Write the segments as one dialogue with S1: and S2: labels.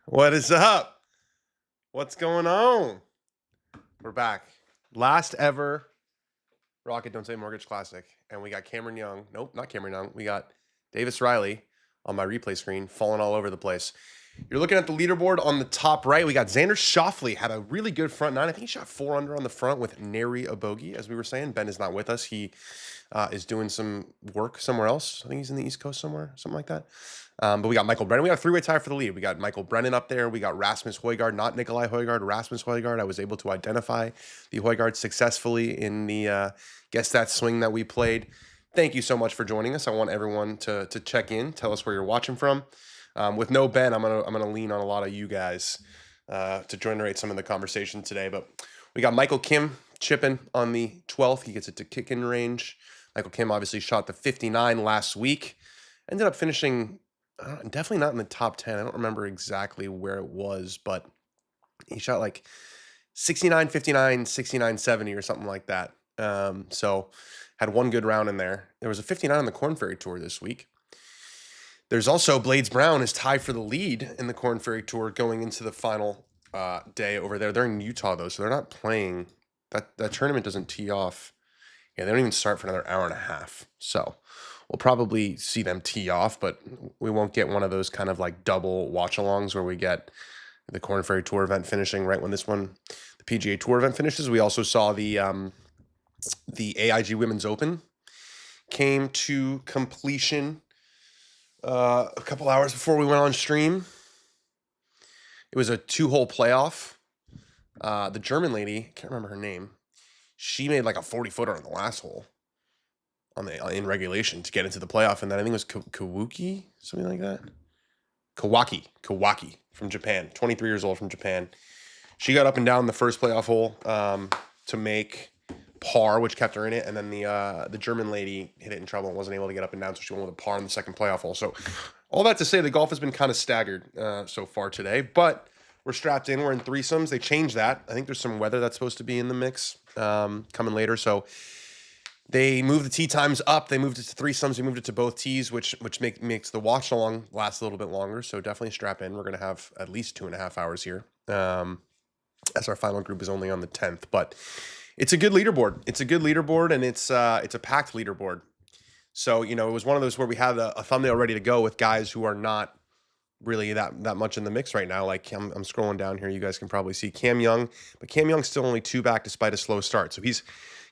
S1: What is up? What's going on? We're back. Last ever Rocket Don't Say Mortgage Classic. And we got Cameron Young. Nope, not Cameron Young. We got Davis Riley on my replay screen falling all over the place. You're looking at the leaderboard on the top right. We got Xander Schauffele had a really good front nine. I think he shot 4 under on the front with nary a bogey, as we were saying. Ben is not with us. He is doing some work somewhere else. I think he's in the East Coast somewhere, something like that. But we got Michael Brennan. We got a three-way tie for the lead. We got Michael Brennan up there. We got Rasmus Højgaard, not Nikolai Højgaard, Rasmus Højgaard. I was able to identify the Højgaard successfully in the Guess That Swing that we played. Thank you so much for joining us. I want everyone to check in, tell us where you're watching from. With no Ben, I'm gonna lean on a lot of you guys to generate some of the conversation today. But we got Michael Kim chipping on the 12th. He gets it to kick-in range. Michael Kim obviously shot the 59 last week. Ended up finishing definitely not in the top 10. I don't remember exactly where it was, but he shot like 69, 59, 69, 70 or something like that. So had one good round in there. There was a 59 on the Korn Ferry Tour this week. There's also Blades Brown is tied for the lead in the Korn Ferry Tour going into the final day over there. They're in Utah, though, so they're not playing. That tournament doesn't tee off. Yeah, they don't even start for another hour and a half. So we'll probably see them tee off, but we won't get one of those kind of like double watch-alongs where we get the Korn Ferry Tour event finishing right when this one, the PGA Tour event finishes. We also saw the AIG Women's Open came to completion a couple hours before we went on stream. It was a 2-hole playoff. The German lady, can't remember her name, she made like a 40-footer on the last hole in regulation to get into the playoff, and then I think it was Kawuki, something like that. Kawaki from Japan, 23 years old from Japan. She got up and down the first playoff hole to make par, which kept her in it, and then the German lady hit it in trouble and wasn't able to get up and down, so she went with a par in the second playoff hole. So all that to say, the golf has been kind of staggered so far today, but we're strapped in. We're in threesomes. They changed that. I think there's some weather that's supposed to be in the mix coming later, so they moved the tee times up. They moved it to threesomes. They moved it to both tees, which makes the watch along last a little bit longer. So definitely strap in. We're going to have at least 2.5 hours here, as our final group is only on the 10th. But it's a good leaderboard. It's a good leaderboard, and it's a packed leaderboard. So it was one of those where we had a thumbnail ready to go with guys who are not really that much in the mix right now. Like I'm scrolling down here, you guys can probably see Cam Young, but Cam Young's still only 2 back despite a slow start. So he's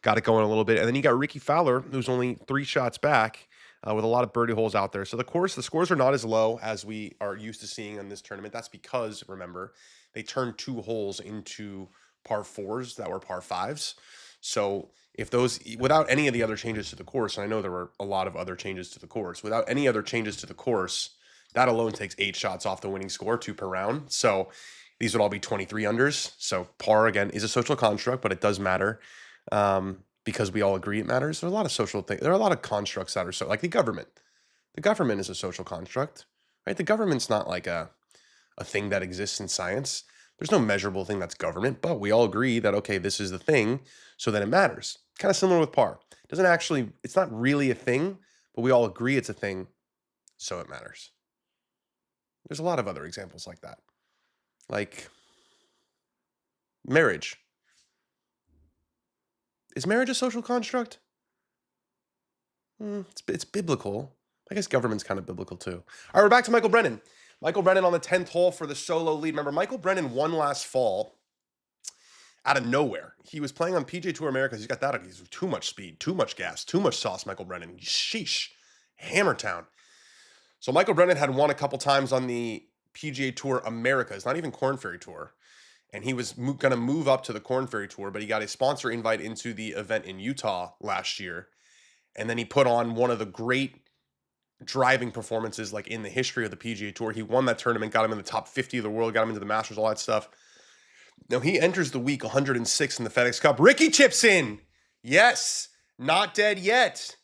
S1: got it going a little bit. And then you got Ricky Fowler, who's only 3 shots back with a lot of birdie holes out there. So the scores are not as low as we are used to seeing in this tournament. That's because, remember, they turned 2 holes into par 4s that were par 5s. So if those, without any of the other changes to the course, and I know there were a lot of other changes to the course, without any other changes to the course, that alone takes 8 shots off the winning score, 2 per round. So these would all be 23 unders. So par, again, is a social construct, but it does matter because we all agree it matters. There are a lot of social things. There are a lot of constructs that are so, like the government. The government is a social construct, right? The government's not like a thing that exists in science. There's no measurable thing that's government, but we all agree that, okay, this is the thing, so then it matters. Kind of similar with par. It's not really a thing, but we all agree it's a thing, so it matters. There's a lot of other examples like that. Like marriage. Is marriage a social construct? It's biblical. I guess government's kind of biblical too. All right, we're back to Michael Brennan. Michael Brennan on the 10th hole for the solo lead. Remember, Michael Brennan won last fall out of nowhere. He was playing on PGA Tour Americas. He's got that. He's too much speed, too much gas, too much sauce, Michael Brennan. Sheesh. Hammer Town. So Michael Brennan had won a couple times on the PGA Tour Americas, not even Korn Ferry Tour. And he was going to move up to the Korn Ferry Tour, but he got a sponsor invite into the event in Utah last year. And then he put on one of the great driving performances like in the history of the PGA Tour. He won that tournament, got him in the top 50 of the world, got him into the Masters, all that stuff. Now he enters the week 106 in the FedEx Cup. Ricky chips in. Yes, not dead yet.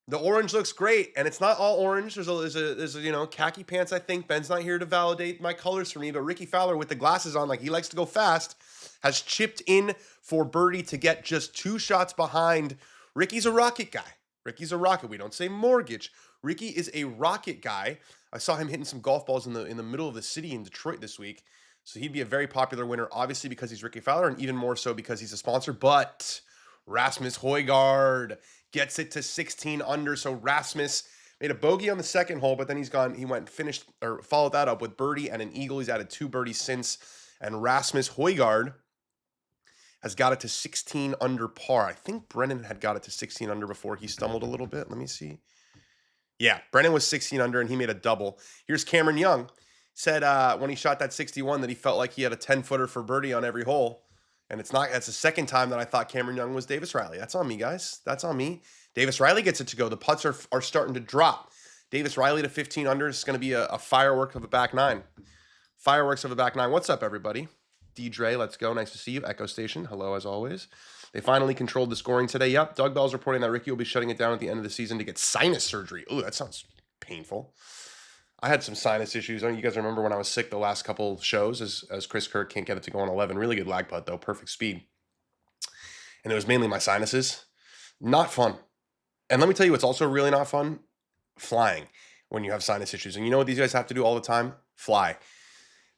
S1: The orange looks great, and it's not all orange. There's a khaki pants, I think. Ben's not here to validate my colors for me, but Ricky Fowler with the glasses on, like he likes to go fast, has chipped in for birdie to get just 2 shots behind. Ricky's a rocket guy. Ricky's a rocket. We don't say mortgage. Ricky is a rocket guy. I saw him hitting some golf balls in the middle of the city in Detroit this week. So he'd be a very popular winner, obviously because he's Ricky Fowler, and even more so because he's a sponsor. But Rasmus Højgaard gets it to 16 under. So Rasmus made a bogey on the second hole, but then he went and finished or followed that up with birdie and an eagle. He's added 2 birdies since. And Rasmus Højgaard has got it to 16 under par. I think Brennan had got it to 16 under before he stumbled a little bit. Let me see. Yeah, Brennan was 16 under and he made a double. Here's Cameron Young. Said when he shot that 61 that he felt like he had a 10-footer for birdie on every hole. And that's the second time that I thought Cameron Young was Davis Riley. That's on me, guys. That's on me. Davis Riley gets it to go. The putts are starting to drop. Davis Riley to 15 under is going to be a firework of a back nine. Fireworks of a back nine. What's up, everybody? D. Dre, let's go. Nice to see you. Echo Station, hello as always. They finally controlled the scoring today. Yep, Doug Bell's reporting that Ricky will be shutting it down at the end of the season to get sinus surgery. Ooh, that sounds painful. I had some sinus issues. I don't know, you guys remember when I was sick the last couple shows as Chris Kirk can't get it to go on 11. Really good lag putt, though. Perfect speed. And it was mainly my sinuses. Not fun. And let me tell you what's also really not fun. Flying when you have sinus issues. And you know what these guys have to do all the time? Fly.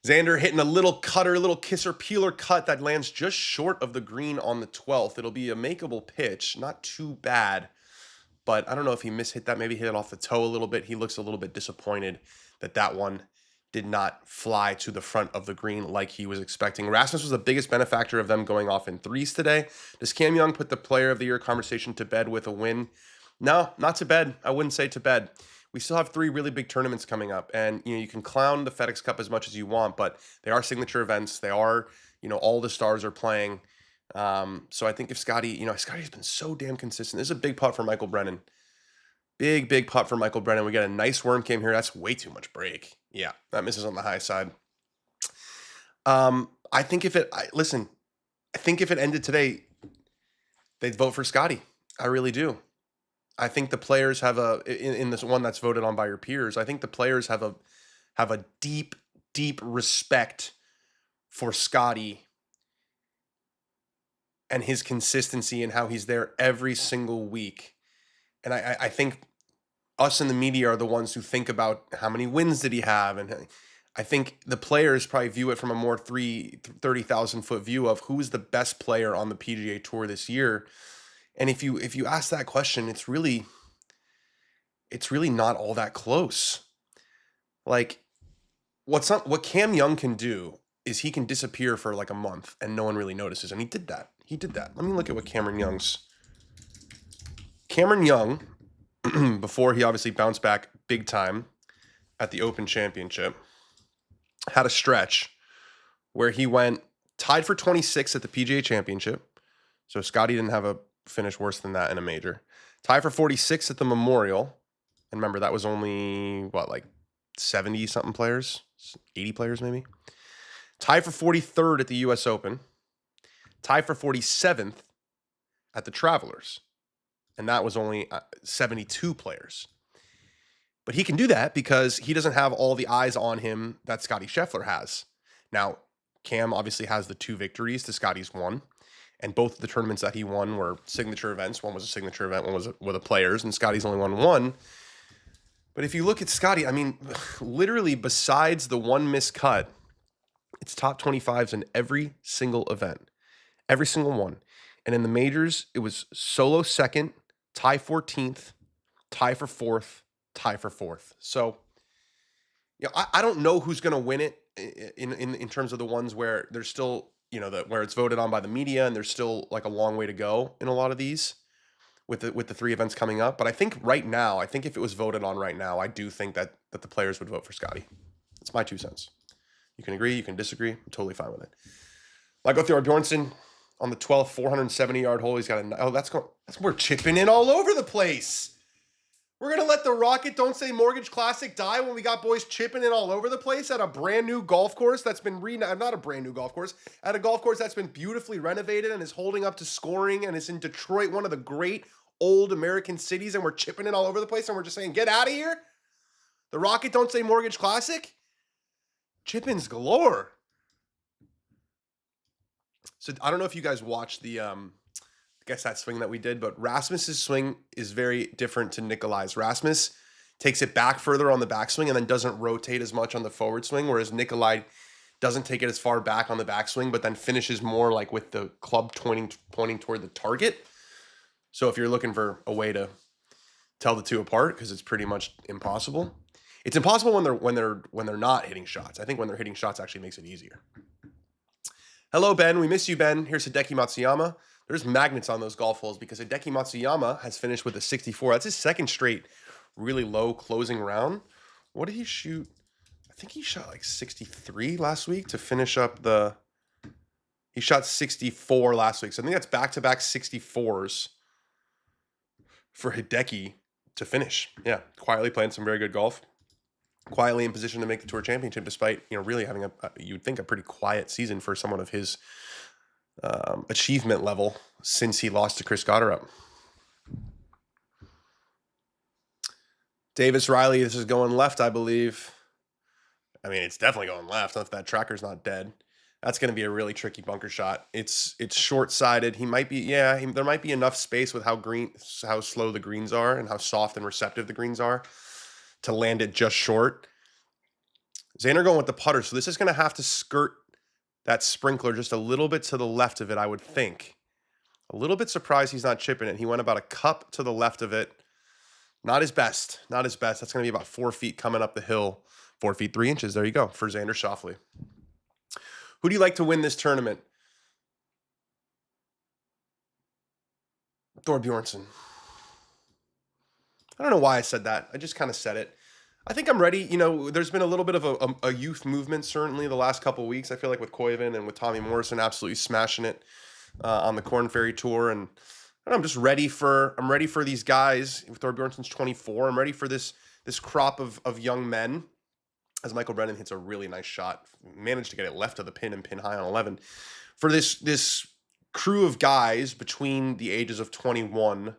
S1: Xander hitting a little cutter, little kisser peeler cut that lands just short of the green on the 12th. It'll be a makeable pitch. Not too bad. But I don't know if he mishit that. Maybe hit it off the toe a little bit. He looks a little bit disappointed that one did not fly to the front of the green like he was expecting. Rasmus was the biggest benefactor of them going off in threes today. Does Cam Young put the player of the year conversation to bed with a win? No, not to bed. I wouldn't say to bed. We still have 3 really big tournaments coming up. And, you can clown the FedEx Cup as much as you want, but they are signature events. They are, all the stars are playing. So I think if Scotty's been so damn consistent. This is a big putt for Michael Brennan. Big putt for Michael Brennan. We got a nice worm came here. That's way too much break. Yeah, that misses on the high side. I think if it ended today, they'd vote for Scotty. I really do. I think the players have in this one that's voted on by your peers. I think the players have a deep respect for Scotty and his consistency and how he's there every single week. And I think us in the media are the ones who think about how many wins did he have. And I think the players probably view it from a more 30,000-foot view of who's the best player on the PGA Tour this year. And if you ask that question, it's really not all that close. Like what Cam Young can do is he can disappear for like a month and no one really notices. And he did that. Let me look at what Cameron Young, before he obviously bounced back big time at the Open Championship, had a stretch where he went tied for 26 at the PGA Championship. So Scotty didn't have a finish worse than that in a major. Tied for 46 at the Memorial. And remember, that was only, 70-something players? 80 players, maybe? Tied for 43rd at the U.S. Open. Tied for 47th at the Travelers. And that was only 72 players. But he can do that because he doesn't have all the eyes on him that Scotty Scheffler has. Now, Cam obviously has the 2 victories to Scotty's 1. And both of the tournaments that he won were signature events. One was a signature event, one was with the players, and Scotty's only won 1. But if you look at Scotty, I mean, literally besides the 1 missed cut, it's top 25s in every single event. Every single one. And in the majors, it was solo second, tie 14th, tie for 4th, tie for 4th. So, I don't know who's going to win it in terms of the ones where there's still, where it's voted on by the media and there's still like a long way to go in a lot of these with the 3 events coming up. But I think right now, if it was voted on right now, I do think that the players would vote for Scotty. It's my 2 cents. You can agree, you can disagree. I'm totally fine with it. Like Theo Bjornsson on the 12th 470-yard hole. He's got we're chipping in all over the place. We're going to let the Rocket Don't Say Mortgage Classic die when we got boys chipping in all over the place at a brand new golf course that's been not a brand new golf course, at a golf course that's been beautifully renovated and is holding up to scoring and is in Detroit, one of the great old American cities, and we're chipping in all over the place and we're just saying, get out of here. The Rocket Don't Say Mortgage Classic? Chip-ins galore. So I don't know if you guys watched the guess that swing that we did, but Rasmus's swing is very different to Nikolai's. Rasmus takes it back further on the backswing and then doesn't rotate as much on the forward swing, whereas Nikolai doesn't take it as far back on the backswing, but then finishes more like with the club pointing toward the target. So if you're looking for a way to tell the two apart, because it's pretty much impossible. It's impossible when they're not hitting shots. I think when they're hitting shots actually makes it easier. Hello, Ben. We miss you, Ben. Here's Hideki Matsuyama. There's magnets on those golf holes because Hideki Matsuyama has finished with a 64. That's his second straight really low closing round. What did he shoot? I think he shot like 63 last week to finish up the... He shot 64 last week. So I think that's back-to-back 64s for Hideki to finish. Yeah, quietly playing some very good golf. Quietly in position to make the Tour Championship, despite really having you'd think a pretty quiet season for someone of his achievement level since he lost to Chris Gotterup. Davis Riley, this is going left, I believe. I mean, it's definitely going left if that tracker's not dead. That's going to be a really tricky bunker shot. It's short-sided. He might be, there might be enough space with how slow the greens are and how soft and receptive the greens are to land it just short. Xander going with the putter, so this is going to have to skirt that sprinkler just a little bit to the left of it, I would think. A little bit surprised he's not chipping it. He went about a cup to the left of it. Not his best. Not his best. That's going to be about 4 feet coming up the hill. 4 feet 3 inches. There you go for Xander Schauffele. Who do you like to win this tournament? Thorbjornsen. I don't know why I said that. I just kind of said it. I think I'm ready. There's been a little bit of a youth movement, certainly the last couple of weeks. I feel like with Koivu and with Tommy Morrison absolutely smashing it on the Corn Ferry Tour. And I'm just ready for these guys. Thorbjornsen's 24. I'm ready for this crop of young men. As Michael Brennan hits a really nice shot, managed to get it left of the pin and pin high on 11. For this crew of guys between the ages of 21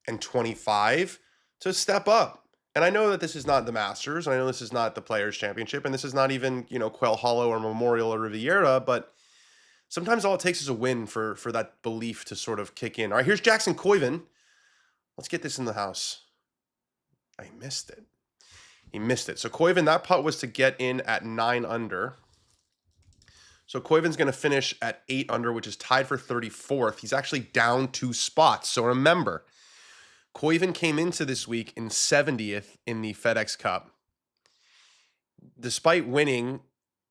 S1: and 25 to step up. And I know that this is not the Masters, and I know this is not the Players' Championship, and this is not even, Quail Hollow or Memorial or Riviera, but sometimes all it takes is a win for that belief to sort of kick in. All right, here's Jackson Koivu. Let's get this in the house. I missed it. He missed it. So Koivu, that putt was to get in at 9 under. So Koivu's going to finish at 8 under, which is tied for 34th. He's actually down 2 spots. So remember, Koivu came into this week in 70th in the FedEx Cup. Despite winning,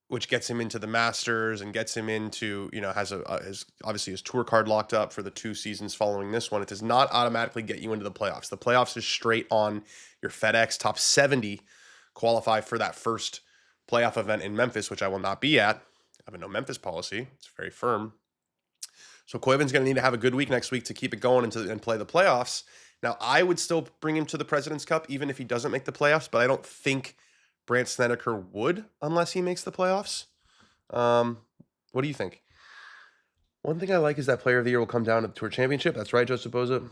S1: which gets him into the Masters and gets him into, has obviously his tour card locked up for the 2 seasons following this one. It does not automatically get you into the playoffs. The playoffs is straight on your FedEx top 70 qualify for that first playoff event in Memphis, which I will not be at. I have a no Memphis policy. It's very firm. So Koivu's going to need to have a good week next week to keep it going and play the playoffs. Now, I would still bring him to the President's Cup, even if he doesn't make the playoffs, but I don't think Brandt Snedeker would unless he makes the playoffs. What do you think? One thing I like is that Player of the Year will come down to the Tour Championship. That's right, Joseph Boza.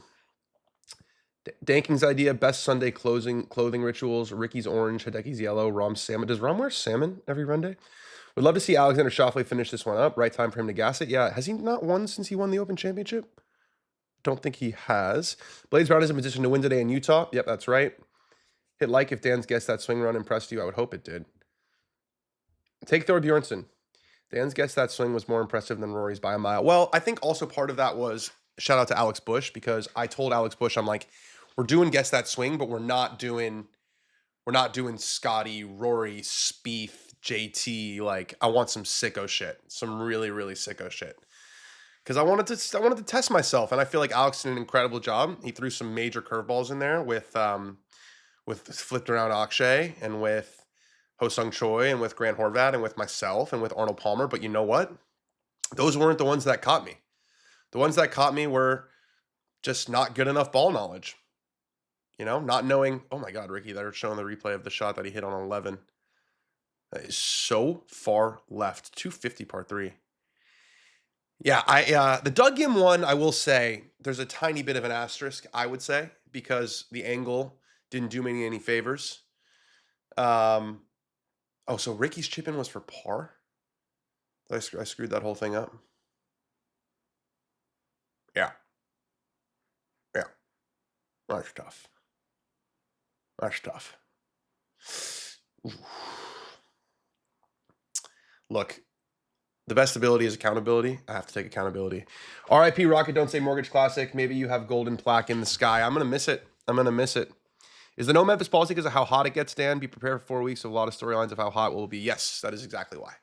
S1: Danking's idea, best Sunday clothing rituals, Ricky's orange, Hideki's yellow, Rom's salmon. Does Rom wear salmon every run day? Would love to see Alexander Schauffele finish this one up. Right time for him to gas it. Yeah, has he not won since he won the Open Championship? Don't think he has. Blades Brown is in position to win today in Utah. Yep, that's right. Hit like if Dan's guessed that swing run impressed you. I would hope it did. Take Thorbjornsen. Dan's guessed that swing was more impressive than Rory's by a mile. Well, I think also part of that was shout out to Alex Bush, because I told Alex Bush, I'm like, we're doing guess that swing, but we're not doing Scotty, Rory, Spieth, JT. Like, I want some sicko shit, some really, really sicko shit. Because I wanted to test myself, and I feel like Alex did an incredible job. He threw some major curveballs in there with flipped around Akshay and with Ho-Sung Choi and with Grant Horvat and with myself and with Arnold Palmer. But you know what? Those weren't the ones that caught me. The ones that caught me were just not good enough ball knowledge. Not knowing. Oh my God, Ricky, they're showing the replay of the shot that he hit on 11. That is so far left. 250 par 3. Yeah, the Doug Gim one, I will say, there's a tiny bit of an asterisk, I would say, because the angle didn't do me any favors. So Ricky's chip-in was for par? I screwed that whole thing up? Yeah. That's tough. That's tough. Look, the best ability is accountability. I have to take accountability. RIP Rocket Don't Say Mortgage Classic. Maybe you have golden plaque in the sky. I'm going to miss it. I'm going to miss it. Is the no Memphis policy because of how hot it gets, Dan? Be prepared for 4 weeks of a lot of storylines of how hot it will be. Yes, that is exactly why.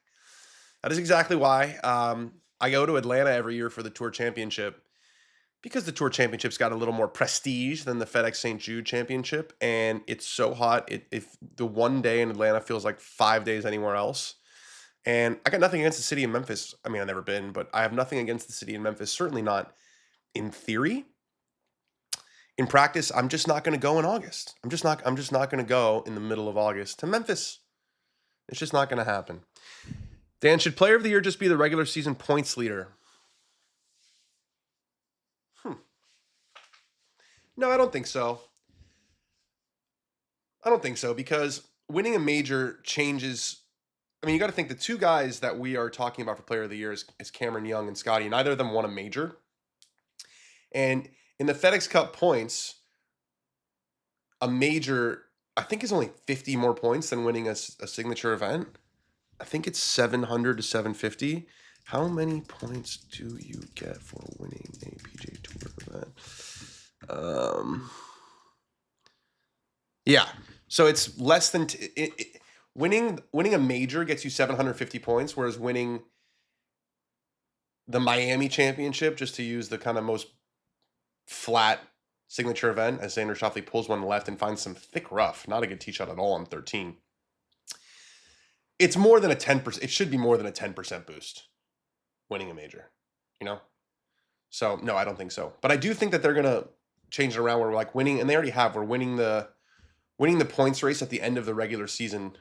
S1: That is exactly why. I go to Atlanta every year for the Tour Championship because the Tour Championship's got a little more prestige than the FedEx St. Jude Championship, and it's so hot. If the one day in Atlanta feels like 5 days anywhere else. And I got nothing against the city of Memphis. I mean, I've never been, but I have nothing against the city of Memphis. Certainly not in theory. In practice, I'm just not going to go in August. I'm just not going to go in the middle of August to Memphis. It's just not going to happen. Dan, should player of the year just be the regular season points leader? No, I don't think so. I don't think so because winning a major changes. I mean, you got to think the two guys that we are talking about for player of the year is Cameron Young and Scotty. Neither of them won a major. And in the FedEx Cup points, a major, I think, is only 50 more points than winning a signature event. I think it's 700 to 750. How many points do you get for winning a PGA Tour event? Yeah. So it's less than... Winning a major gets you 750 points, whereas winning the Miami Championship, just to use the kind of most flat signature event, as Xander Schauffele pulls one left and finds some thick rough, not a good tee shot at all on 13. It's more than a 10%. It should be more than a 10% boost winning a major, you know? So, no, I don't think so. But I do think that they're going to change it around where we're like winning, and they already have, we're winning the points race at the end of the regular season,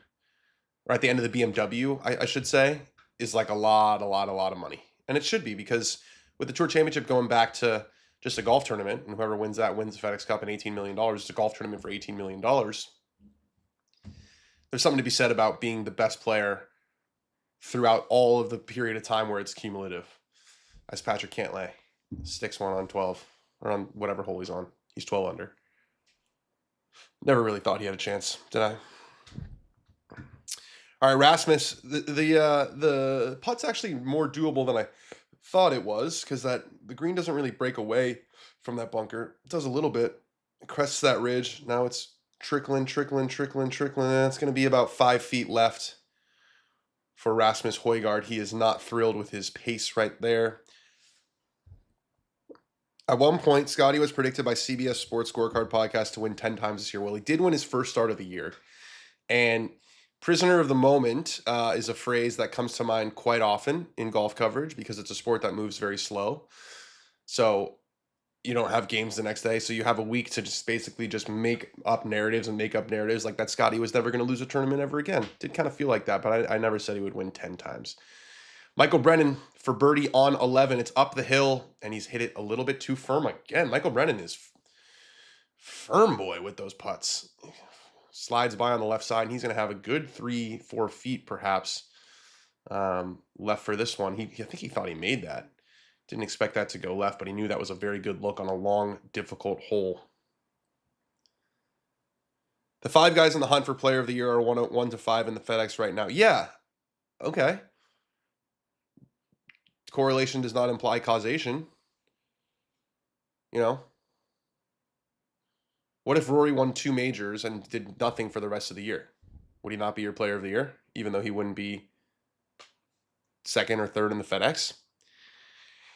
S1: or at the end of the BMW, I should say, is like a lot of money. And it should be, because with the Tour Championship going back to just a golf tournament, and whoever wins that wins the FedEx Cup and $18 million. It's a golf tournament for $18 million. There's something to be said about being the best player throughout all of the period of time where it's cumulative. As Patrick Cantlay sticks one on 12, or on whatever hole he's on. He's 12 under. Never really thought he had a chance, did I? All right, Rasmus, the putt's actually more doable than I thought it was, because the green doesn't really break away from that bunker. It does a little bit. It crests that ridge. Now it's trickling. It's going to be about 5 feet left for Rasmus Højgaard. He is not thrilled with his pace right there. At one point, Scotty was predicted by CBS Sports Scorecard Podcast to win 10 times this year. Well, he did win his first start of the year. And prisoner of the moment is a phrase that comes to mind quite often in golf coverage, because it's a sport that moves very slow. So you don't have games the next day. So you have a week to just basically just make up narratives like that Scotty was never going to lose a tournament ever again. Did kind of feel like that, but I never said he would win 10 times. Michael Brennan for birdie on 11. It's up the hill, and he's hit it a little bit too firm again. Michael Brennan is firm boy with those putts. Slides by on the left side, and he's going to have a good 3-4 feet perhaps left for this one. I think he thought he made that. Didn't expect that to go left, but he knew that was a very good look on a long, difficult hole. The 5 guys in the hunt for player of the year are 1 to 5 in the FedEx right now. Yeah, okay. Correlation does not imply causation. You know? What if Rory won 2 majors and did nothing for the rest of the year? Would he not be your player of the year, even though he wouldn't be second or third in the FedEx?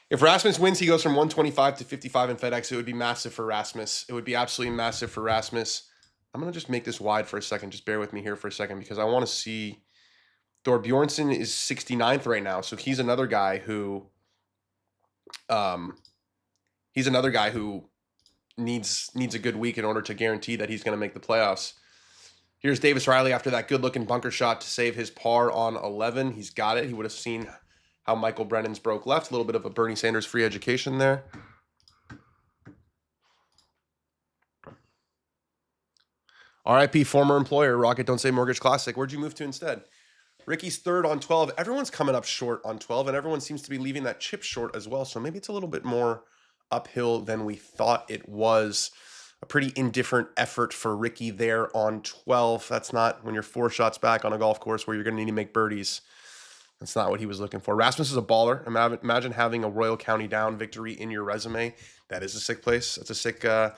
S1: If Rasmus wins, he goes from 125 to 55 in FedEx. It would be massive for Rasmus. It would be absolutely massive for Rasmus. I'm going to just make this wide for a second. Just bear with me here for a second, because I want to see... Thor Bjornsson is 69th right now, so he's another guy who... needs a good week in order to guarantee that he's going to make the playoffs. Here's Davis Riley after that good-looking bunker shot to save his par on 11. He's got it. He would have seen how Michael Brennan's broke left. A little bit of a Bernie Sanders free education there. RIP former employer, Rocket Don't Say Mortgage Classic. Where'd you move to instead? Ricky's third on 12. Everyone's coming up short on 12, and everyone seems to be leaving that chip short as well. So maybe it's a little bit more uphill than we thought it was. a pretty indifferent effort for Ricky there on 12. That's not when you're 4 shots back on a golf course where you're going to need to make birdies. That's not what he was looking for. Rasmus is a baller. Imagine having a Royal County Down victory in your resume. That is a sick place. That's a sick. Are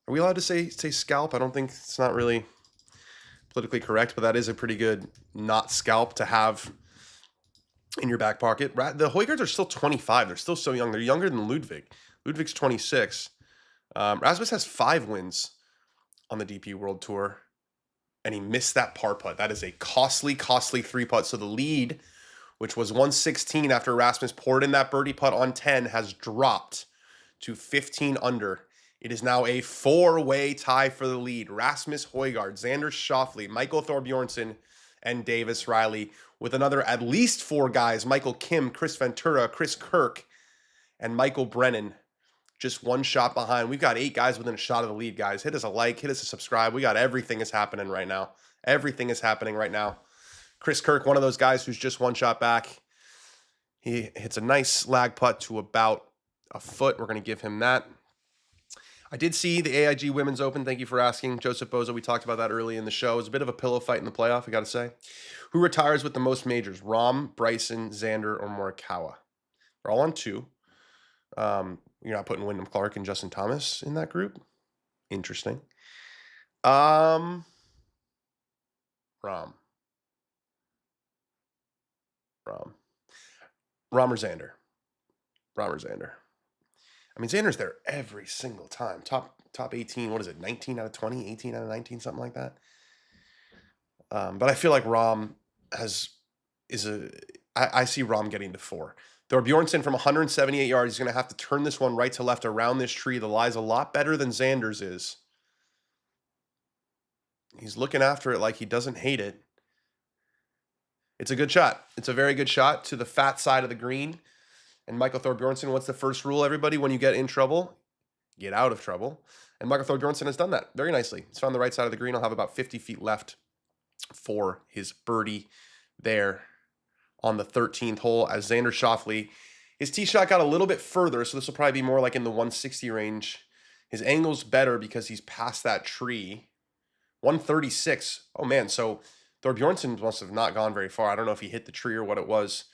S1: we allowed to say scalp? I don't think it's not really politically correct, but that is a pretty good not scalp to have in your back pocket. The Højgaards are still 25. They're still so young. They're younger than Ludwig. Ludwig's 26. Rasmus has 5 wins on the DP World Tour, and he missed that par putt. That is a costly 3-putt. So the lead, which was 116 after Rasmus poured in that birdie putt on 10, has dropped to 15 under. It is now a 4-way tie for the lead. Rasmus Højgaard, Xander Schauffele, Michael Thorbjornsen, and Davis Riley, with another at least 4 guys, Michael Kim, Chris Ventura, Chris Kirk, and Michael Brennan, just 1 shot behind. We've got 8 guys within a shot of the lead, guys. Hit us a like, hit us a subscribe. We got everything is happening right now. Everything is happening right now. Chris Kirk, one of those guys who's just 1 shot back. He hits a nice lag putt to about a foot. We're going to give him that. I did see the AIG Women's Open. Thank you for asking. Joseph Bozo, we talked about that early in the show. It was a bit of a pillow fight in the playoff, I got to say. Who retires with the most majors? Rahm, Bryson, Xander, or Morikawa? They're all on 2. You're not putting Wyndham Clark and Justin Thomas in that group? Interesting. Rahm. Rahm or Xander? Rahm or Xander? I mean, Xander's there every single time. Top 18, what is it, 19 out of 20, 18 out of 19, something like that. But I feel like Rahm I see Rahm getting to 4. Thorbjornsen from 178 yards, he's going to have to turn this one right to left around this tree. The lie's a lot better than Xander's is. He's looking after it like he doesn't hate it. It's a good shot. It's a very good shot to the fat side of the green. And Michael Thorbjornsen, what's the first rule, everybody? When you get in trouble, get out of trouble. And Michael Thorbjornsen has done that very nicely. He's found the right side of the green. He'll have about 50 feet left for his birdie there on the 13th hole as Xander Schauffele. His tee shot got a little bit further, so this will probably be more like in the 160 range. His angle's better because he's past that tree. 136. Oh, man. So Thorbjornsen must have not gone very far. I don't know if he hit the tree or what it was.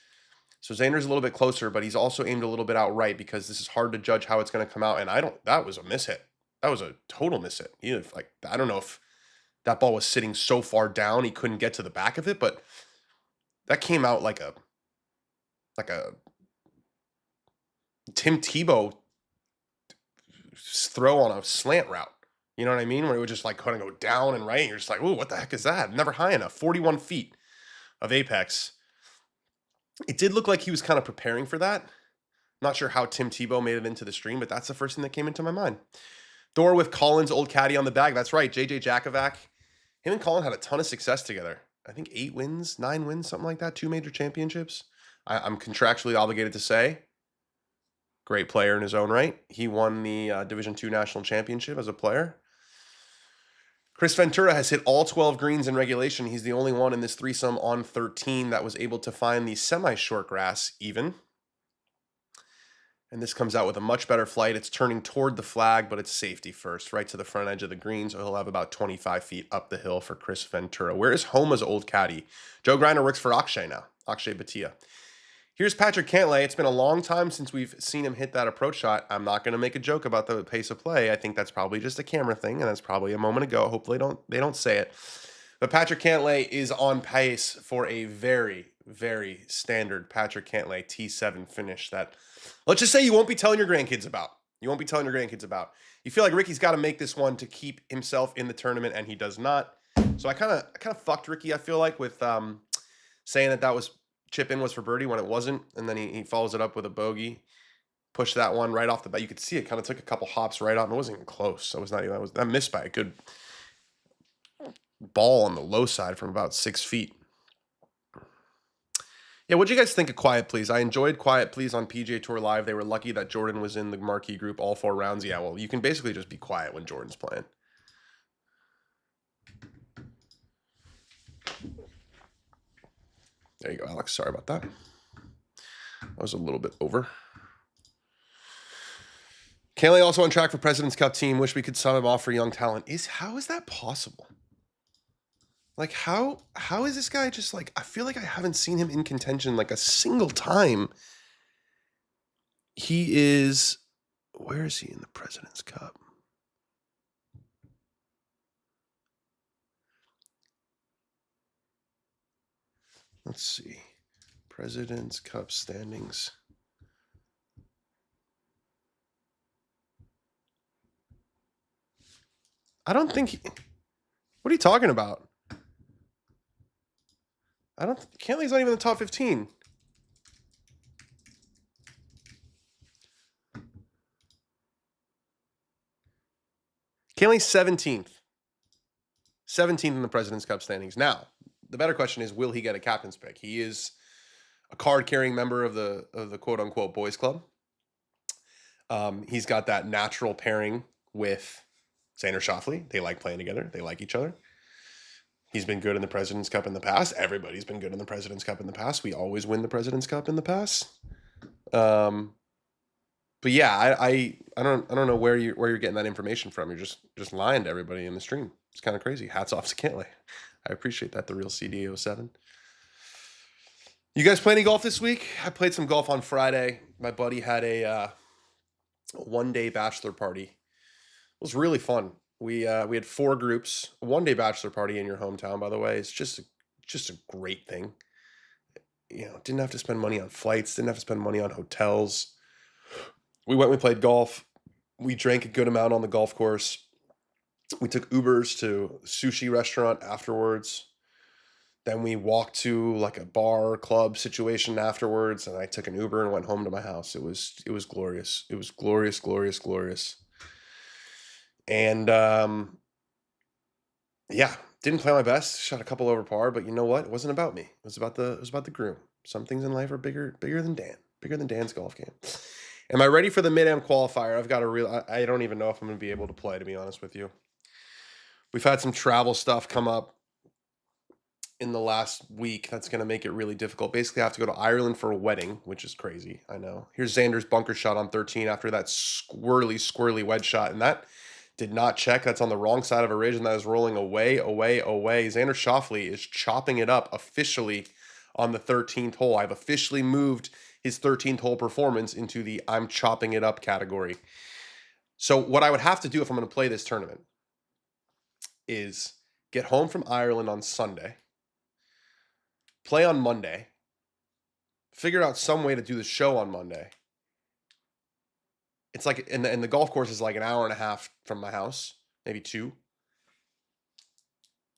S1: So Xander's a little bit closer, but he's also aimed a little bit out right because this is hard to judge how it's going to come out. And that was a mishit. That was a total mishit. I don't know if that ball was sitting so far down he couldn't get to the back of it, but that came out like a Tim Tebow throw on a slant route. You know what I mean? Where it would just like kind of go down and right. And you're just like, ooh, what the heck is that? Never high enough. 41 feet of apex. It did look like he was kind of preparing for that. Not sure how Tim Tebow made it into the stream, but that's the first thing that came into my mind. Thor with Collins, old caddy on the bag. That's right, JJ Jakovac. Him and Colin had a ton of success together. I think 8 wins, 9 wins, something like that. 2 major championships. I'm contractually obligated to say. Great player in his own right. He won the Division II National Championship as a player. Chris Ventura has hit all 12 greens in regulation. He's the only one in this threesome on 13 that was able to find the semi-short grass even. And this comes out with a much better flight. It's turning toward the flag, but it's safety first, right to the front edge of the green. So he'll have about 25 feet up the hill for Chris Ventura. Where is Homa's old caddy? Joe Griner works for Akshay now, Akshay Bhatia. Here's Patrick Cantlay. It's been a long time since we've seen him hit that approach shot. I'm not going to make a joke about the pace of play. I think that's probably just a camera thing, and that's probably a moment ago. Hopefully they don't say it. But Patrick Cantlay is on pace for a very, very standard Patrick Cantlay T7 finish that, let's just say, you won't be telling your grandkids about. You won't be telling your grandkids about. You feel like Ricky's got to make this one to keep himself in the tournament, and he does not. So I kind of fucked Ricky, I feel like, with saying that was chip in was for birdie when it wasn't, and then he follows it up with a bogey. Pushed that one right off the bat. You could see it kind of took a couple hops right off. It wasn't even close. That missed by a good ball on the low side from about 6 feet. Yeah, what'd you guys think of Quiet Please? I enjoyed Quiet Please on PGA Tour Live. They were lucky that Jordan was in the marquee group all 4 rounds. Yeah, well, you can basically just be quiet when Jordan's playing. There you go, Alex. Sorry about that. I was a little bit over. Cantlay also on track for President's Cup team. Wish we could sub him off for young talent. How is that possible? Like, how is this guy just like, I feel like I haven't seen him in contention like a single time. He is, where is he in the President's Cup? Let's see. President's Cup standings. I don't think what are you talking about? Cantlay's not even in the top 15. Cantlay's 17th. 17th in the President's Cup standings. Now, the better question is, will he get a captain's pick? He is a card-carrying member of the quote-unquote boys club. He's got that natural pairing with Xander Schauffele. They like playing together. They like each other. He's been good in the President's Cup in the past. Everybody's been good in the President's Cup in the past. We always win the President's Cup in the past. But yeah, I don't know where you're getting that information from. You're just lying to everybody in the stream. It's kind of crazy. Hats off to Cantlay. I appreciate that. The real CD07. You guys play any golf this week? I played some golf on Friday. My buddy had a one-day bachelor party. It was really fun. We had 4 groups. A one-day bachelor party in your hometown, by the way, is just a great thing. You know, didn't have to spend money on flights. Didn't have to spend money on hotels. We played golf. We drank a good amount on the golf course. We took Ubers to a sushi restaurant afterwards. Then we walked to like a bar club situation afterwards, and I took an Uber and went home to my house. It was glorious. It was glorious, glorious, glorious. And yeah, didn't play my best. Shot a couple over par, but you know what? It wasn't about me. It was about the groom. Some things in life are bigger than Dan. Bigger than Dan's golf game. Am I ready for the Mid-Am qualifier? I've got a I don't even know if I'm going to be able to play, to be honest with you. We've had some travel stuff come up in the last week that's going to make it really difficult. Basically, I have to go to Ireland for a wedding, which is crazy. I know. Here's Xander's bunker shot on 13 after that squirrely wedge shot, and that did not check. That's on the wrong side of a ridge, and that is rolling away. Xander Schauffele is chopping it up officially on the 13th hole. I've officially moved his 13th hole performance into the I'm chopping it up category. So what I would have to do if I'm going to play this tournament is get home from Ireland on Sunday, play on Monday, figure out some way to do the show on Monday. It's like, and the golf course is like an hour and a half from my house, maybe 2.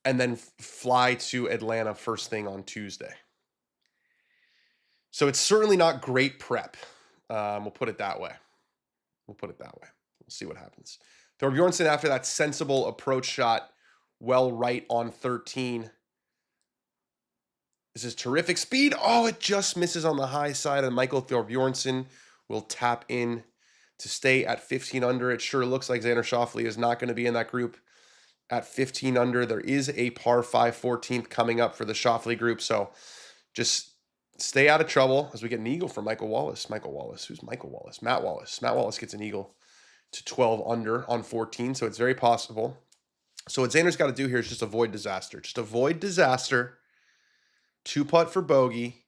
S1: And then fly to Atlanta first thing on Tuesday. So it's certainly not great prep. We'll put it that way. We'll see what happens. Thorbjornsen, after that sensible approach shot, well right on 13. This is terrific speed. Oh, it just misses on the high side, and Michael Thorbjornsen will tap in to stay at 15 under. It sure looks like Xander Schauffele is not going to be in that group at 15 under. There is a par 5 14th coming up for the Schauffele group, so just stay out of trouble as we get an eagle for Michael Wallace. Michael Wallace. Who's Michael Wallace? Matt Wallace. Matt Wallace gets an eagle to 12 under on 14, so it's very possible. So what Xander's got to do here is just avoid disaster. Just avoid disaster. 2-putt for bogey.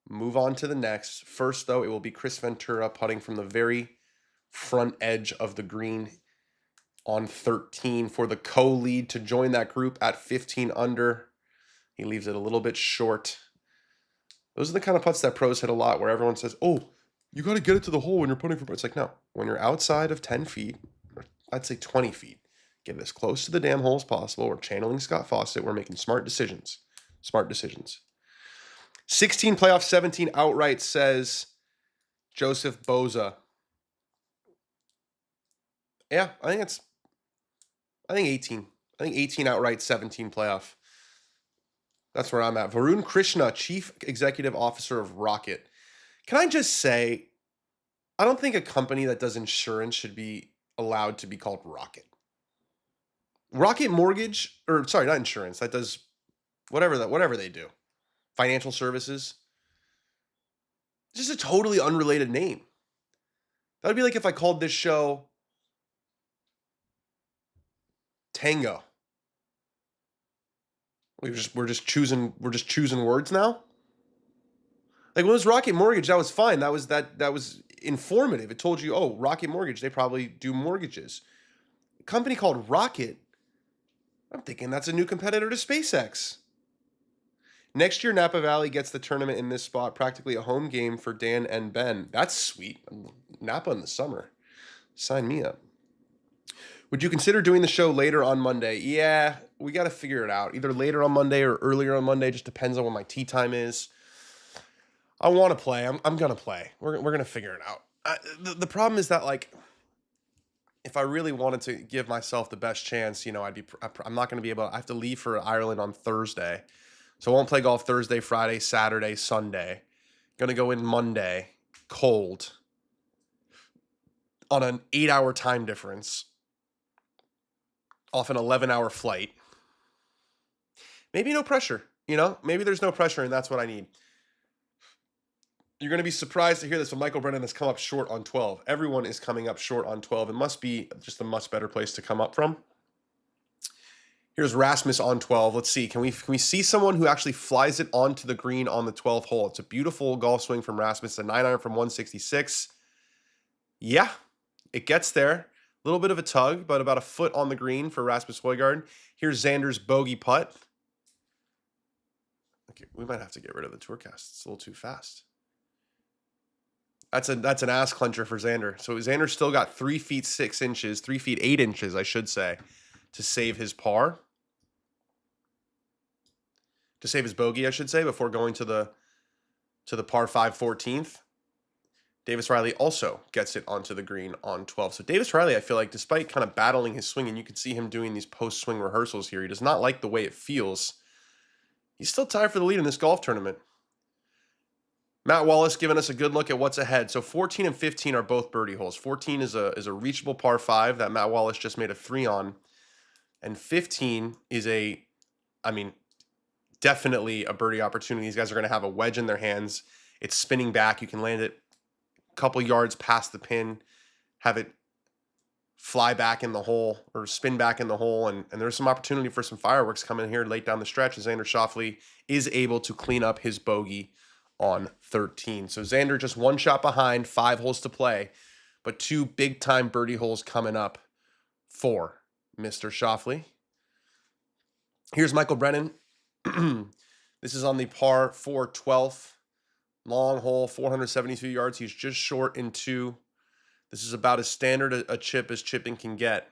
S1: Move on to the next. First, though, it will be Chris Ventura putting from the very front edge of the green on 13 for the co-lead to join that group at 15 under. He leaves it a little bit short. Those are the kind of putts that pros hit a lot, where everyone says, oh, you got to get it to the hole when you're putting for. It's like, no. When you're outside of 10 feet, or I'd say 20 feet, get it as close to the damn hole as possible. We're channeling Scott Fawcett. We're making smart decisions. Smart decisions. 16 playoff, 17 outright, says Joseph Boza. Yeah, I think 18. I think 18 outright, 17 playoff. That's where I'm at. Varun Krishna, Chief Executive Officer of Rocket. Can I just say, I don't think a company that does insurance should be allowed to be called Rocket. Rocket Mortgage, or sorry, not insurance. That does whatever they do. Financial services. Just a totally unrelated name. That would be like if I called this show Tango. We're just choosing words now. Like when it was Rocket Mortgage, that was fine. That was informative. It told you, oh, Rocket Mortgage, they probably do mortgages. A company called Rocket, I'm thinking that's a new competitor to SpaceX. Next year, Napa Valley gets the tournament in this spot, practically a home game for Dan and Ben. That's sweet. Napa in the summer. Sign me up. Would you consider doing the show later on Monday? Yeah, we got to figure it out. Either later on Monday or earlier on Monday. Just depends on when my tee time is. I want to play. I'm going to play. We're going to figure it out. The problem is that, like, if I really wanted to give myself the best chance, I'm not going to be able. I have to leave for Ireland on Thursday. So I won't play golf Thursday, Friday, Saturday, Sunday. Going to go in Monday, cold, on an 8-hour time difference, off an 11-hour flight. Maybe no pressure, Maybe there's no pressure, and that's what I need. You're going to be surprised to hear this, but Michael Brennan has come up short on 12. Everyone is coming up short on 12. It must be just a much better place to come up from. Here's Rasmus on 12. Let's see. Can we see someone who actually flies it onto the green on the 12th hole? It's a beautiful golf swing from Rasmus. A 9-iron from 166. Yeah, it gets there. A little bit of a tug, but about a foot on the green for Rasmus Højgaard. Here's Xander's bogey putt. Okay, we might have to get rid of the Tourcast. It's a little too fast. That's an ass clencher for Xander. So Xander still got 3 feet 6 inches, 3 feet 8 inches, I should say, to save his par. To save his bogey, I should say, before going to the par 5 14th. Davis Riley also gets it onto the green on 12. So Davis Riley, I feel like, despite kind of battling his swing, and you can see him doing these post-swing rehearsals here, he does not like the way it feels. He's still tied for the lead in this golf tournament. Matt Wallace giving us a good look at what's ahead. So 14 and 15 are both birdie holes. 14 is a reachable par 5 that Matt Wallace just made a 3 on. And 15 is definitely a birdie opportunity. These guys are going to have a wedge in their hands. It's spinning back. You can land it a couple yards past the pin, have it fly back in the hole or spin back in the hole. And there's some opportunity for some fireworks coming here late down the stretch as Xander Schauffele is able to clean up his bogey on 13. So Xander just 1 shot behind, 5 holes to play, but 2 big-time birdie holes coming up for Mr. Schauffele. Here's Michael Brennan. This is on the par 4 12th. Long hole, 472 yards. He's just short in 2. This is about as standard a chip as chipping can get.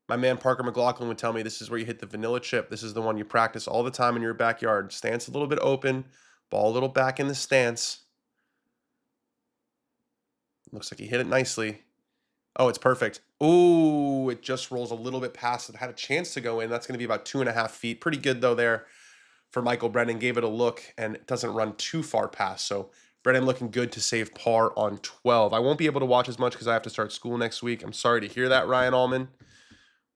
S1: My man Parker McLaughlin would tell me this is where you hit the vanilla chip. This is the one you practice all the time in your backyard. Stance a little bit open, ball a little back in the stance. Looks like he hit it nicely. Oh, it's perfect. Ooh, it just rolls a little bit past it. Had a chance to go in. That's going to be about 2.5 feet. Pretty good, though, there for Michael Brennan. Gave it a look, and it doesn't run too far past. So Brennan looking good to save par on 12. I won't be able to watch as much because I have to start school next week. I'm sorry to hear that, Ryan Allman.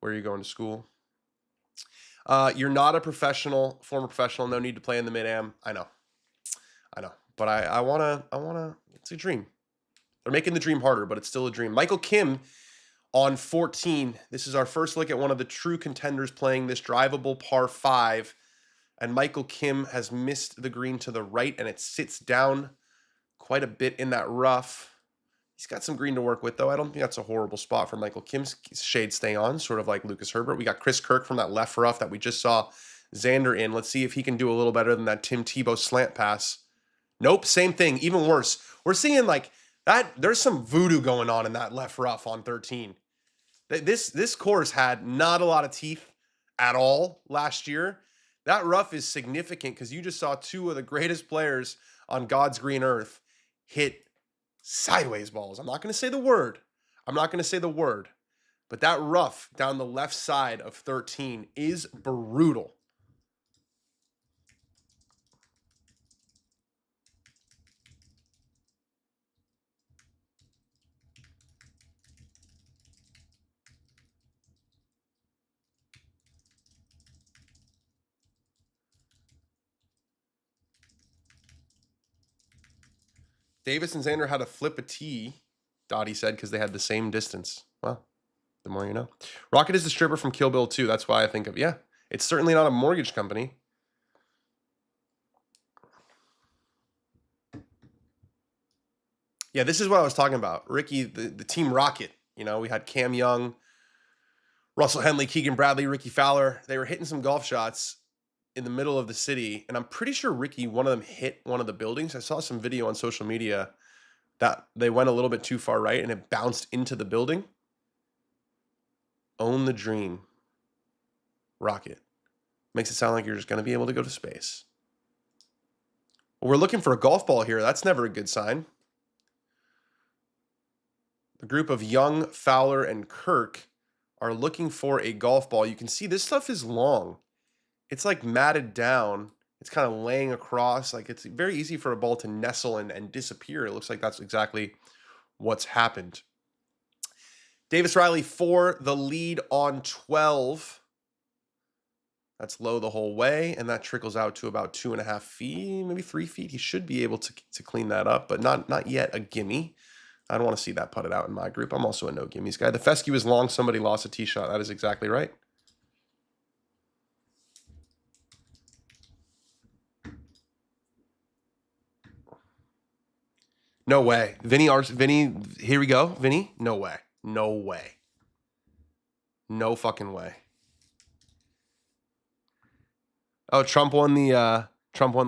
S1: Where are you going to school? You're not a professional, former professional. No need to play in the mid-am. I know. But I wanna. It's a dream. They're making the dream harder, but it's still a dream. Michael Kim on 14. This is our first look at one of the true contenders playing this drivable par 5. And Michael Kim has missed the green to the right, and it sits down quite a bit in that rough. He's got some green to work with, though. I don't think that's a horrible spot for Michael Kim's shade stay on, sort of like Lucas Herbert. We got Chris Kirk from that left rough that we just saw Xander in. Let's see if he can do a little better than that Tim Tebow slant pass. Nope, same thing, even worse. We're seeing like that. There's some voodoo going on in that left rough on 13. This course had not a lot of teeth at all last year. That rough is significant because you just saw 2 of the greatest players on God's green earth hit sideways balls. I'm not going to say the word. But that rough down the left side of 13 is brutal. Davis and Xander had to flip a tee, Dottie said, because they had the same distance. Well, The more you know. Rocket is the stripper from Kill Bill 2. That's why I think of, yeah. It's certainly not a mortgage company. Yeah, this is what I was talking about. Ricky, the Team Rocket. You know, we had Cam Young, Russell Henley, Keegan Bradley, Ricky Fowler. They were hitting some golf shots in the middle of the city. And I'm pretty sure Ricky, one of them hit one of the buildings. I saw some video on social media that they went a little bit too far right and it bounced into the building. Own the dream. Rocket. Makes it sound like you're just going to be able to go to space. Well, we're looking for a golf ball here. That's never a good sign. The group of Young, Fowler, and Kirk are looking for a golf ball. You can see this stuff is long. It's like matted down. It's kind of laying across. Like it's very easy for a ball to nestle and disappear. It looks like that's exactly what's happened. Davis Riley for the lead on 12. That's low the whole way, and that trickles out to about 2.5 feet, maybe 3 feet. He should be able to clean that up, but not yet a gimme. I don't want to see that putted out in my group. I'm also a no gimmies guy. The fescue is long. Somebody lost a tee shot. That is exactly right. No way. Vinny, here we go. Vinny, no way. No way. No fucking way. Oh, Trump won the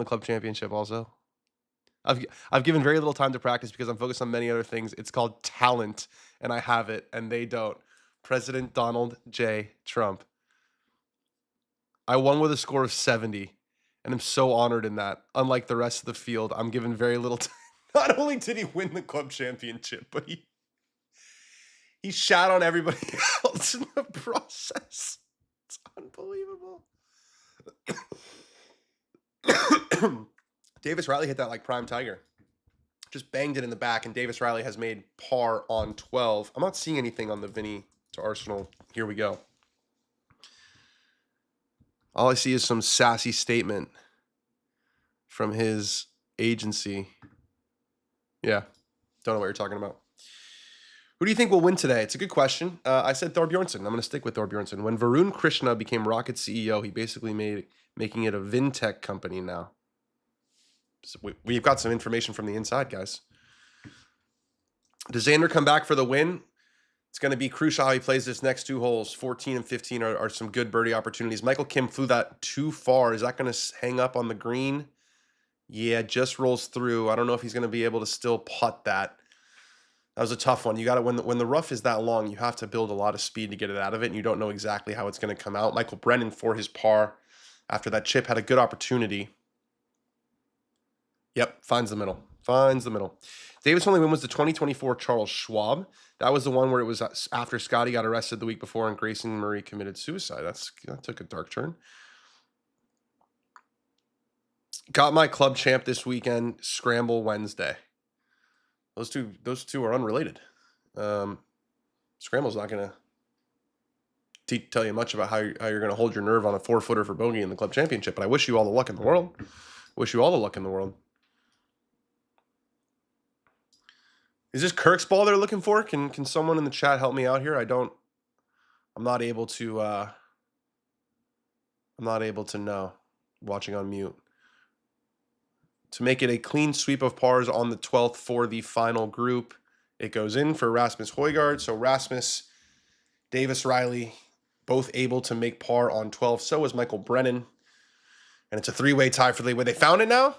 S1: club championship also. I've given very little time to practice because I'm focused on many other things. It's called talent, and I have it, and they don't. President Donald J. Trump. I won with a score of 70, and I'm so honored in that. Unlike the rest of the field, I'm given very little time. Not only did he win the club championship, but he shat on everybody else in the process. It's unbelievable. Davis Riley hit that like prime Tiger. Just banged it in the back, and Davis Riley has made par on 12. I'm not seeing anything on the Vinny to Arsenal. Here we go. All I see is some sassy statement from his agency. Yeah, don't know what you're talking about. Who do you think will win today? It's a good question. I said Thorbjornsen. I'm going to stick with Thorbjornsen. When Varun Krishna became Rocket CEO, he basically making it a Vintech company now. So we've got some information from the inside, guys. Does Xander come back for the win? It's going to be crucial how he plays this next 2 holes. 14 and 15 are some good birdie opportunities. Michael Kim flew that too far. Is that going to hang up on the green? Yeah, just rolls through. I don't know if he's going to be able to still putt that. That was a tough one. You got to when the rough is that long, you have to build a lot of speed to get it out of it, and you don't know exactly how it's going to come out. Michael Brennan for his par after that chip had a good opportunity. Yep, finds the middle. Finds the middle. Davis' only win was the 2024 Charles Schwab. That was the one where it was after Scotty got arrested the week before and Grayson Murray committed suicide. That took a dark turn. Got my club champ this weekend. Scramble Wednesday. Those two are unrelated. Scramble's not going to tell you much about how you're going to hold your nerve on a 4-footer for bogey in the club championship. But I wish you all the luck in the world. Wish you all the luck in the world. Is this Kirk's ball they're looking for? Can someone in the chat help me out here? I'm not able to know. Watching on mute. To make it a clean sweep of pars on the 12th for the final group. It goes in for Rasmus Højgaard. So Rasmus, Davis Riley, both able to make par on 12. So is Michael Brennan. And it's a 3-way tie for the lead. They found it now?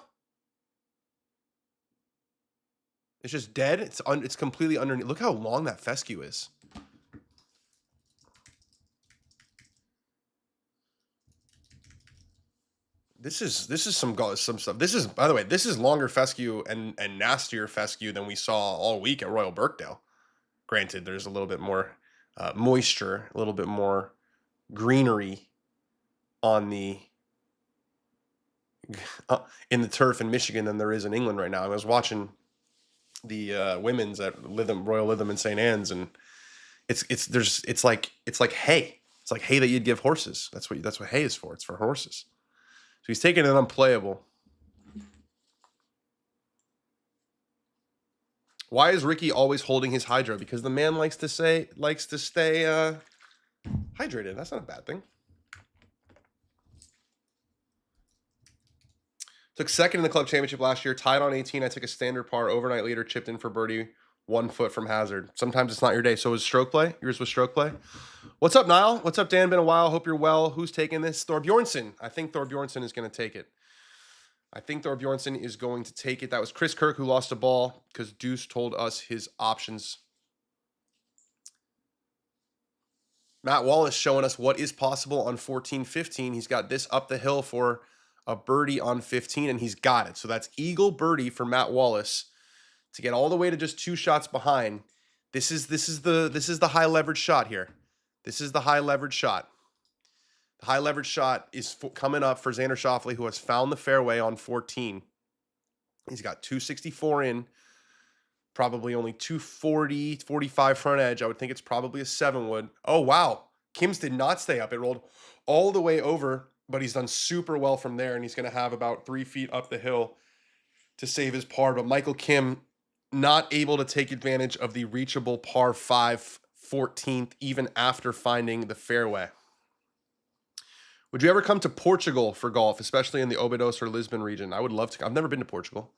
S1: It's just dead. It's completely underneath. Look how long that fescue is. This is some stuff. This is, by the way, this is longer fescue and nastier fescue than we saw all week at Royal Birkdale. Granted, there's a little bit more moisture, a little bit more greenery on the in the turf in Michigan than there is in England right now. I was watching the women's at Royal Lytham in St. Anne's, and it's like hay. It's like hay that you'd give horses. That's what hay is for. It's for horses. So he's taking it unplayable. Why is Ricky always holding his hydro? Because the man likes to stay hydrated. That's not a bad thing. Took second in the club championship last year. Tied on 18. I took a standard par overnight leader. Chipped in for birdie. 1 foot from hazard. Sometimes it's not your day. So was stroke play. Yours was stroke play. What's up, Niall? What's up, Dan? Been a while. Hope you're well. Who's taking this? Thorbjornsen. I think Thorbjornsen is going to take it. That was Chris Kirk who lost a ball because Deuce told us his options. Matt Wallace showing us what is possible on 14-15. He's got this up the hill for a birdie on 15, and he's got it. So that's eagle birdie for Matt Wallace to get all the way to just 2 shots behind. This is the high leverage shot here. This is the high leverage shot. The high leverage shot is coming up for Xander Schauffele, who has found the fairway on 14. He's got 264 in, probably only 240, 45 front edge. I would think it's probably a 7-wood. Oh, wow. Kim's did not stay up. It rolled all the way over, but he's done super well from there, and he's going to have about 3 feet up the hill to save his par. But Michael Kim not able to take advantage of the reachable par 5 14th, even after finding the fairway. Would you ever come to Portugal for golf, especially in the Óbidos or Lisbon region? I would love to. I've never been to Portugal.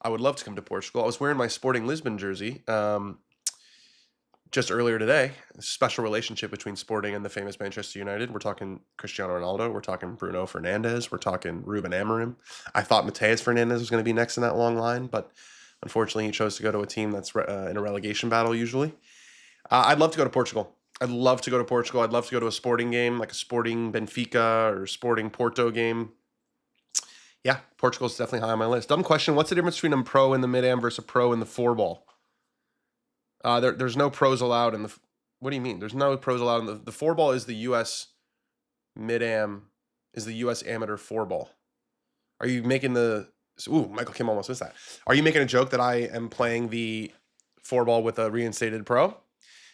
S1: I would love to come to Portugal. I was wearing my Sporting Lisbon jersey just earlier today. A special relationship between Sporting and the famous Manchester United. We're talking Cristiano Ronaldo. We're talking Bruno Fernandes. We're talking Ruben Amorim. I thought Mateus Fernandes was going to be next in that long line, but unfortunately he chose to go to a team that's in a relegation battle usually. I'd love to go to Portugal. I'd love to go to a Sporting game, like a Sporting Benfica or Sporting Porto game. Yeah, Portugal's definitely high on my list. Dumb question. What's the difference between a pro in the mid-am versus a pro in the 4-ball? There's no pros allowed in the... What do you mean? There's no pros allowed in the 4-ball is the U.S. mid-am, is the U.S. amateur 4-ball. Are you making the... Ooh, Michael Kim almost missed that. Are you making a joke that I am playing the 4-ball with a reinstated pro?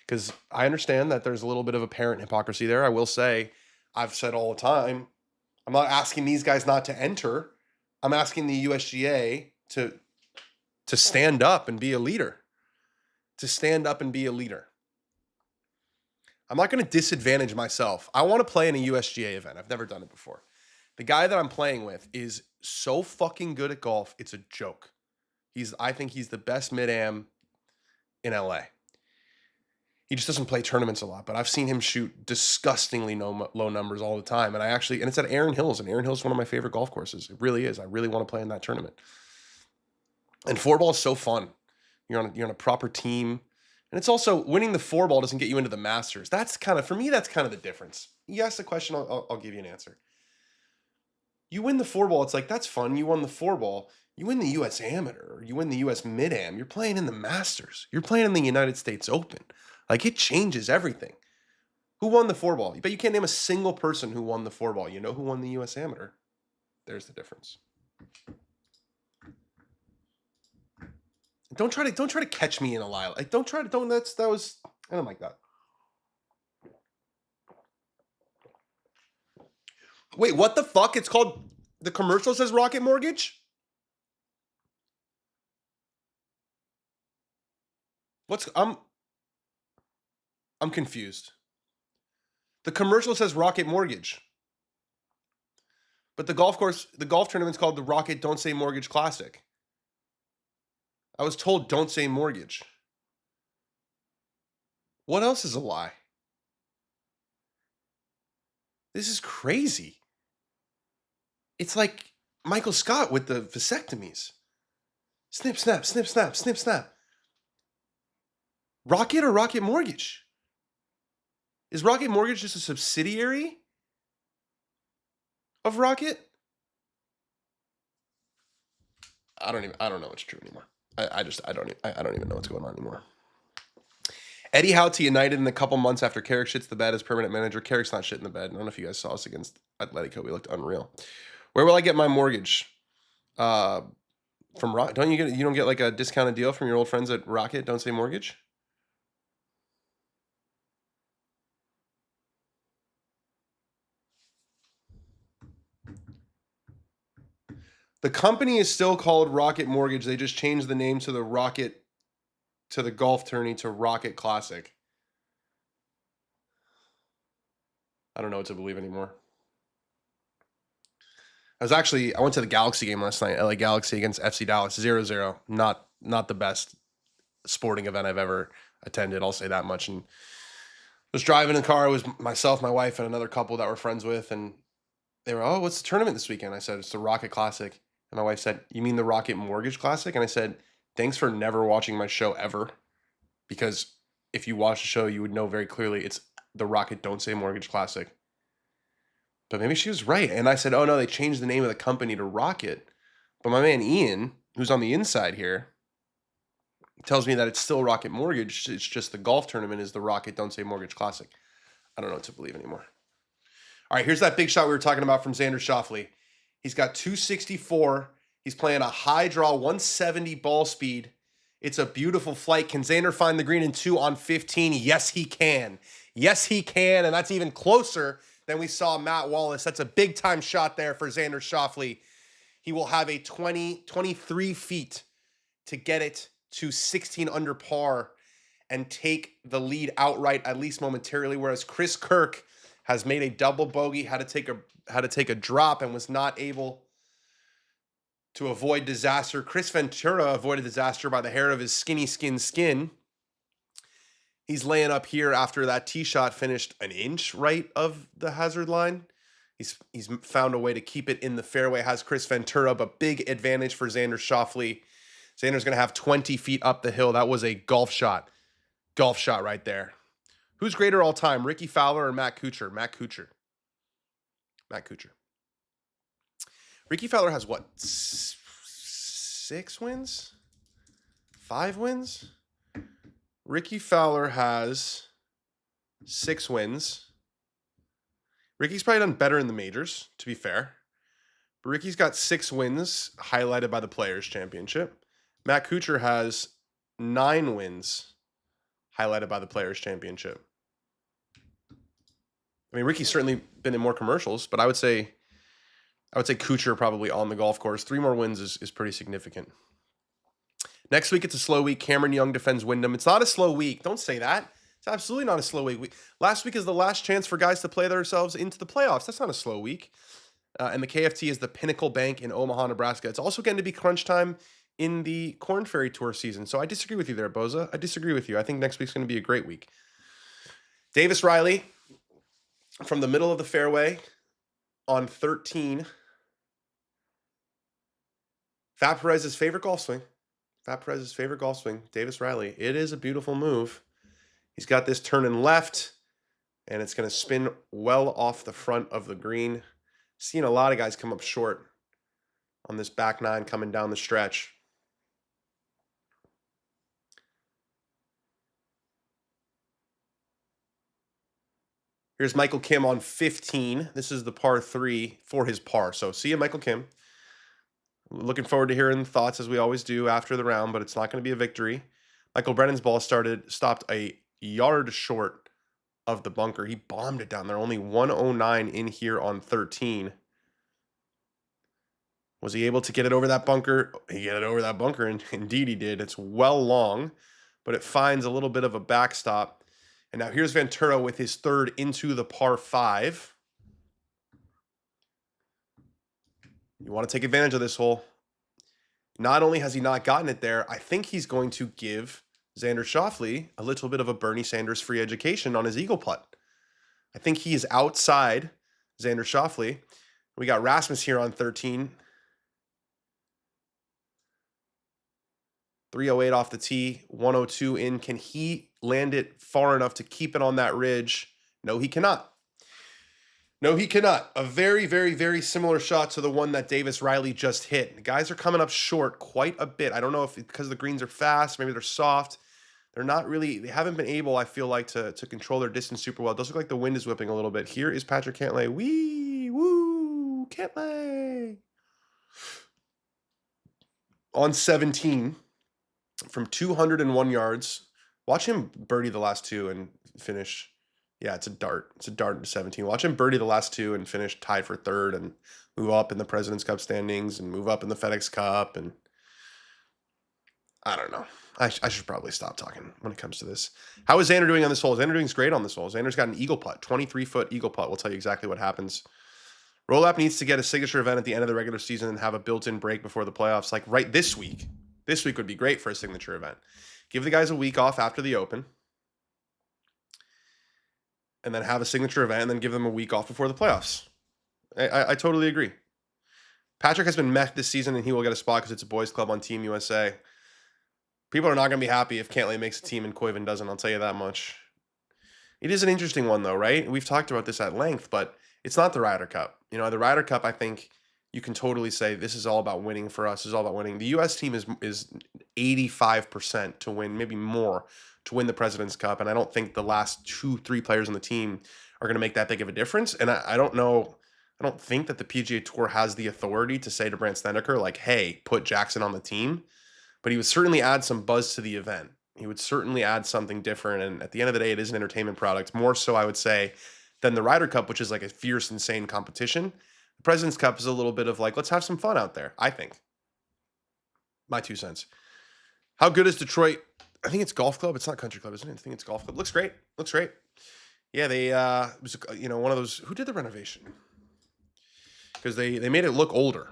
S1: Because I understand that there's a little bit of apparent hypocrisy there. I will say, I've said all the time, I'm not asking these guys not to enter. I'm asking the USGA to stand up and be a leader. To stand up and be a leader. I'm not going to disadvantage myself. I want to play in a USGA event. I've never done it before. The guy that I'm playing with is so fucking good at golf, it's a joke. I think he's the best mid-am in LA. He just doesn't play tournaments a lot, but I've seen him shoot disgustingly low numbers all the time. And it's at Erin Hills, and Erin Hills is one of my favorite golf courses. It really is. I really want to play in that tournament. And 4-ball is so fun. You're on a proper team. And it's also, winning the 4-ball doesn't get you into the Masters. For me, that's kind of the difference. You ask the question, I'll give you an answer. You win the 4-ball, it's like, that's fun. You won the 4-ball. You win the U.S. Amateur, or you win the U.S. Mid-Am. You're playing in the Masters. You're playing in the United States Open. Like, it changes everything. Who won the 4-ball? But you can't name a single person who won the 4-ball. You know who won the U.S. Amateur? There's the difference. Don't try to catch me in a lie. Like, I don't like that. Wait, what the fuck? It's called, the commercial says Rocket Mortgage? I'm confused. The commercial says Rocket Mortgage. But the golf tournament's called the Rocket Don't Say Mortgage Classic. I was told don't say mortgage. What else is a lie? This is crazy. It's like Michael Scott with the vasectomies. Snip, snap, snip, snap, snip, snap. Rocket or Rocket Mortgage? Is Rocket Mortgage just a subsidiary of Rocket? I don't know what's true anymore. I don't even know what's going on anymore. Eddie Howe to United in a couple months after Carrick shits the bed as permanent manager. Carrick's not shitting the bed. I don't know if you guys saw us against Atletico. We looked unreal. Where will I get my mortgage? From Rocket? You don't get like a discounted deal from your old friends at Rocket? Don't Say Mortgage? The company is still called Rocket Mortgage. They just changed the name to the Rocket to the golf tourney to Rocket Classic. I don't know what to believe anymore. I went to the Galaxy game last night, LA Galaxy against FC Dallas, 0-0. Not the best sporting event I've ever attended, I'll say that much. And I was driving in the car. It was myself, my wife, and another couple that we're friends with. And they were, oh, what's the tournament this weekend? I said, it's the Rocket Classic. And my wife said, you mean the Rocket Mortgage Classic? And I said, thanks for never watching my show ever. Because if you watch the show, you would know very clearly it's the Rocket Don't Say Mortgage Classic. But maybe she was right. And I said, oh, no, they changed the name of the company to Rocket. But my man Ian, who's on the inside here, tells me that it's still Rocket Mortgage. It's just the golf tournament is the Rocket Don't Say Mortgage Classic. I don't know what to believe anymore. All right, here's that big shot we were talking about from Xander Schauffele. He's got 264. He's playing a high draw, 170 ball speed. It's a beautiful flight. Can Xander find the green in 2 on 15? Yes, he can. Yes, he can, and that's even closer than we saw Matt Wallace. That's a big-time shot there for Xander Schauffele. He will have a 23 feet to get it to 16 under par and take the lead outright, at least momentarily, whereas Chris Kirk has made a double bogey, had to take a drop, and was not able to avoid disaster. Chris Ventura avoided disaster by the hair of his skin. He's laying up here after that tee shot finished an inch right of the hazard line. He's found a way to keep it in the fairway, has Chris Ventura, but big advantage for Xander Schauffele. Xander's going to have 20 feet up the hill. That was a golf shot. Golf shot right there. Who's greater all time, Ricky Fowler or Matt Kuchar? Matt Kuchar. Ricky Fowler has what? 6 wins? 5 wins? Ricky Fowler has 6 wins. Ricky's probably done better in the majors, to be fair. But Ricky's got 6 wins, highlighted by the Players' Championship. Matt Kuchar has 9 wins, highlighted by the Players' Championship. I mean, Ricky's certainly been in more commercials, but I would say Kuchar probably on the golf course. 3 more wins is pretty significant. Next week, it's a slow week. Cameron Young defends Wyndham. It's not a slow week. Don't say that. It's absolutely not a slow week. Last week is the last chance for guys to play themselves into the playoffs. That's not a slow week. And the KFT is the Pinnacle Bank in Omaha, Nebraska. It's also going to be crunch time in the Corn Ferry Tour season. So I disagree with you there, Boza. I disagree with you. I think next week's going to be a great week. Davis Riley from the middle of the fairway on 13. Fat Perez's favorite golf swing. Davis Riley. It is a beautiful move. He's got this turning left, and it's going to spin well off the front of the green. Seeing a lot of guys come up short on this back nine coming down the stretch. Here's Michael Kim on 15. This is the par 3 for his par. So see you, Michael Kim. Looking forward to hearing thoughts as we always do after the round, but it's not going to be a victory. Michael Brennan's ball stopped a yard short of the bunker. He bombed it down there. Only 109 in here on 13. Was he able to get it over that bunker? He got it over that bunker, and indeed he did. It's well long, but it finds a little bit of a backstop. And now here's Ventura with his third into the par 5. You want to take advantage of this hole. Not only has he not gotten it there, I think he's going to give Xander Schauffele a little bit of a Bernie Sanders free education on his eagle putt. I think he is outside Xander Schauffele. We got Rasmus here on 13. 308 off the tee, 102 in. Can he land it far enough to keep it on that ridge? No, he cannot. No, he cannot. A very, very, very similar shot to the one that Davis Riley just hit. The guys are coming up short quite a bit. I don't know if because the greens are fast, maybe they're soft. They haven't been able, I feel like, to control their distance super well. It does look like the wind is whipping a little bit. Here is Patrick Cantlay. Wee, woo, Cantlay. On 17 from 201 yards. Watch him birdie the last 2 and finish. Yeah, it's a dart. It's a dart into 17. Watch him birdie the last 2 and finish tied for 3rd and move up in the President's Cup standings and move up in the FedEx Cup. And I don't know. I should probably stop talking when it comes to this. How is Xander doing on this hole? Xander doing great on this hole. Xander's got an eagle putt, 23-foot eagle putt. We'll tell you exactly what happens. Roll-Up needs to get a signature event at the end of the regular season and have a built-in break before the playoffs, like right this week. This week would be great for a signature event. Give the guys a week off after the Open, and then have a signature event, and then give them a week off before the playoffs. I totally agree. Patrick has been meh this season, and he will get a spot because it's a boys' club on Team USA. People are not going to be happy if Cantlay makes a team and Koivu doesn't, I'll tell you that much. It is an interesting one, though, right? We've talked about this at length, but it's not the Ryder Cup. You know, the Ryder Cup, I think you can totally say this is all about winning for us. This is all about winning. The U.S. team is 85% to win, maybe more, to win the President's Cup, and I don't think the last 2-3 players on the team are going to make that big of a difference, and I don't know. I don't think that the PGA Tour has the authority to say to Brandt Snedeker, like, hey, put Jackson on the team. But he would certainly add some buzz to the event. He would certainly add something different. And at the end of the day, it is an entertainment product. More so, I would say, than the Ryder Cup, which is like a fierce, insane competition. The President's Cup is a little bit of like, let's have some fun out there, I think. My 2 cents. How good is Detroit? I think it's Golf Club. It's not Country Club, isn't it? I think it's Golf Club. Looks great. Looks great. Yeah, they, it was, you know, one of those, who did the renovation? Because they made it look older.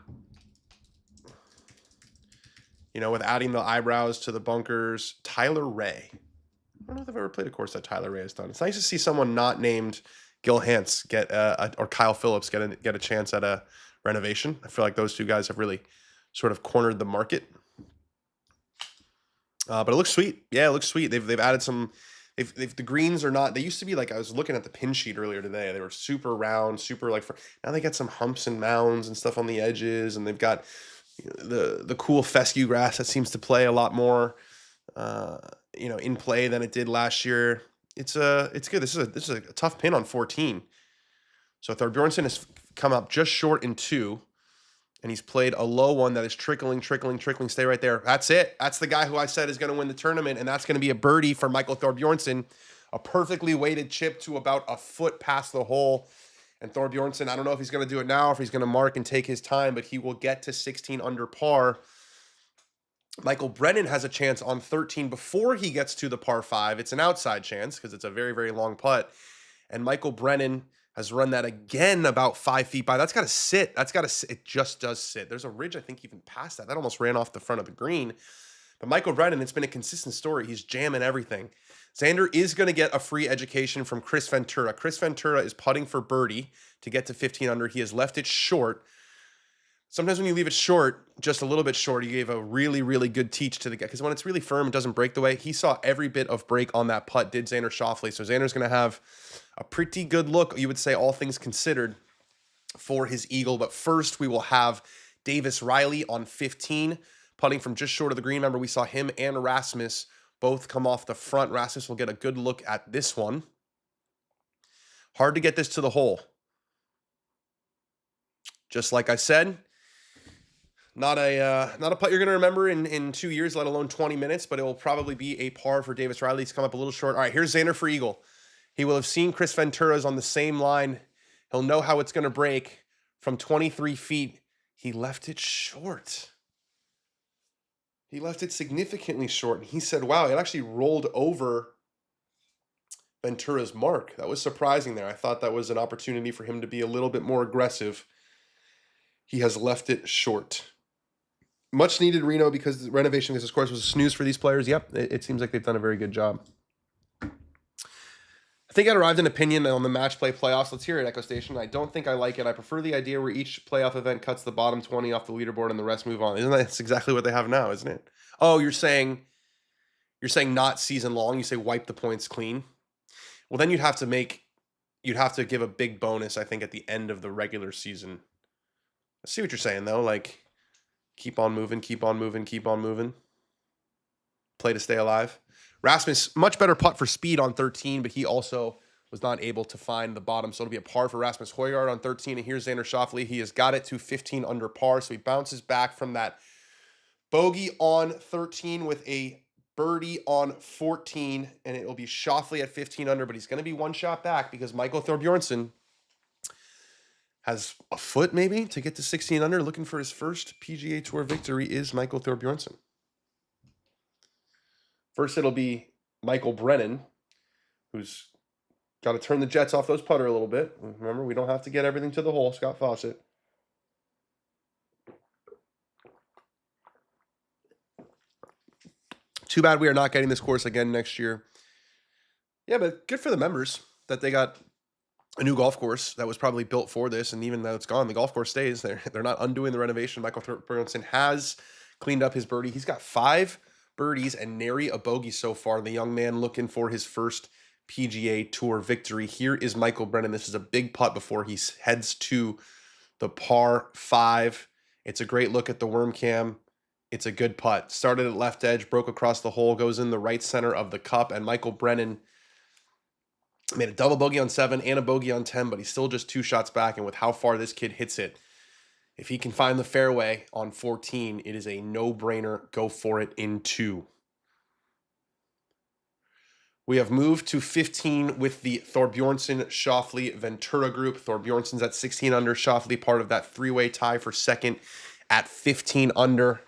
S1: You know, with adding the eyebrows to the bunkers. Tyler Ray. I don't know if I've ever played a course that Tyler Ray has done. It's nice to see someone not named Gil Hance get or Kyle Phillips get a chance at a renovation. I feel like those two guys have really sort of cornered the market. But it looks sweet. Yeah, it looks sweet. They've added some. If the greens are not, they used to be like, I was looking at the pin sheet earlier today. They were super round, super like. Now they got some humps and mounds and stuff on the edges, and they've got the cool fescue grass that seems to play a lot more, in play than it did last year. It's good. This is a tough pin on 14. So Thorbjornsen has come up just short in 2, and he's played a low one that is trickling. Stay right there. That's it. That's the guy who I said is going to win the tournament, and that's going to be a birdie for Michael Thorbjornsen. A perfectly weighted chip to about a foot past the hole. And Thorbjornsen, I don't know if he's going to do it now, or if he's going to mark and take his time, but he will get to 16 under par. Michael Brennan has a chance on 13 before he gets to the par 5. It's an outside chance because it's a very, very long putt. And Michael Brennan has run that again about 5 feet by. That's got to sit. It just does sit. There's a ridge, I think, even past that. That almost ran off the front of the green. But Michael Brennan, it's been a consistent story. He's jamming everything. Xander is going to get a free education from Chris Ventura. Chris Ventura is putting for birdie to get to 15 under. He has left it short. Sometimes when you leave it short, just a little bit short, you gave a really, really good teach to the guy. Because when it's really firm, it doesn't break the way. He saw every bit of break on that putt, did Xander Schauffele. So Xander's going to have a pretty good look, you would say, all things considered, for his eagle. But first, we will have Davis Riley on 15, putting from just short of the green. Remember, we saw him and Rasmus both come off the front. Rasmus will get a good look at this one. Hard to get this to the hole. Just like I said, not a putt you're going to remember in 2 years, let alone 20 minutes, but it will probably be a par for Davis Riley. He's come up a little short. All right, here's Xander for eagle. He will have seen Chris Ventura's on the same line. He'll know how it's going to break from 23 feet. He left it short. He left it significantly short. And he said, wow, it actually rolled over Ventura's mark. That was surprising there. I thought that was an opportunity for him to be a little bit more aggressive. He has left it short. Much needed Reno because the renovation of this course was a snooze for these players. Yep, it seems like they've done a very good job. I think I arrived an opinion on the match play playoffs. Let's hear it, Echo Station. I don't think I like it. I prefer the idea where each playoff event cuts the bottom 20 off the leaderboard and the rest move on. Isn't that that's exactly what they have now, isn't it? Oh, you're saying not season long. You say wipe the points clean. Well, then you'd have to give a big bonus, I think, at the end of the regular season. I see what you're saying, though. Like, keep on moving. Play to stay alive. Rasmus, much better putt for speed on 13, but he also was not able to find the bottom. So it'll be a par for Rasmus Højgaard on 13. And here's Xander Schauffele. He has got it to 15 under par. So he bounces back from that bogey on 13 with a birdie on 14. And it will be Schauffele at 15 under, but he's going to be one shot back because Michael Thorbjornsen has a foot maybe to get to 16 under. Looking for his first PGA Tour victory is Michael Thorbjornsen. First, it'll be Michael Brennan, who's got to turn the jets off those putter a little bit. Remember, we don't have to get everything to the hole, Scott Fawcett. Too bad we are not getting this course again next year. Yeah, but good for the members that they got a new golf course that was probably built for this, and even though it's gone, the golf course stays. They're not undoing the renovation. Michael Thorbjornsen has cleaned up his birdie. He's got 5 birdies and nary a bogey so far. The young man looking for his first PGA Tour victory. Here is Michael Brennan. This is a big putt before he heads to the par 5. It's a great look at the worm cam. It's a good putt. Started at left edge, broke across the hole, goes in the right center of the cup, and Michael Brennan made a double bogey on 7 and a bogey on 10, but he's still just 2 shots back, and with how far this kid hits it, if he can find the fairway on 14, it is a no-brainer. Go for it in 2. We have moved to 15 with the Thorbjornsen, Schauffele, Ventura group. Thorbjornsen's at 16 under. Schauffele part of that 3-way tie for second at 15 under.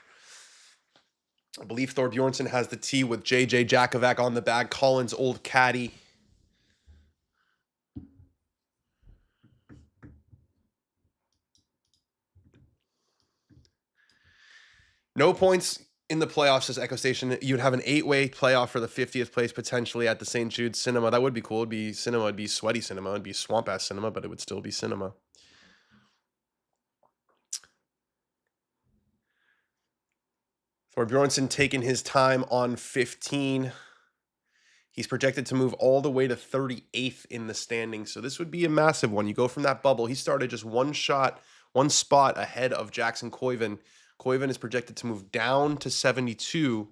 S1: I believe Thorbjornsen has the tee with J.J. Jakovac on the bag, Collins' old caddy. No points in the playoffs, says Echo Station. You'd have an 8-way playoff for the 50th place potentially at the St. Jude Cinema. That would be cool. It'd be cinema. It'd be sweaty cinema. It'd be swamp-ass cinema, but it would still be cinema. Thorbjornsen taking his time on 15. He's projected to move all the way to 38th in the standings. So this would be a massive one. You go from that bubble. He started just one spot ahead of Jackson Koiven. Koiven is projected to move down to 72.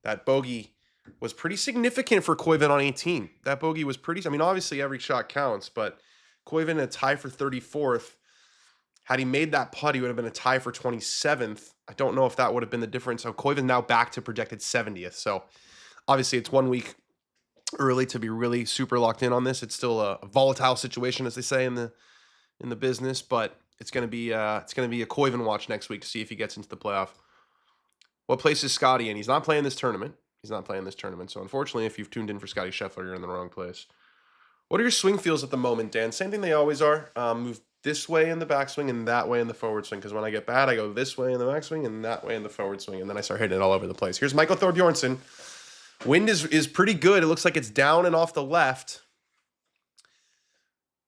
S1: That bogey was pretty significant for Koiven on 18. That bogey was pretty, I mean, obviously every shot counts, but Koiven a tie for 34th. Had he made that putt, he would have been a tie for 27th. I don't know if that would have been the difference. So Koiven now back to projected 70th. So obviously it's 1 week early to be really super locked in on this. It's still a volatile situation, as they say in the business, but it's gonna be a Koiven watch next week to see if he gets into the playoff. What place is Scotty in? He's not playing this tournament. So unfortunately, if you've tuned in for Scotty Scheffler, you're in the wrong place. What are your swing feels at the moment, Dan? Same thing they always are. Move this way in the backswing and that way in the forward swing. Because when I get bad, I go this way in the backswing and that way in the forward swing. And then I start hitting it all over the place. Here's Michael Thorbjornsen. Wind is pretty good. It looks like it's down and off the left.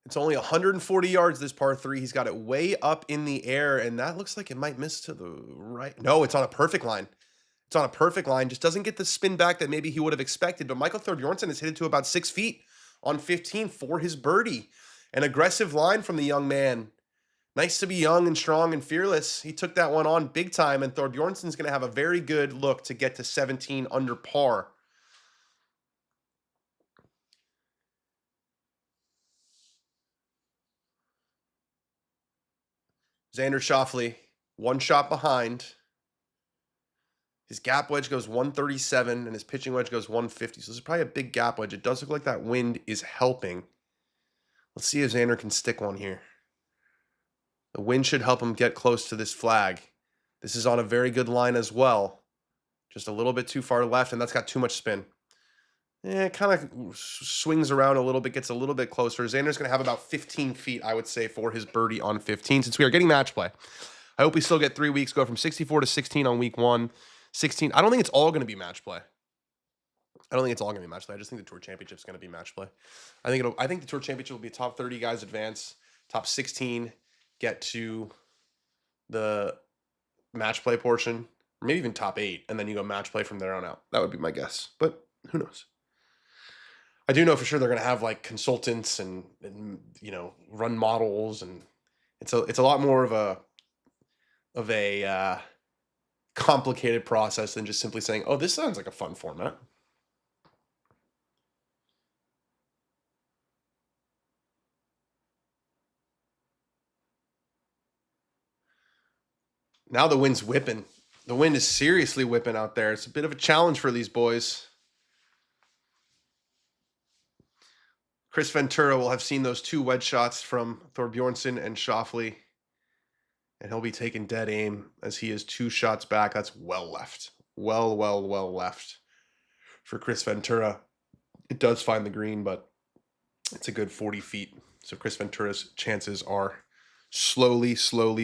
S1: It's only 140 yards, this par 3. He's got it way up in the air, and that looks like it might miss to the right. No, it's on a perfect line. Just doesn't get the spin back that maybe he would have expected. But Michael Thorbjornsen has hit it to about 6 feet on 15 for his birdie. An aggressive line from the young man. Nice to be young and strong and fearless. He took that one on big time, and Thorbjornsen's going to have a very good look to get to 17 under par. Xander Schauffele, 1 shot behind. His gap wedge goes 137, and his pitching wedge goes 150. So this is probably a big gap wedge. It does look like that wind is helping. Let's see if Xander can stick one here. The wind should help him get close to this flag. This is on a very good line as well. Just a little bit too far left, and that's got too much spin. It kind of swings around a little bit, gets a little bit closer. Xander's going to have about 15 feet, I would say, for his birdie on 15, since we are getting match play. I hope we still get 3 weeks, go from 64 to 16 on week 1. 16. I don't think it's all going to be match play. I just think the Tour Championship is going to be match play. I think the Tour Championship will be top 30 guys advance, top 16 get to the match play portion, or maybe even top 8, and then you go match play from there on out. That would be my guess, but who knows? I do know for sure they're going to have like consultants and run models, and it's a lot more of a complicated process than just simply saying, "Oh, this sounds like a fun format." Now the wind's whipping. The wind is seriously whipping out there. It's a bit of a challenge for these boys. Chris Ventura will have seen those 2 wedge shots from Thorbjornsen and Schauffele, and he'll be taking dead aim as he is 2 shots back. That's well left. Well left. for Chris Ventura. It does find the green, but it's a good 40 feet. So Chris Ventura's chances are slowly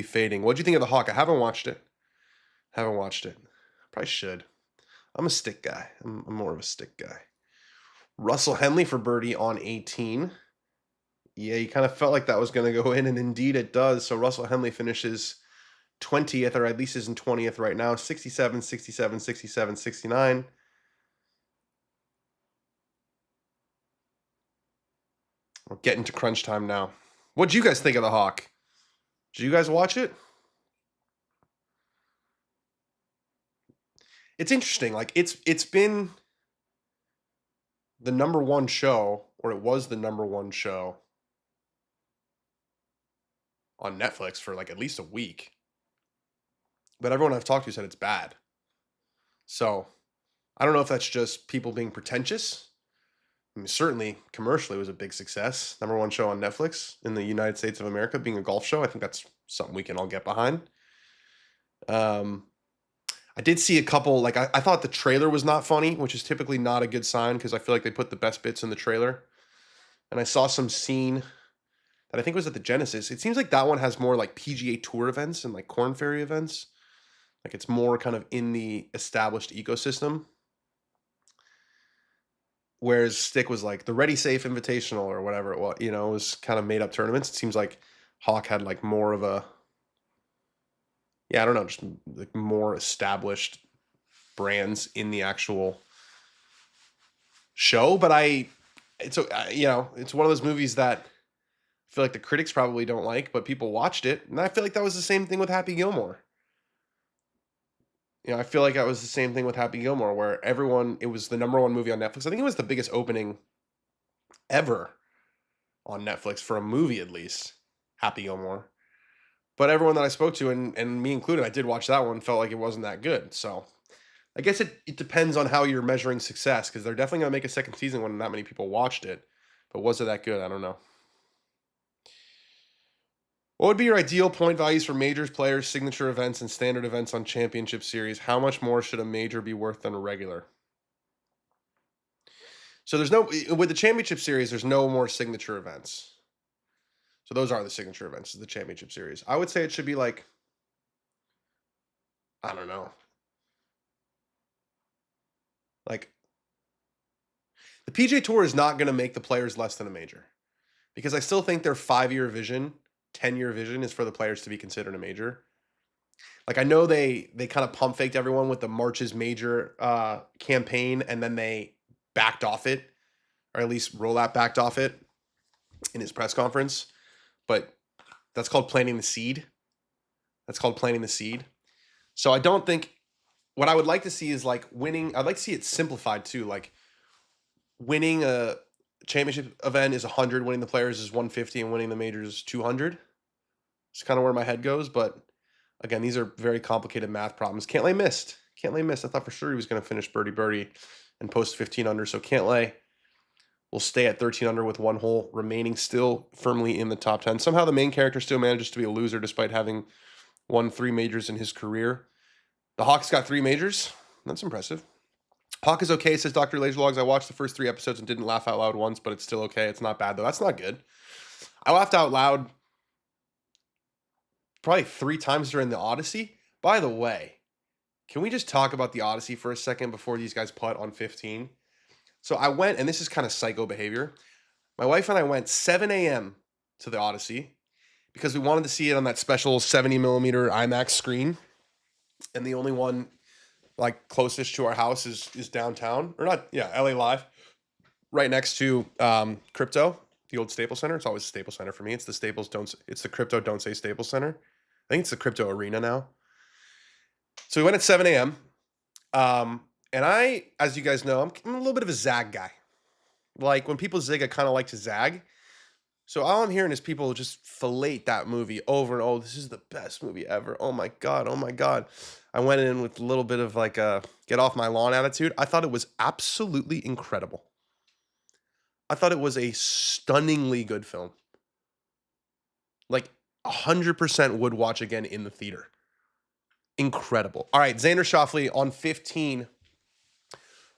S1: fading. What'd you think of the Hawk? I haven't watched it. Probably should. I'm a stick guy. I'm more of a stick guy. Russell Henley for birdie on 18. Yeah, you kind of felt like that was going to go in, and indeed it does. So Russell Henley finishes 20th, or at least is in 20th right now. 67, 67, 67, 69. We're getting to crunch time now. What'd you guys think of the Hawk? Did you guys watch it? It's interesting. Like it's been the number one show, or it was the number one show on Netflix for like at least a week. But everyone I've talked to said it's bad. So I don't know if that's just people being pretentious. I mean, certainly commercially it was a big success. Number one show on Netflix in the United States of America, being a golf show. I think that's something we can all get behind. I did see a couple, like I thought the trailer was not funny, which is typically not a good sign because I feel like they put the best bits in the trailer. And I saw some scene that I think was at the Genesis. It seems like that one has more like PGA Tour events and like Corn Ferry events. Like it's more kind of in the established ecosystem. Whereas Stick was like the Ready Safe Invitational or whatever it was, it was kind of made up tournaments. It seems like Hawk had like more of a, I don't know, just like more established brands in the actual show. But it's one of those movies that I feel like the critics probably don't like, but people watched it. And I feel like that was the same thing with Happy Gilmore. I feel like that was the same thing with Happy Gilmore, where it was the number one movie on Netflix. I think it was the biggest opening ever on Netflix for a movie, at least, Happy Gilmore. But everyone that I spoke to, and me included, I did watch that one, felt like it wasn't that good. So I guess it depends on how you're measuring success, because they're definitely going to make a second season when not many people watched it. But was it that good? I don't know. What would be your ideal point values for majors, players, signature events, and standard events on championship series? How much more should a major be worth than a regular? So with the championship series, there's no more signature events. So those are the signature events of the championship series. I would say it should be like, I don't know. Like, the PGA Tour is not going to make the players less than a major, because I still think their 5-year vision, 10-year vision is for the players to be considered a major. Like, I know they kind of pump faked everyone with the March's Major campaign, and then they backed off it, or at least Rolap backed off it in his press conference. But that's called planting the seed. So I don't think, what I would like to see is like winning. I'd like to see it simplified too. Like, winning a championship event is 100, winning the players is 150, and winning the majors is 200. It's kind of where my head goes. But again, these are very complicated math problems. Cantlay missed. I thought for sure he was going to finish birdie and post 15 under. So Cantlay will stay at 13 under with one hole remaining, still firmly in the top 10. Somehow the main character still manages to be a loser despite having won 3 majors in his career. The Hawks got 3 majors. That's impressive. Hawk is okay, says Dr. Laserlogs. I watched the first 3 episodes and didn't laugh out loud once, but it's still okay. It's not bad, though. That's not good. I laughed out loud probably 3 times during the Odyssey. By the way, can we just talk about the Odyssey for a second before these guys putt on 15? So I went, and this is kind of psycho behavior. My wife and I went 7 a.m. to the Odyssey because we wanted to see it on that special 70 millimeter IMAX screen. And the only one like closest to our house is downtown, or not, LA Live, right next to Crypto, the old Staples Center. It's always the Staples Center for me. It's the Crypto Don't Say Staples Center. I think it's the Crypto Arena now. So we went at 7 a.m. And I, as you guys know, I'm a little bit of a zag guy. Like, when people zig, I kind of like to zag. So all I'm hearing is people just fillet that movie over and over. This is the best movie ever. Oh my God. I went in with a little bit of like a get off my lawn attitude. I thought it was absolutely incredible. I thought it was a stunningly good film. Like 100% would watch again in the theater. Incredible. All right, Xander Schauffele on 15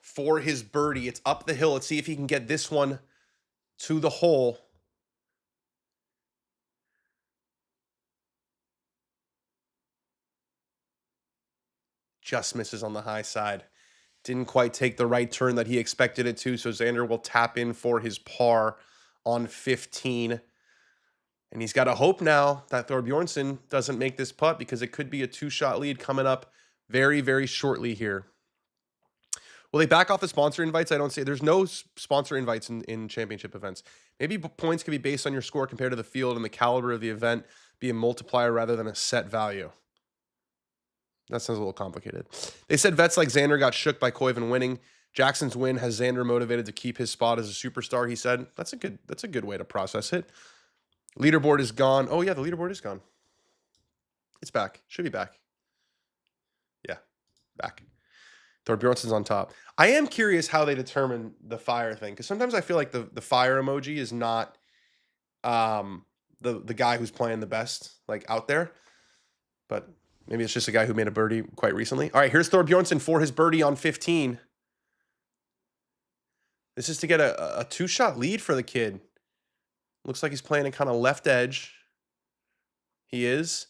S1: for his birdie. It's up the hill. Let's see if he can get this one to the hole. Just misses on the high side. Didn't quite take the right turn that he expected it to, so Xander will tap in for his par on 15. And he's got to hope now that Thorbjornsen doesn't make this putt, because it could be a 2-shot lead coming up very, very shortly here. Will they back off the sponsor invites? I don't see. There's no sponsor invites in championship events. Maybe points can be based on your score compared to the field and the caliber of the event, be a multiplier rather than a set value. That sounds a little complicated. They said vets like Xander got shook by Koivu winning. Jackson's win has Xander motivated to keep his spot as a superstar, he said. That's a good way to process it. Leaderboard is gone. Oh, yeah, the leaderboard is gone. It's back. Should be back. Yeah, back. Thorbjornsen's on top. I am curious how they determine the fire thing, because sometimes I feel like the fire emoji is not the guy who's playing the best, like, out there. But maybe it's just a guy who made a birdie quite recently. All right, here's Thorbjornsen for his birdie on 15. This is to get a 2-shot lead for the kid. Looks like he's playing a kind of left edge. He is.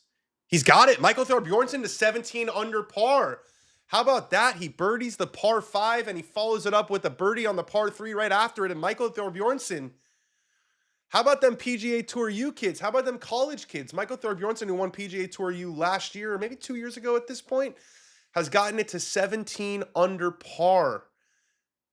S1: He's got it. Michael Thorbjornsen to 17 under par. How about that? He birdies the par 5 and he follows it up with a birdie on the par 3 right after it. And Michael Thorbjornsen, how about them PGA Tour U kids? How about them college kids? Michael Thorbjornsen, who won PGA Tour U last year, or maybe 2 years ago at this point, has gotten it to 17 under par.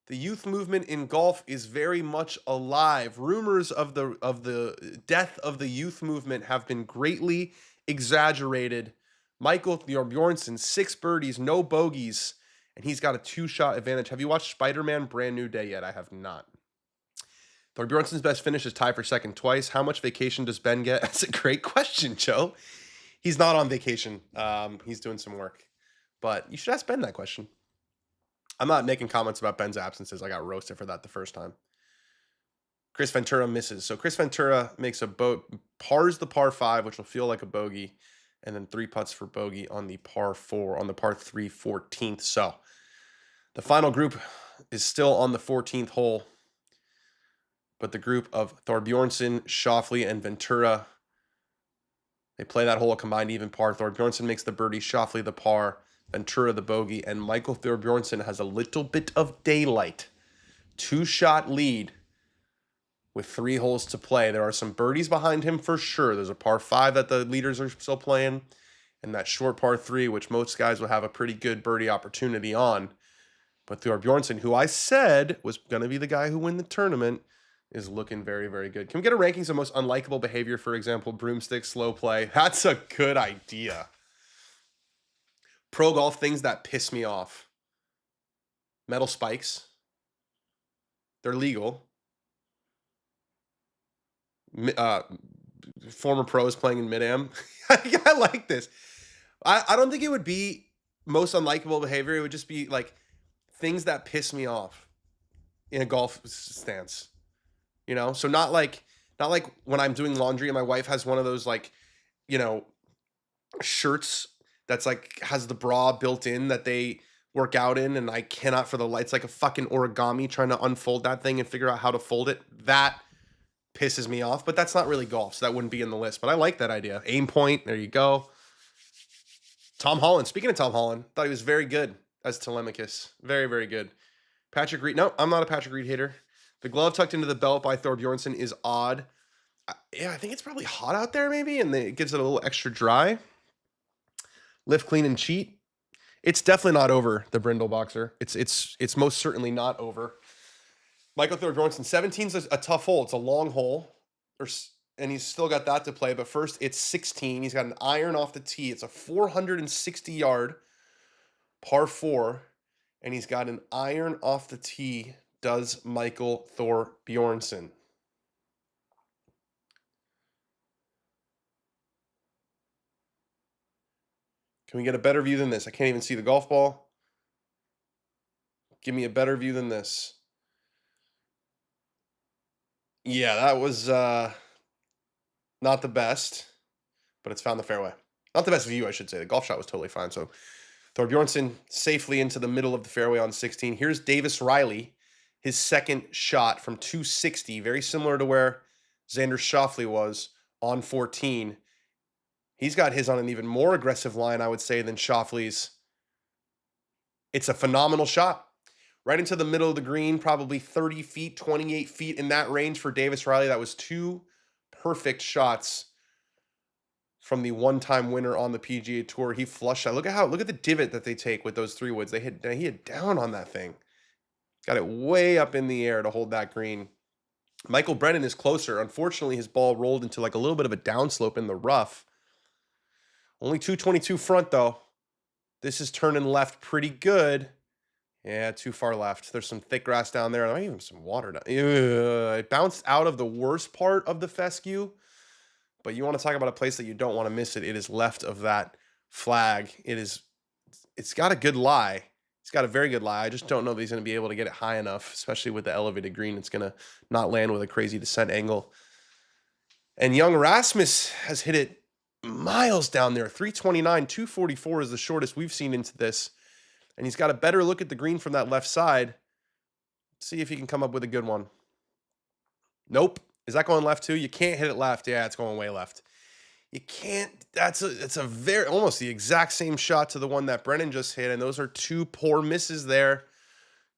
S1: The youth movement in golf is very much alive. Rumors of the death of the youth movement have been greatly exaggerated. Michael Thorbjornsen, 6 birdies, no bogeys, and he's got a 2-shot advantage. Have you watched Spider-Man Brand New Day yet? I have not. Thorbjornsen's best finish is tied for second twice. How much vacation does Ben get? That's a great question, Joe. He's not on vacation. He's doing some work. But you should ask Ben that question. I'm not making comments about Ben's absences. I got roasted for that the first time. Chris Ventura misses. So Chris Ventura makes pars the par 5, which will feel like a bogey, and then 3 putts for bogey on the par 4, on the par 3 14th. So the final group is still on the 14th hole, but the group of Thorbjornsen, Schauffele, and Ventura, they play that hole a combined even par. Thorbjornsen makes the birdie, Schauffele the par, Ventura the bogey, and Michael Thorbjornsen has a little bit of daylight. 2-shot lead with 3 holes to play. There are some birdies behind him for sure. There's a par 5 that the leaders are still playing, and that short par 3, which most guys will have a pretty good birdie opportunity on. But Thorbjornsen, who I said was going to be the guy who win the tournament, is looking very, very good. Can we get a rankings of most unlikable behavior, for example, broomstick, slow play? That's a good idea. Pro golf things that piss me off. Metal spikes. They're legal. Former pros playing in mid-am. I like this. I don't think it would be most unlikable behavior. It would just be like things that piss me off in a golf stance. You know? So not like when I'm doing laundry and my wife has one of those, like, you know, shirts that's like has the bra built in that they work out in, and I cannot for the lights, like a fucking origami trying to unfold that thing and figure out how to fold it. That pisses me off, but that's not really golf, so that wouldn't be in the list. But I like that idea. Aim point, there you go. Tom Holland. Speaking of Tom Holland, thought he was very good as Telemachus. Very, very good. Patrick Reed. No, I'm not a Patrick Reed hater. The glove tucked into the belt by Thorbjornsen is odd. Yeah, I think it's probably hot out there maybe, and it gives it a little extra dry. Lift, clean, and cheat. It's definitely not over, the Brindle Boxer. It's most certainly not over. Michael Thorbjornsen, 17's a tough hole. It's a long hole, and he's still got that to play. But first, it's 16. He's got an iron off the tee. It's a 460-yard par 4, and he's got an iron off the tee, does Michael Thorbjornsen. Can we get a better view than this? I can't even see the golf ball. Give me a better view than this. Yeah, that was not the best, but it's found the fairway. Not the best view, I should say. The golf shot was totally fine. So Thorbjornsen safely into the middle of the fairway on 16. Here's Davis Riley, his second shot from 260, very similar to where Xander Schauffele was on 14. He's got his on an even more aggressive line, I would say, than Schauffele's. It's a phenomenal shot. Right into the middle of the green, probably 30 feet, 28 feet in that range for Davis Riley. That was two perfect shots from the one-time winner on the PGA Tour. He flushed that. Look at the divot that they take with those 3 woods. He hit down on that thing. Got it way up in the air to hold that green. Michael Brennan is closer. Unfortunately, his ball rolled into like a little bit of a downslope in the rough. Only 222 front, though. This is turning left pretty good. Yeah, too far left. There's some thick grass down there. There might even some water down. It bounced out of the worst part of the fescue. But you want to talk about a place that you don't want to miss it. It is left of that flag. It's got a good lie. It's got a very good lie. I just don't know that he's going to be able to get it high enough, especially with the elevated green. It's going to not land with a crazy descent angle. And young Rasmus has hit it miles down there. 329, 244 is the shortest we've seen into this. And he's got a better look at the green from that left side. See if he can come up with a good one. Nope. Is that going left too? You can't hit it left. Yeah, it's going way left. You can't. It's a very almost the exact same shot to the one that Brennan just hit, and those are 2 poor misses there.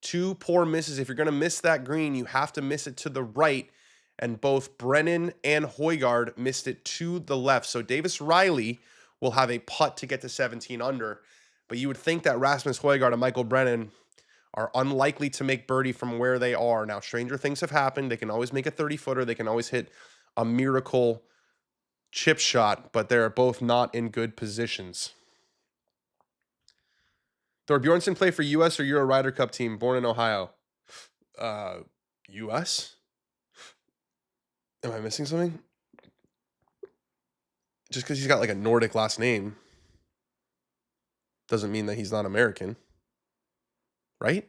S1: 2 poor misses. If you're going to miss that green, you have to miss it to the right, and both Brennan and Højgaard missed it to the left. So Davis Riley will have a putt to get to 17 under, but you would think that Rasmus Højgaard and Michael Brennan are unlikely to make birdie from where they are. Now, stranger things have happened. They can always make a 30-footer. They can always hit a miracle chip shot, but they're both not in good positions. Thorbjornsen play for U.S. or Euro Ryder Cup team, born in Ohio? U.S.? Am I missing something? Just because he's got like a Nordic last name doesn't mean that he's not American. Right?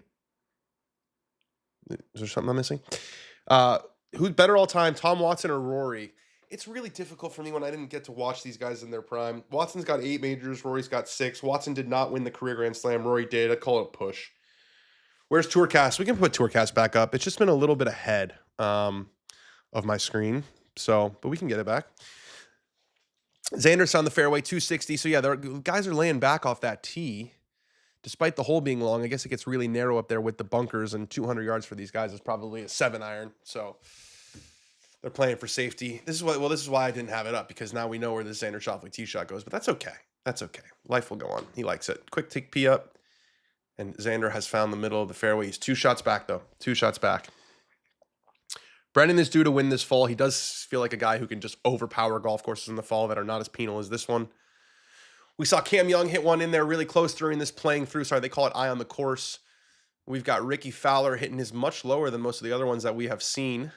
S1: Is there something I'm missing? Who's better all time, Tom Watson or Rory? It's really difficult for me when I didn't get to watch these guys in their prime. Watson's got 8 majors. Rory's got 6. Watson did not win the career Grand Slam. Rory did. I call it a push. Where's Tourcast? We can put Tourcast back up. It's just been a little bit ahead of my screen. But we can get it back. Xander's on the fairway, 260. So, yeah, guys are laying back off that tee. Despite the hole being long, I guess it gets really narrow up there with the bunkers, and 200 yards for these guys is probably a 7-iron. So they're playing for safety. This is why I didn't have it up, because now we know where the Xander Schauffele tee shot goes, but that's okay. That's okay. Life will go on. He likes it. Quick tick P up, and Xander has found the middle of the fairway. He's 2 shots back, though. 2 shots back. Brennan is due to win this fall. He does feel like a guy who can just overpower golf courses in the fall that are not as penal as this one. We saw Cam Young hit one in there really close during this playing through. Sorry, they call it eye on the course. We've got Ricky Fowler hitting his much lower than most of the other ones that we have seen.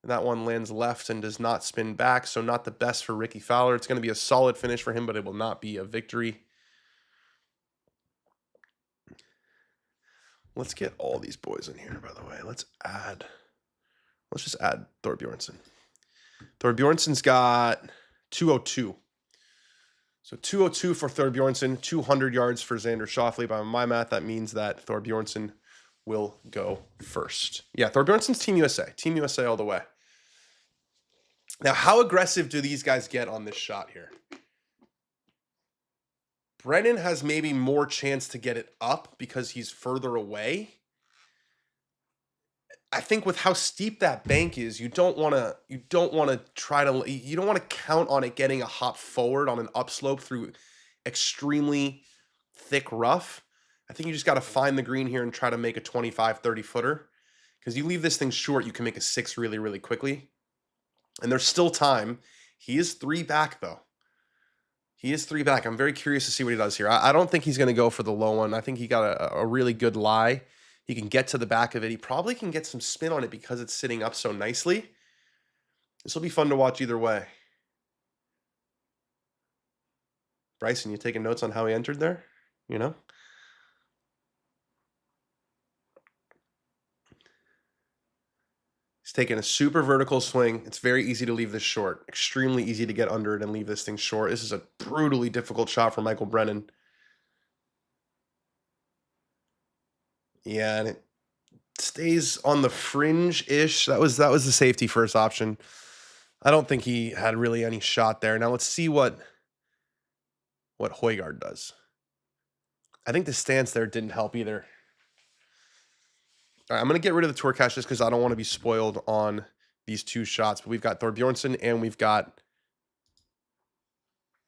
S1: And that one lands left and does not spin back, so not the best for Ricky Fowler. It's going to be a solid finish for him, but it will not be a victory. Let's get all these boys in here, by the way. Let's just add Thorbjornsen. Thorbjornsen's got 202. So 202 for Thorbjornsen, 200 yards for Xander Schauffele. By my math, that means that Thorbjornsen will go first. Yeah, Thorbjornsen's Team USA. Team USA all the way. Now, how aggressive do these guys get on this shot here? Brennan has maybe more chance to get it up because he's further away. I think with how steep that bank is, you don't want to count on it getting a hop forward on an upslope through extremely thick rough. I think you just got to find the green here and try to make a 25, 30 footer, because you leave this thing short, you can make a 6 really, really quickly. And there's still time. He is 3 back, though. He is 3 back. I'm very curious to see what he does here. I don't think he's going to go for the low one. I think he got a really good lie. He can get to the back of it. He probably can get some spin on it because it's sitting up so nicely. This will be fun to watch either way. Bryson, you taking notes on how he entered there? You know? He's taking a super vertical swing. It's very easy to leave this short. Extremely easy to get under it and leave this thing short. This is a brutally difficult shot for Michael Brennan. Yeah, and it stays on the fringe-ish. That was the safety first option. I don't think he had really any shot there. Now let's see what Højgaard does. I think the stance there didn't help either. All right, I'm going to get rid of the tour cash just because I don't want to be spoiled on these two shots. But we've got Thorbjornsen and we've got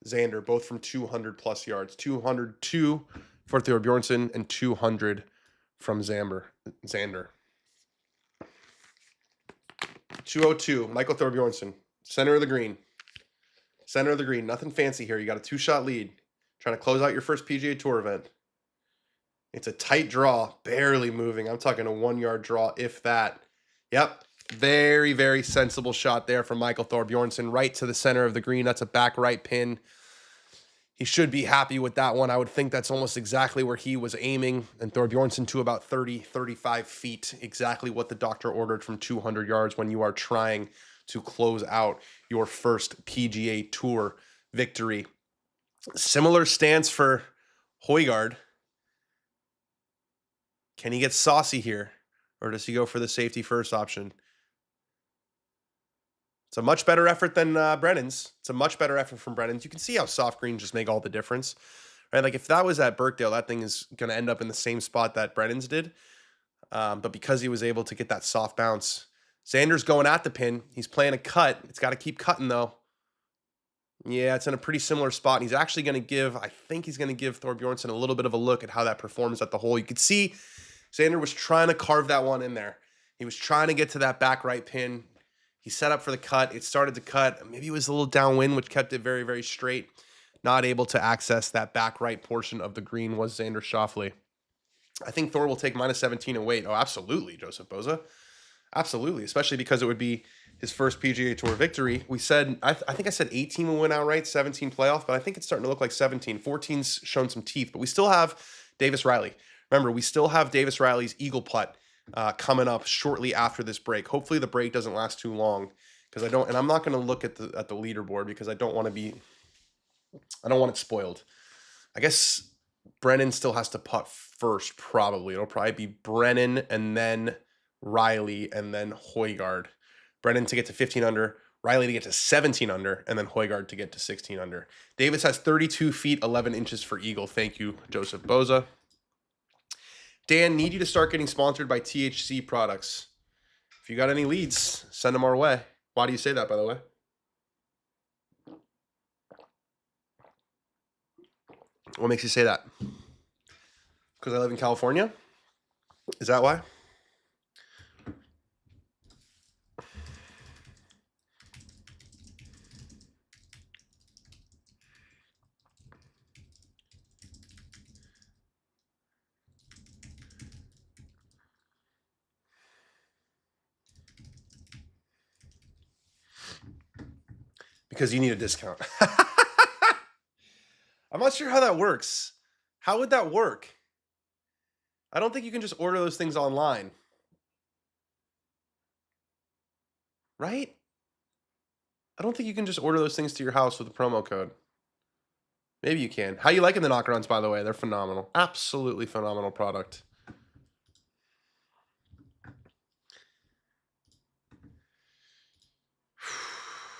S1: Xander, both from 200 plus yards. 202 for Thorbjornsen and 200 from Xander. 202, Michael Thorbjornsen, center of the green. Center of the green, nothing fancy here. You got a 2-shot lead. Trying to close out your first PGA Tour event. It's a tight draw, barely moving. I'm talking a 1-yard draw, if that. Yep, very, very sensible shot there from Michael Thorbjornsen, right to the center of the green. That's a back right pin. He should be happy with that one. I would think that's almost exactly where he was aiming. And Thorbjornsen to about 30, 35 feet, exactly what the doctor ordered from 200 yards when you are trying to close out your first PGA Tour victory. Similar stance for Højgaard. Can he get saucy here? Or does he go for the safety first option? It's a much better effort than Brennan's. It's a much better effort from Brennan's. You can see how soft greens just make all the difference. Right? Like if that was at Birkdale, that thing is going to end up in the same spot that Brennan's did. But because he was able to get that soft bounce. Xander's going at the pin. He's playing a cut. It's got to keep cutting though. Yeah, it's in a pretty similar spot. And he's actually going to give, I think he's going to give Thorbjornsen a little bit of a look at how that performs at the hole. You could see Xander was trying to carve that one in there. He was trying to get to that back right pin. He set up for the cut. It started to cut. Maybe it was a little downwind, which kept it very, very straight. Not able to access that back right portion of the green was Xander Schauffele. I think Thor will take minus 17 and wait. Oh, absolutely, Joseph Boza. Absolutely, especially because it would be his first PGA Tour victory. We said, I think I said 18 will win outright, 17 playoff, but I think it's starting to look like 17. 14's shown some teeth, but we still have Davis Riley. Remember, we still have Davis Riley's eagle putt coming up shortly after this break. Hopefully the break doesn't last too long because I'm not going to look at the leaderboard because I don't want it spoiled. I guess Brennan still has to putt first, probably. It'll probably be Brennan and then Riley and then Højgaard. Brennan to get to 15 under, Riley to get to 17 under, and then Højgaard to get to 16 under. Davis has 32 feet, 11 inches for eagle. Thank you, Joseph Boza. Dan, need you to start getting sponsored by THC products. If you got any leads, send them our way. Why do you say that, by the way? What makes you say that? Because I live in California? Is that why? Because you need a discount. I'm not sure how that works. How would that work? I don't think you can just order those things online. Right? I don't think you can just order those things to your house with a promo code. Maybe you can. How you liking the knockarounds, by the way? They're phenomenal. Absolutely phenomenal product.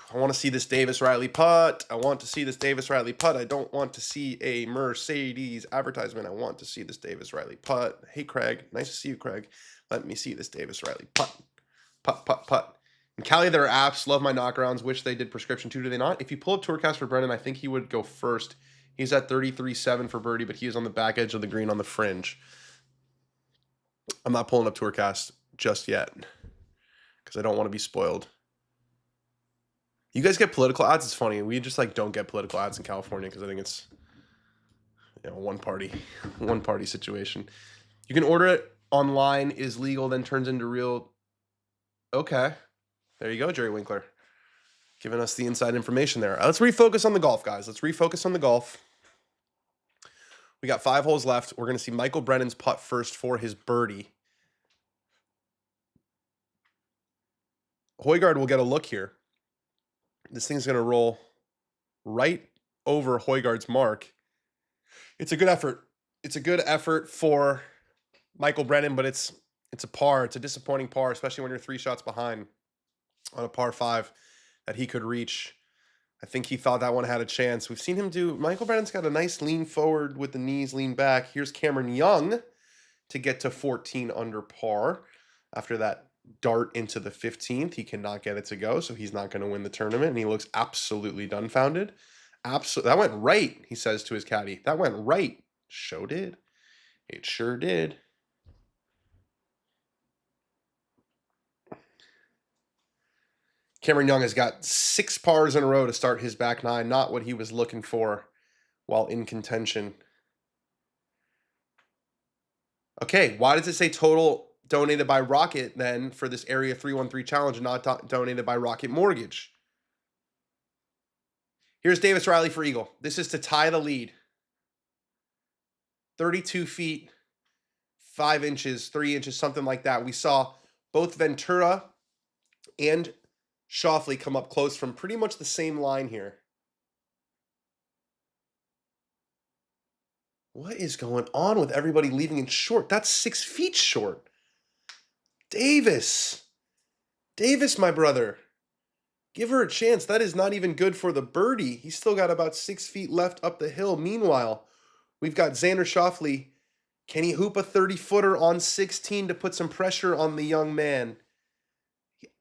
S1: I want to see this Davis Riley putt. I want to see this Davis Riley putt. I don't want to see a Mercedes advertisement. I want to see this Davis Riley putt. Hey, Craig. Nice to see you, Craig. Let me see this Davis Riley putt. Putt, putt, putt. In Cali, there are apps. Love my knockarounds. Wish they did prescription too. Do they not? If you pull up Tourcast for Brennan, I think he would go first. He's at 33.7 for birdie, but he is on the back edge of the green on the fringe. I'm not pulling up Tourcast just yet because I don't want to be spoiled. You guys get political ads? It's funny. We just don't get political ads in California because I think it's one party situation. You can order it online, is legal, then turns into real. Okay. There you go, Jerry Winkler. Giving us the inside information there. Let's refocus on the golf, guys. Let's refocus on the golf. We got 5 holes left. We're going to see Michael Brennan's putt first for his birdie. Højgaard will get a look here. This thing's going to roll right over Højgaard's mark. It's a good effort. It's a good effort for Michael Brennan, but it's a par. It's a disappointing par, especially when you're 3 shots behind on a par 5 that he could reach. I think he thought that one had a chance. We've seen him do. Michael Brennan's got a nice lean forward with the knees lean back. Here's Cameron Young to get to 14 under par after that dart into the 15th. He cannot get it to go, so he's not going to win the tournament, and he looks absolutely dumbfounded. That went right, he says to his caddy. That went right. Sure did. It sure did. Cameron Young has got 6 pars in a row to start his back 9. Not what he was looking for while in contention. Okay, why does it say total donated by Rocket then for this Area 313 challenge and not donated by Rocket Mortgage? Here's Davis Riley for Eagle. This is to tie the lead. 32 feet, 5 inches, 3 inches, something like that. We saw both Ventura and Schauffele come up close from pretty much the same line here. What is going on with everybody leaving it short? That's 6 feet short. Davis, my brother. Give her a chance. That is not even good for the birdie. He's still got about 6 feet left up the hill. Meanwhile, we've got Xander Schauffele. Can he hoop a 30-footer on 16 to put some pressure on the young man?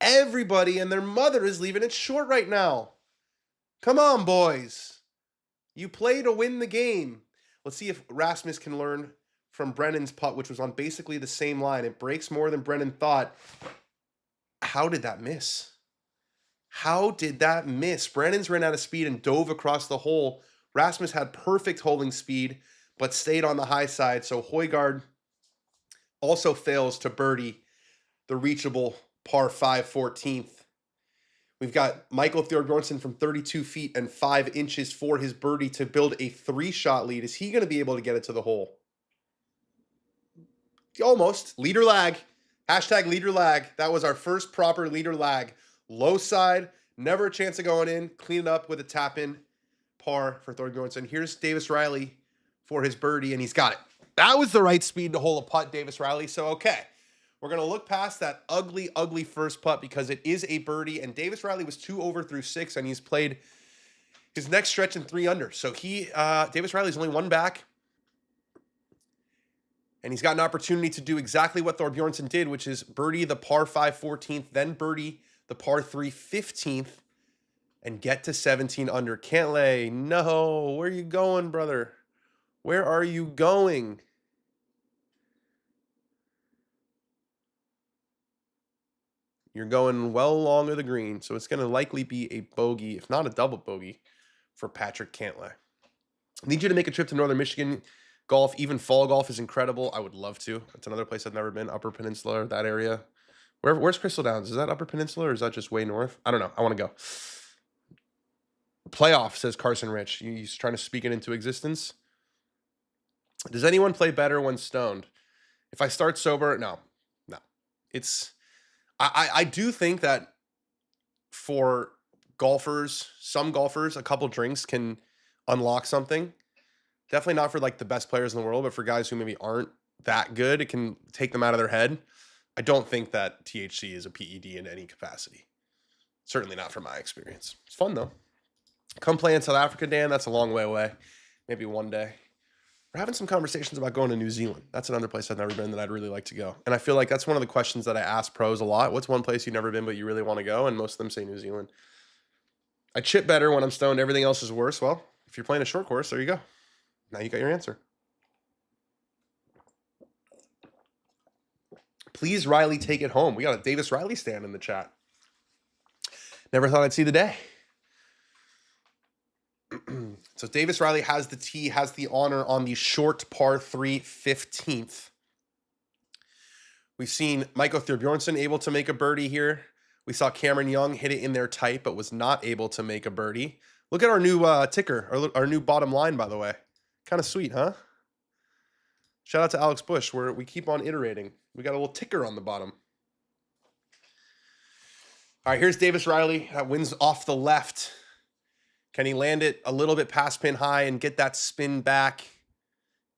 S1: Everybody and their mother is leaving it short right now. Come on, boys. You play to win the game. Let's see if Rasmus can learn from Brennan's putt, which was on basically the same line. It breaks more than Brennan thought. How did that miss? How did that miss? Brennan's ran out of speed and dove across the hole. Rasmus had perfect holding speed, but stayed on the high side. So Højgaard also fails to birdie the reachable par 5 14th. We've got Michael Thorbjornsen from 32 feet and 5 inches for his birdie to build a 3-shot lead. Is he going to be able to get it to the hole? Almost. Leader lag. Hashtag leader lag. That was our first proper leader lag. Low side. Never a chance of going in. Clean it up with a tap in. Par for Thorbjornsen. Here's Davis Riley for his birdie, and he's got it. That was the right speed to hole a putt, Davis Riley. So, okay. We're going to look past that ugly, ugly first putt because it is a birdie, and Davis Riley was 2 over through 6, and he's played his next stretch in 3 under. So Davis Riley's only 1 back, and he's got an opportunity to do exactly what Thorbjornsen did, which is birdie the par 5 14th, then birdie the par 3 15th, and get to 17 under. Cantlay, no, where are you going, brother? Where are you going? You're going well along of the green, so it's going to likely be a bogey, if not a double bogey, for Patrick Cantlay. I need you to make a trip to Northern Michigan. Golf, even fall golf, is incredible. I would love to. It's another place I've never been, Upper Peninsula, that area. Where's Crystal Downs? Is that Upper Peninsula or is that just way north? I don't know. I want to go. Playoff, says Carson Rich. He's trying to speak it into existence. Does anyone play better when stoned? If I start sober, no. It's... I do think that for golfers, some golfers, a couple drinks can unlock something. Definitely not for like the best players in the world, but for guys who maybe aren't that good, it can take them out of their head. I don't think that THC is a PED in any capacity. Certainly not from my experience. It's fun though. Come play in South Africa, Dan. That's a long way away. Maybe one day. We're having some conversations about going to New Zealand. That's another place I've never been that I'd really like to go. And I feel like that's one of the questions that I ask pros a lot. What's one place you've never been but you really want to go? And most of them say New Zealand. I chip better when I'm stoned. Everything else is worse. Well, if you're playing a short course, there you go. Now you got your answer. Please, Riley, take it home. We got a Davis Riley stand in the chat. Never thought I'd see the day. So Davis Riley has the tee, has the honor on the short par 3 15th. We've seen Michael Thorbjornsen able to make a birdie here. We saw Cameron Young hit it in there tight, but was not able to make a birdie. Look at our new ticker, our new bottom line, by the way. Kind of sweet, huh? Shout out to Alex Bush, where we keep on iterating. We got a little ticker on the bottom. All right, here's Davis Riley. That wins off the left. Can he land it a little bit past pin high and get that spin back?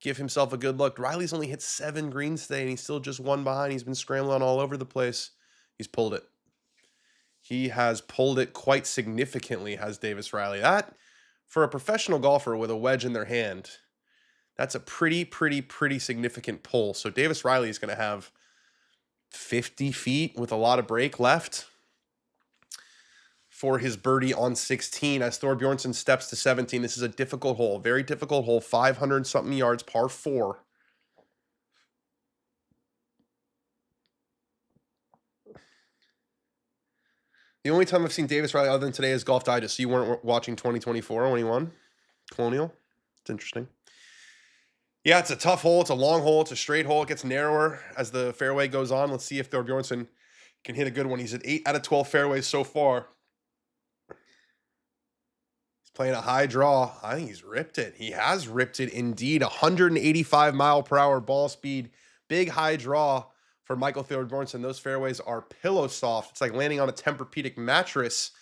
S1: give himself a good look. Riley's only hit 7 greens today, and he's still just 1 behind. He's been scrambling all over the place. He's pulled it. He has pulled it quite significantly, has Davis Riley. That, for a professional golfer with a wedge in their hand, that's a pretty significant pull. So Davis Riley is going to have 50 feet with a lot of break left for his birdie on 16 as Thorbjornsen steps to 17. This is a difficult hole, very difficult hole, 500-something yards, par 4. The only time I've seen Davis Riley other than today is Golf Digest. So you weren't watching 2024 when he won Colonial? It's interesting. Yeah, it's a tough hole. It's a long hole. It's a straight hole. It gets narrower as the fairway goes on. Let's see if Thorbjornsen can hit a good one. He's at 8 out of 12 fairways so far. He's playing a high draw. I think he's ripped it. He has ripped it indeed. 185 mile per hour ball speed. Big high draw for Michael Thorbjornsen. Those fairways are pillow soft. It's like landing on a Tempur-Pedic mattress,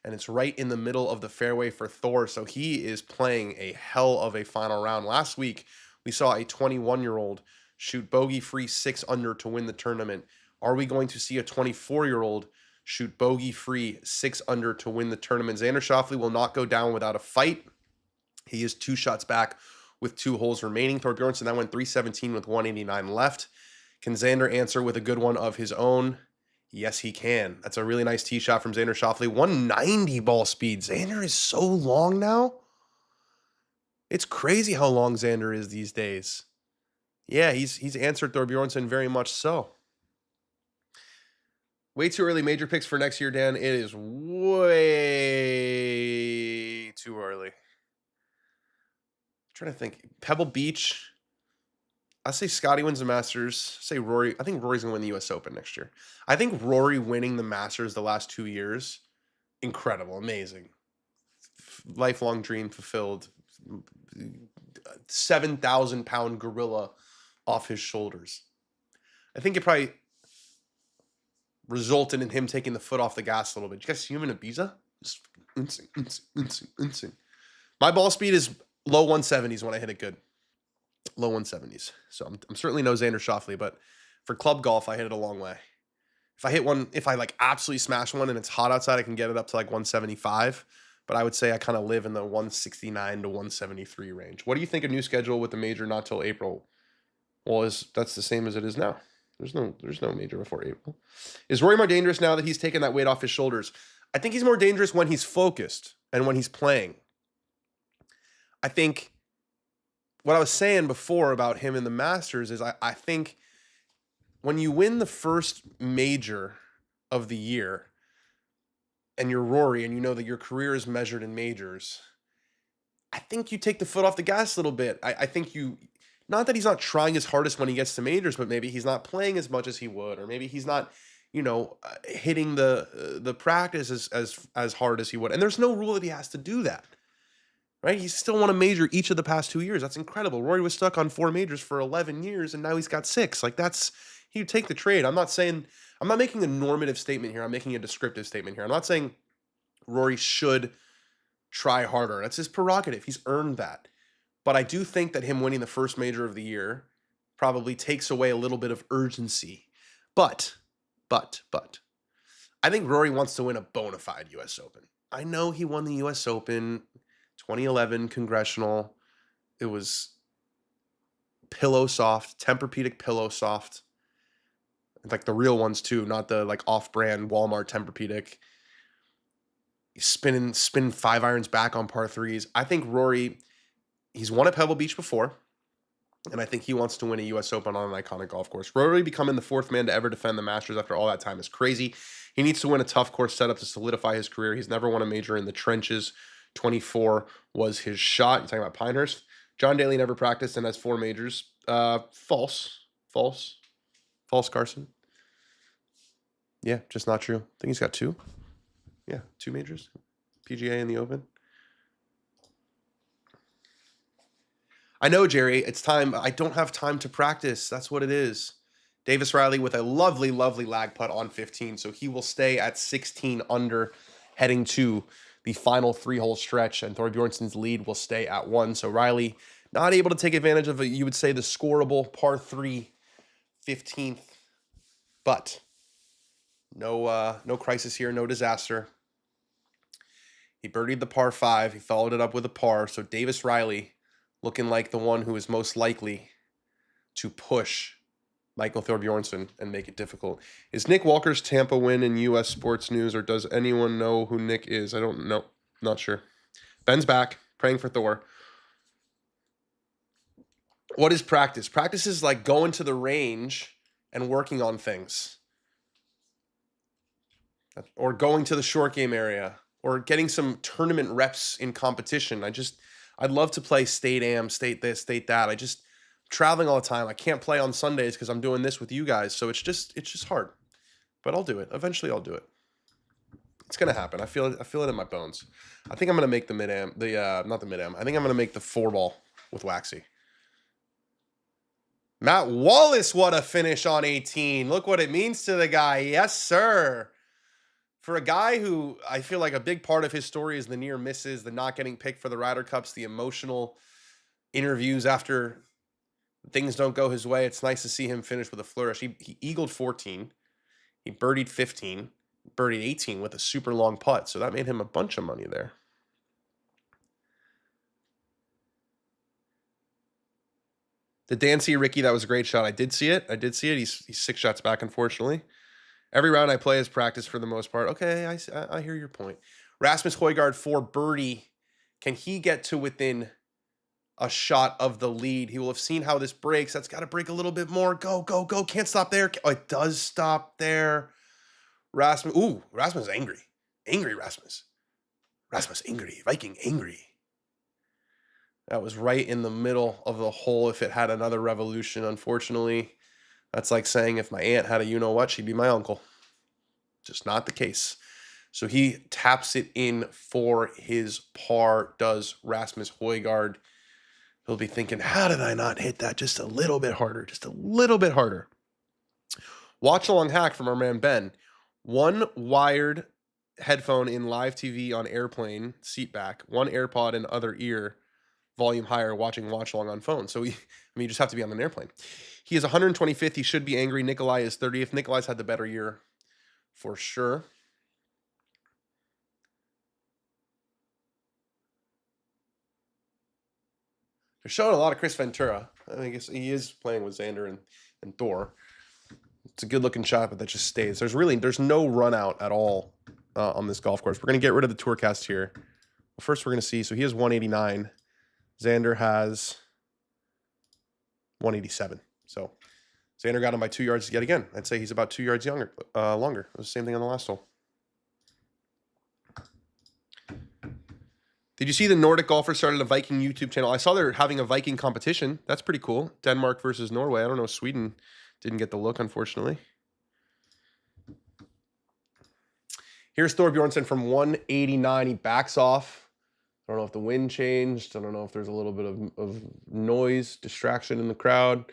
S1: and it's right in the middle of the fairway for Thor. So he is playing a hell of a final round. Last week, we saw a 21-year-old shoot bogey-free 6 under to win the tournament. Are we going to see a 24-year-old shoot bogey-free 6 under to win the tournament? Xander Schauffele will not go down without a fight. He is 2 shots back with 2 holes remaining. Thorbjornsen, that went 317 with 189 left. Can Xander answer with a good one of his own? Yes, he can. That's a really nice tee shot from Xander Schauffele. 190 ball speed. Xander is so long now. It's crazy how long Xander is these days. Yeah, he's answered Thorbjornsen very much so. Way too early major picks for next year, Dan. It is way too early. I'm trying to think. Pebble Beach. I say Scotty wins the Masters. Say Rory. I think Rory's going to win the U.S. Open next year. I think Rory winning the Masters the last 2 years, incredible, amazing. Lifelong dream fulfilled. 7,000-pound gorilla off his shoulders. I think it probably resulted in him taking the foot off the gas a little bit. Did you guys see him in Ibiza? Just insane. My ball speed is low 170s when I hit it good. Low 170s. So I'm certainly no Xander Schauffele, but for club golf, I hit it a long way. If I hit one, if I like absolutely smash one and it's hot outside, I can get it up to like 175. But I would say I kind of live in the 169 to 173 range. What do you think a new schedule with the major not till April? Well, that's the same as it is now. There's no major before April. Is Rory more dangerous now that he's taken that weight off his shoulders? I think he's more dangerous when he's focused and when he's playing. I think what I was saying before about him in the Masters is I think when you win the first major of the year and you're Rory and you know that your career is measured in majors, I think you take the foot off the gas a little bit. I think not that he's not trying his hardest when he gets to majors, but maybe he's not playing as much as he would, or maybe he's not, hitting the practice as hard as he would. And there's no rule that he has to do that, right? He's still won a major each of the past 2 years. That's incredible. Rory was stuck on 4 majors for 11 years, and now he's got 6. Like he'd take the trade. I'm not making a normative statement here. I'm making a descriptive statement here. I'm not saying Rory should try harder. That's his prerogative. He's earned that. But I do think that him winning the first major of the year probably takes away a little bit of urgency. But, I think Rory wants to win a bona fide U.S. Open. I know he won the U.S. Open 2011 Congressional. It was pillow soft, Tempur-Pedic pillow soft. Like the real ones too, not the like off-brand Walmart Tempur-Pedic. Spinning 5 irons back on par 3s. I think Rory, he's won at Pebble Beach before, and I think he wants to win a U.S. Open on an iconic golf course. Rory becoming the 4th man to ever defend the Masters after all that time is crazy. He needs to win a tough course setup to solidify his career. He's never won a major in the trenches. 24 was his shot. You're talking about Pinehurst. John Daly never practiced and has 4 majors. False, Carson. Yeah, just not true. I think he's got 2. Yeah, 2 majors. PGA and the Open. I know, Jerry, it's time. I don't have time to practice. That's what it is. Davis Riley with a lovely lag putt on 15. So he will stay at 16 under heading to the final 3-hole stretch. And Thorbjornsen's lead will stay at 1. So Riley Not able to take advantage of, you would say, the scoreable par 3 15th. But no crisis here, no disaster. He birdied the par 5. He followed it up with a par. So Davis Riley looking like the one who is most likely to push Michael Thorbjornsen and make it difficult. Is Nick Walker's Tampa win in U.S. sports news, or does anyone know who Nick is? I don't know. Not sure. Ben's back, praying for Thor. What is practice? Practice is like going to the range and working on things. Or going to the short game area. Or getting some tournament reps in competition. I'd love to play state am, state this, state that. I'm traveling all the time. I can't play on Sundays because I'm doing this with you guys. So it's just hard. But I'll do it. Eventually I'll do it. It's gonna happen. I feel it in my bones. I think I'm gonna make the mid-am, not the mid-am. I think I'm gonna make the 4-ball with Waxy. Matt Wallace, what a finish on 18. Look what it means to the guy. Yes, sir. For a guy who I feel like a big part of his story is the near misses, the not getting picked for the Ryder Cups, the emotional interviews after things don't go his way. It's nice to see him finish with a flourish. He eagled 14. He birdied 15. Birdied 18 with a super long putt. So that made him a bunch of money there. Did Dan see Ricky? That was a great shot. I did see it. He's 6 shots back, unfortunately. Every round I play is practice for the most part. Okay, I hear your point. Rasmus Højgaard for birdie. Can he get to within a shot of the lead? He will have seen how this breaks. That's got to break a little bit more. Go, go, go. Can't stop there. Oh, it does stop there. Rasmus. Ooh, Rasmus is angry. Angry Rasmus. Rasmus angry. Viking angry. That was right in the middle of the hole if it had another revolution. Unfortunately, that's like saying if my aunt had a you-know-what, she'd be my uncle. Just not the case. So he taps it in for his par, does Rasmus Højgaard. He'll be thinking, how did I not hit that just a little bit harder? Just a little bit harder. Watch along hack from our man Ben. One wired headphone in live TV on airplane, seat back. One AirPod in other ear, volume higher, watching watch along on phone. So you just have to be on an airplane. He is 125th. He should be angry. Nikolai is 30th. Nikolai's had the better year for sure. They're showing a lot of Chris Ventura. I guess he is playing with Xander and Thor. It's a good looking shot, but that just stays. There's no run out at all on this golf course. We're going to get rid of the tour cast here. Well, first, we're going to see. So he has 189. Xander has 187. So Xander got him by 2 yards yet again. I'd say he's about 2 yards longer. It was the same thing on the last hole. Did you see the Nordic golfers started a Viking YouTube channel? I saw they're having a Viking competition. That's pretty cool. Denmark versus Norway. I don't know. Sweden didn't get the look, unfortunately. Here's Thorbjornsen from 189. He backs off. I don't know if the wind changed. I don't know if there's a little bit of noise, distraction in the crowd.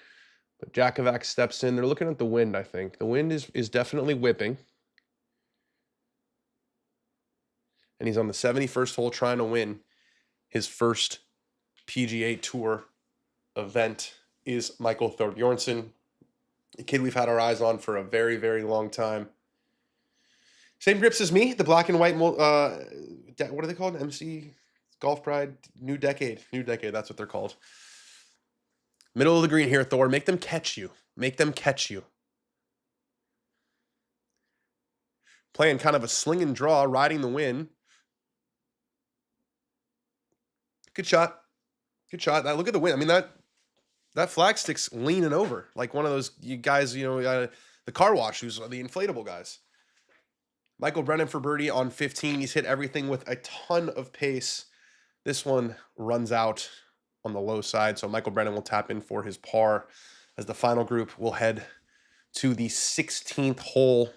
S1: But Jakovac steps in. They're looking at the wind, I think. The wind is definitely whipping. And he's on the 71st hole trying to win his first PGA Tour event is Michael Thorbjornsen, a kid we've had our eyes on for a very, very long time. Same grips as me, the black and white, what are they called? MC Golf Pride, New Decade, that's what they're called. Middle of the green here, Thor. Make them catch you. Make them catch you. Playing kind of a sling and draw, riding the wind. Good shot. Good shot. Now look at the wind. I mean, that flag stick's leaning over. Like one of those you guys, the car wash, who's the inflatable guys. Michael Brennan for birdie on 15. He's hit everything with a ton of pace. This one runs out on the low side. So Michael Brennan will tap in for his par as the final group will head to the 16th hole.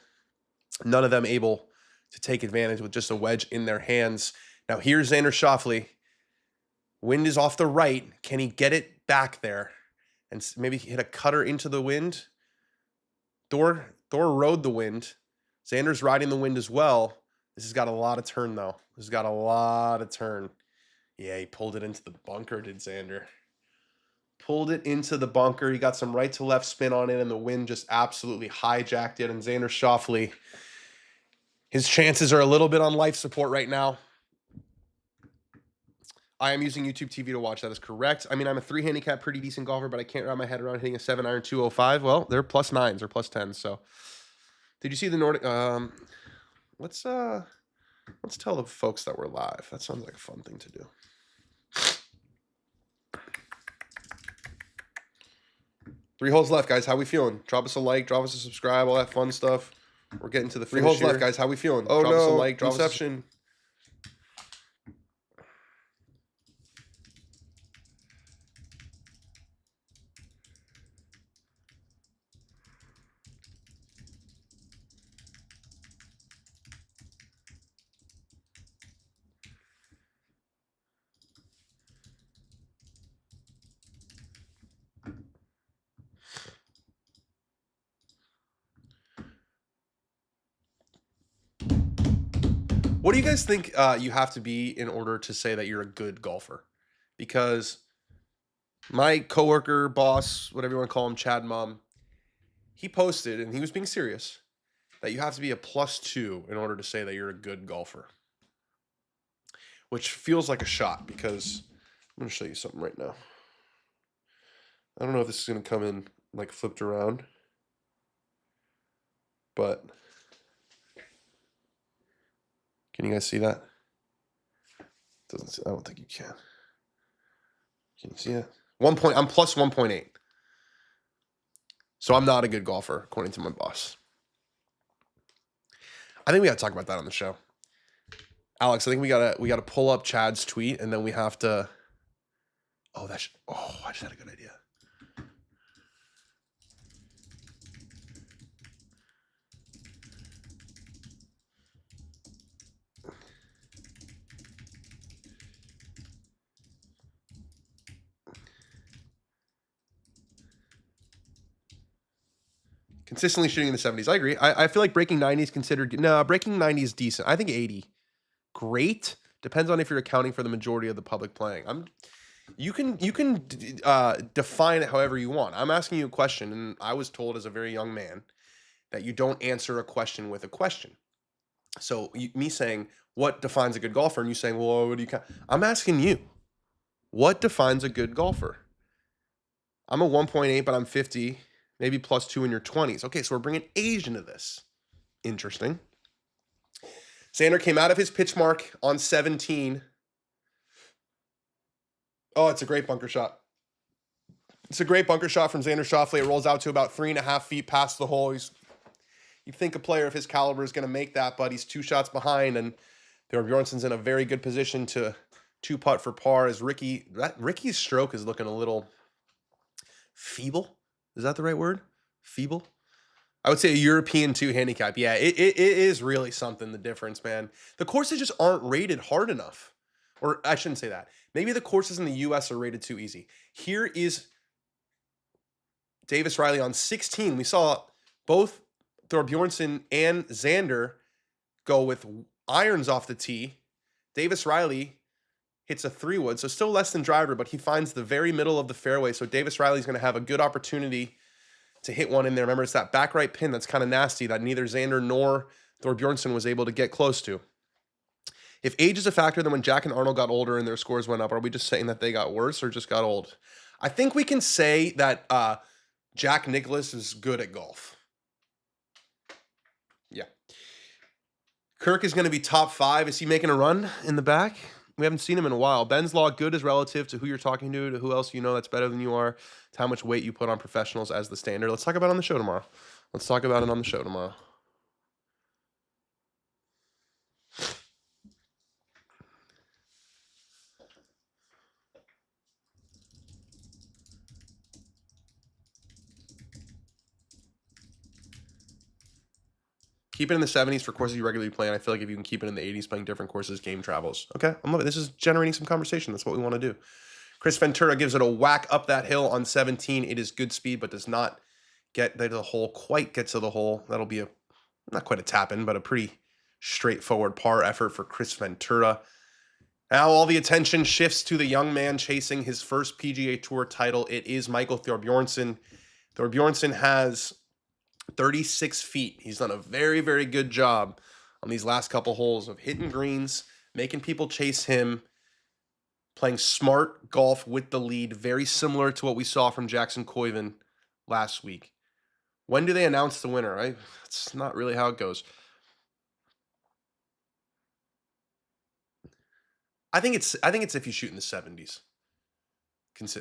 S1: None of them able to take advantage with just a wedge in their hands. Now here's Xander Schauffele. Wind is off the right. Can he get it back there and maybe hit a cutter into the wind? Thor rode the wind. Xander's riding the wind as well. This has got a lot of turn, though. This has got a lot of turn. Yeah, he pulled it into the bunker, did Xander. pulled it into the bunker. He got some right to left spin on it, and the wind just absolutely hijacked it. And Xander Schauffele, his chances are a little bit on life support right now. I am using YouTube TV to watch. That is correct. I mean, I'm a 3 handicap, pretty decent golfer, but I can't wrap my head around hitting a 7-iron 205. Well, they're +9s or +10s. So, did you see the Nordic? Let's tell the folks that we're live. That sounds like a fun thing to do. Three holes left, guys. How we feeling? Drop us a like, drop us a subscribe, all that fun stuff. We're getting to the finish. 3 holes left, guys. How we feeling?
S2: Oh,
S1: drop
S2: no.
S1: us a like, drop
S2: Inception.
S1: us a... What do you guys think you have to be in order to say that you're a good golfer? Because my coworker, boss, whatever you want to call him, Chad Mum, he posted, and he was being serious, that you have to be a +2 in order to say that you're a good golfer. Which feels like a shot, because I'm going to show you something right now. I don't know if this is going to come in like flipped around, but... Can you guys see that? I don't think you can. Can you see it? 1 point. I'm +1.8. So I'm not a good golfer, according to my boss. I think we got to talk about that on the show. Alex, I think we gotta pull up Chad's tweet, and then we have to. I just had a good idea. Consistently shooting in the 70s. I agree. I feel like breaking 90 is considered... No, breaking 90 is decent. I think 80. Great. Depends on if you're accounting for the majority of the public playing. You can define it however you want. I'm asking you a question, and I was told as a very young man that you don't answer a question with a question. So me saying, what defines a good golfer? And you saying, well, what do you count? I'm asking you, what defines a good golfer? I'm a 1.8, but I'm 50. Maybe +2 in your 20s. Okay, so we're bringing age into this. Interesting. Xander came out of his pitch mark on 17. Oh, it's a great bunker shot. It's a great bunker shot from Xander Schauffele. It rolls out to about 3.5 feet past the hole. You'd think a player of his caliber is going to make that, but he's 2 shots behind, and Bjornsson's in a very good position to 2-putt for par. As Ricky's stroke is looking a little feeble. Is that the right word? Feeble? I would say a European 2 handicap. Yeah, it is really something, the difference, man. The courses just aren't rated hard enough. Or I shouldn't say that. Maybe the courses in the U.S. are rated too easy. Here is Davis Riley on 16. We saw both Bjornsson and Xander go with irons off the tee. Davis Riley hits a 3-wood, so still less than driver, but he finds the very middle of the fairway. So Davis Riley's going to have a good opportunity to hit one in there. Remember, it's that back right pin that's kind of nasty that neither Xander nor Bjornsson was able to get close to. If age is a factor, then when Jack and Arnold got older and their scores went up, are we just saying that they got worse or just got old? I think we can say that Jack Nicklaus is good at golf. Yeah. Kirk is going to be top 5. Is he making a run in the back? We haven't seen him in a while. Ben's Law, good is relative to who you're talking to who else you know that's better than you are, to how much weight you put on professionals as the standard. Let's talk about it on the show tomorrow. Keep it in the 70s for courses you regularly play, and I feel like if you can keep it in the 80s playing different courses, game travels. Okay, I'm loving it. This is generating some conversation. That's what we want to do. Chris Ventura gives it a whack up that hill on 17. It is good speed, but does not get to the hole, quite get to the hole. That'll be not quite a tap-in, but a pretty straightforward par effort for Chris Ventura. Now all the attention shifts to the young man chasing his first PGA Tour title. It is Michael Thorbjornsen. Thorbjornsen has 36 feet. He's done a very, very good job on these last couple holes of hitting greens, making people chase him, playing smart golf with the lead, very similar to what we saw from Jackson Koiven last week. When do they announce the winner? That's not really how it goes. I think it's if you shoot in the 70s.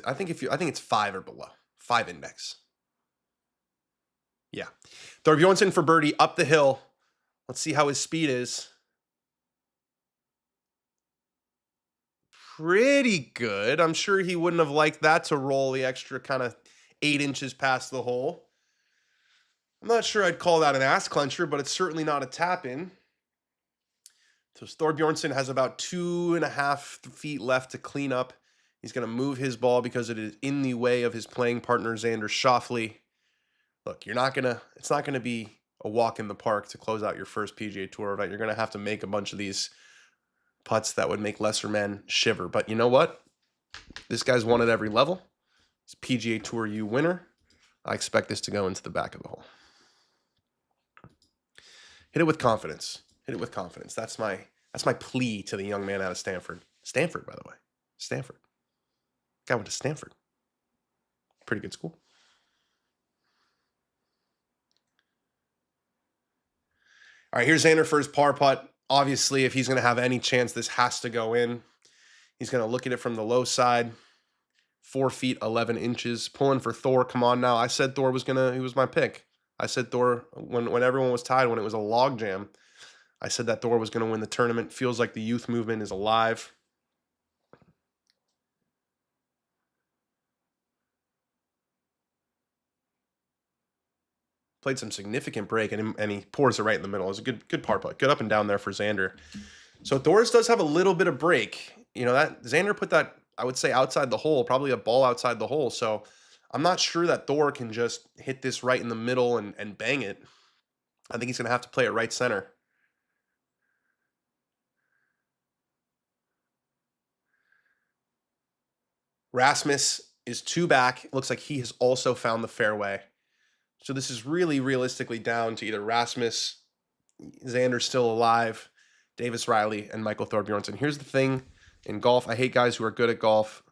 S1: I think it's 5 or below. 5 index. Yeah. Thorbjornsen for birdie up the hill. Let's see how his speed is. Pretty good. I'm sure he wouldn't have liked that to roll the extra kind of 8 inches past the hole. I'm not sure I'd call that an ass clencher, but it's certainly not a tap in. So Thorbjornsen has about 2.5 feet left to clean up. He's going to move his ball because it is in the way of his playing partner, Xander Schauffele. Look, it's not going to be a walk in the park to close out your first PGA Tour event. You're going to have to make a bunch of these putts that would make lesser men shiver. But you know what? This guy's won at every level. He's PGA Tour U winner. I expect this to go into the back of the hole. Hit it with confidence. Hit it with confidence. That's my plea to the young man out of Stanford. Stanford, by the way. Stanford. Guy went to Stanford. Pretty good school. All right, here's Xander for his par putt. Obviously, if he's going to have any chance, this has to go in. He's going to look at it from the low side. 4 feet, 11 inches. Pulling for Thor. Come on now. I said Thor he was my pick. I said Thor when everyone was tied, when it was a log jam. I said that Thor was going to win the tournament. Feels like the youth movement is alive. Played some significant break, and he pours it right in the middle. It was a good par putt. Good up and down there for Xander. So Thor's does have a little bit of break. You know, that Xander put that, I would say, outside the hole, probably a ball outside the hole. So I'm not sure that Thor can just hit this right in the middle and bang it. I think he's going to have to play it right center. Rasmus is 2 back. It looks like he has also found the fairway. So this is really realistically down to either Rasmus, Xander's still alive, Davis Riley, and Michael Thorbjornsen. Here's the thing in golf. I hate guys who are good at golf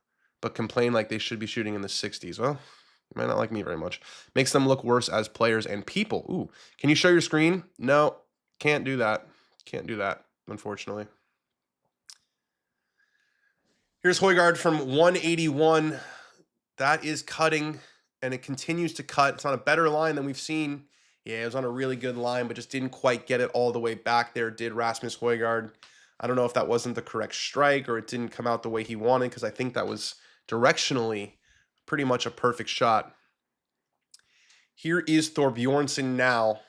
S1: but complain like they should be shooting in the 60s. Well, you might not like me very much. Makes them look worse as players and people. Ooh, can you show your screen? No, can't do that. Can't do that, unfortunately. Here's Højgaard from 181. That is cutting, and it continues to cut. It's on a better line than we've seen. Yeah, it was on a really good line, but just didn't quite get it all the way back there, did Rasmus Højgaard. I don't know if that wasn't the correct strike or it didn't come out the way he wanted, because I think that was directionally pretty much a perfect shot. Here is Thorbjornsen now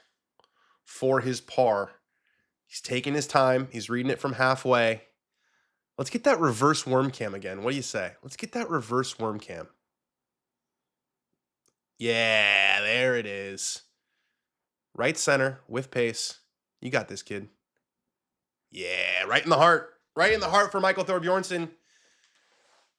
S1: for his par. He's taking his time. He's reading it from halfway. Let's get that reverse worm cam again. What do you say? Let's get that reverse worm cam. Yeah, there it is. Right center with pace. You got this, kid. Yeah, right in the heart. Right in the heart for Michael Thorbjornsen.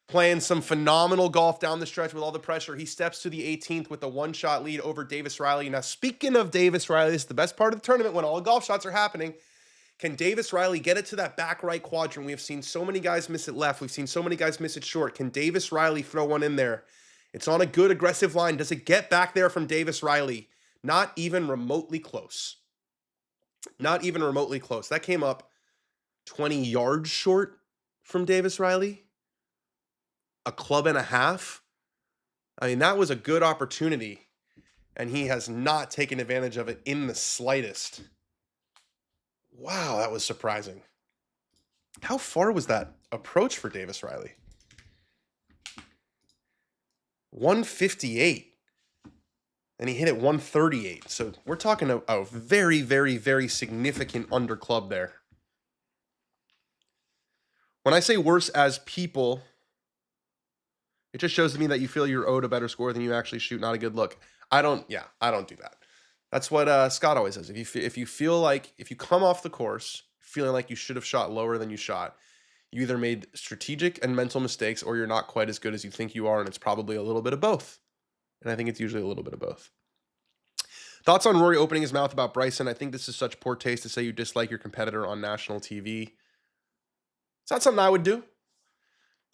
S1: Playing some phenomenal golf down the stretch with all the pressure. He steps to the 18th with a one-shot lead over Davis Riley. Now, speaking of Davis Riley, this is the best part of the tournament when all the golf shots are happening. Can Davis Riley get it to that back right quadrant? We have seen so many guys miss it left. We've seen so many guys miss it short. Can Davis Riley throw one in there? It's on a good aggressive line. Does it get back there from Davis Riley? Not even remotely close. Not even remotely close. That came up 20 yards short from Davis Riley. A club and a half. I mean, that was a good opportunity, and he has not taken advantage of it in the slightest. Wow, that was surprising. How far was that approach for Davis Riley? 158. And he hit it 138. So we're talking a very, very, very significant under club there. When I say worse as people, it just shows to me that you feel you're owed a better score than you actually shoot. Not a good look. I don't do that. That's what Scott always says. If you feel like, if you come off the course feeling like you should have shot lower than you shot, You either made strategic and mental mistakes or you're not quite as good as you think you are, and it's probably a little bit of both. And I think it's usually a little bit of both. Thoughts on Rory opening his mouth about Bryson? I think this is such poor taste to say you dislike your competitor on national TV. It's not something I would do.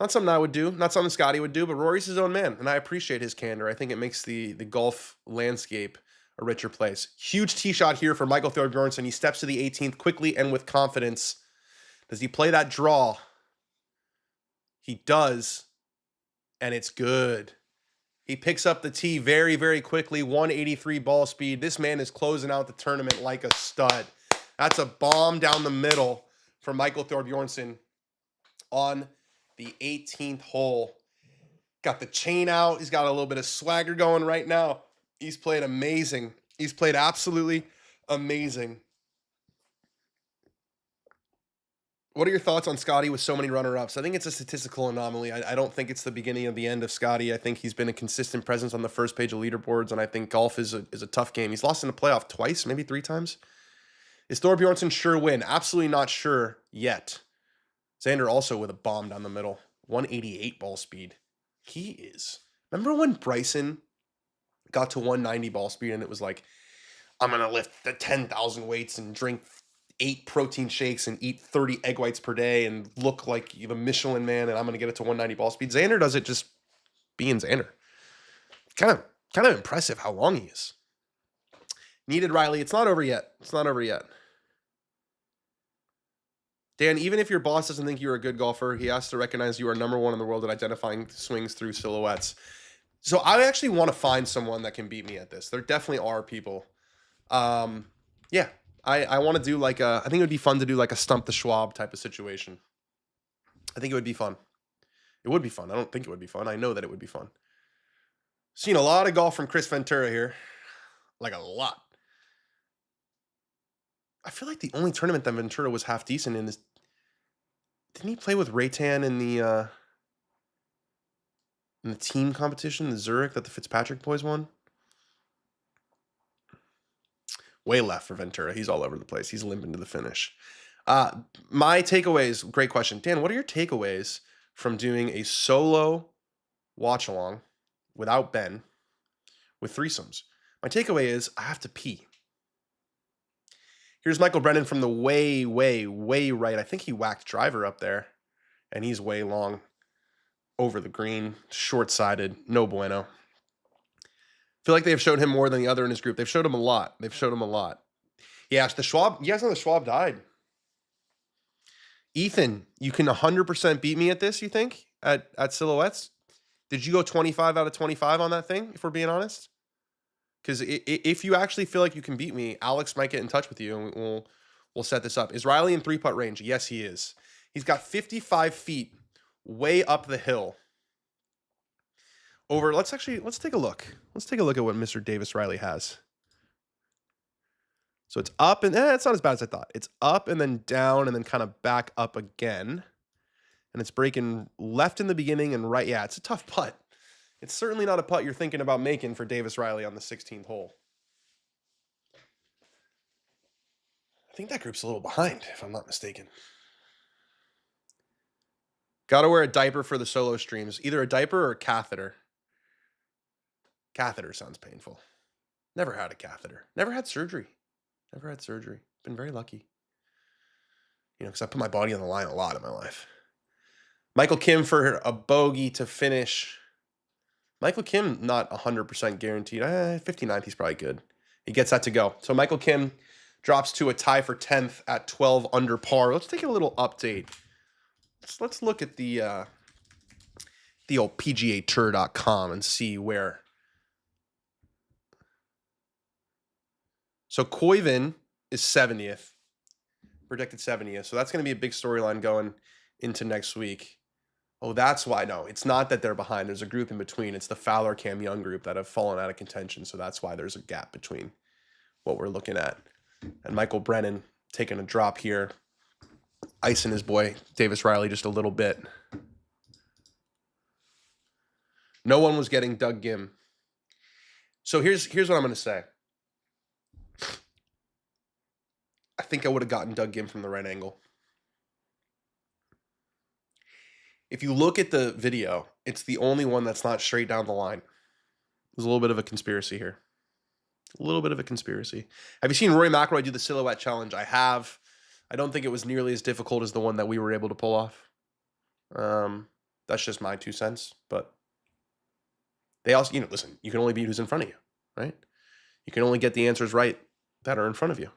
S1: Not something I would do. Not something Scotty would do, but Rory's his own man, and I appreciate his candor. I think it makes the golf landscape a richer place. Huge tee shot here for Michael Thorbjornsen. He steps to the 18th quickly and with confidence. Does he play that draw? He does, and it's good. He picks up the tee very, very quickly, 183 ball speed. This man is closing out the tournament like a stud. That's a bomb down the middle for Michael Thorbjornsen on the 18th hole. Got the chain out. He's got a little bit of swagger going right now. He's played amazing. He's played absolutely amazing. What are your thoughts on Scotty with so many runner-ups? I think it's a statistical anomaly. I don't think it's the beginning of the end of Scotty. I think he's been a consistent presence on the first page of leaderboards, and I think golf is a tough game. He's lost in the playoff twice, maybe 3 times. Is Thorbjornsen sure win? Absolutely not sure yet. Xander also with a bomb down the middle. 188 ball speed. He is. Remember when Bryson got to 190 ball speed and it was like, I'm going to lift the 10,000 weights and drink 8 protein shakes and eat 30 egg whites per day and look like the Michelin man, and I'm going to get it to 190 ball speed. Xander does it just being Xander. Kind of impressive how long he is. Needed Riley. It's not over yet. It's not over yet. Dan, even if your boss doesn't think you're a good golfer, he has to recognize you are number 1 in the world at identifying swings through silhouettes. So I actually want to find someone that can beat me at this. There definitely are people. Yeah. I want to do I think it would be fun to do like a Stump the Schwab type of situation. I think it would be fun. It would be fun. I don't think it would be fun. I know that it would be fun. Seen a lot of golf from Chris Ventura here. Like a lot. I feel like the only tournament that Ventura was half decent in is... Didn't he play with Raytan in the team competition, the Zurich that the Fitzpatrick boys won? Way left for Ventura. He's all over the place. He's limping to the finish. My takeaways, great question. Dan, what are your takeaways from doing a solo watch-along without Ben with threesomes? My takeaway is I have to pee. Here's Michael Brennan from the way, way, way right. I think he whacked driver up there, and he's way long over the green, short-sided, no bueno. Feel like they've showed him more than the other in his group. They've showed him a lot. Yeah, the Schwab. You guys know the Schwab died. Ethan, you can 100% beat me at this, you think? At silhouettes? Did you go 25 out of 25 on that thing, if we're being honest? Because if you actually feel like you can beat me, Alex might get in touch with you, and we'll set this up. Is Riley in 3-putt range? Yes, he is. He's got 55 feet way up the hill. Let's take a look. Let's take a look at what Mr. Davis Riley has. So it's up, and it's not as bad as I thought. It's up and then down and then kind of back up again. And it's breaking left in the beginning and right. Yeah, it's a tough putt. It's certainly not a putt you're thinking about making for Davis Riley on the 16th hole. I think that group's a little behind, if I'm not mistaken. Got to wear a diaper for the solo streams. Either a diaper or a catheter. Catheter sounds painful. Never had a catheter. Never had surgery. Been very lucky. Because I put my body on the line a lot in my life. Michael Kim for a bogey to finish. Michael Kim, not 100% guaranteed. 59th, he's probably good. He gets that to go. So Michael Kim drops to a tie for 10th at 12 under par. Let's take a little update. Let's look at the old PGA and see where. So Koiven is 70th, projected 70th. So that's going to be a big storyline going into next week. Oh, that's why. No, it's not that they're behind. There's a group in between. It's the Fowler Cam Young group that have fallen out of contention. So that's why there's a gap between what we're looking at. And Michael Brennan taking a drop here, icing his boy Davis Riley just a little bit. No one was getting Doug Gim. So here's what I'm going to say. I think I would have gotten Doug Gim from the right angle. If you look at the video, it's the only one that's not straight down the line. There's a little bit of a conspiracy here. A little bit of a conspiracy. Have you seen Rory McIlroy do the silhouette challenge? I have. I don't think it was nearly as difficult as the one that we were able to pull off. That's just my 2 cents. But they also, listen, you can only beat who's in front of you, right? You can only get the answers right that are in front of you.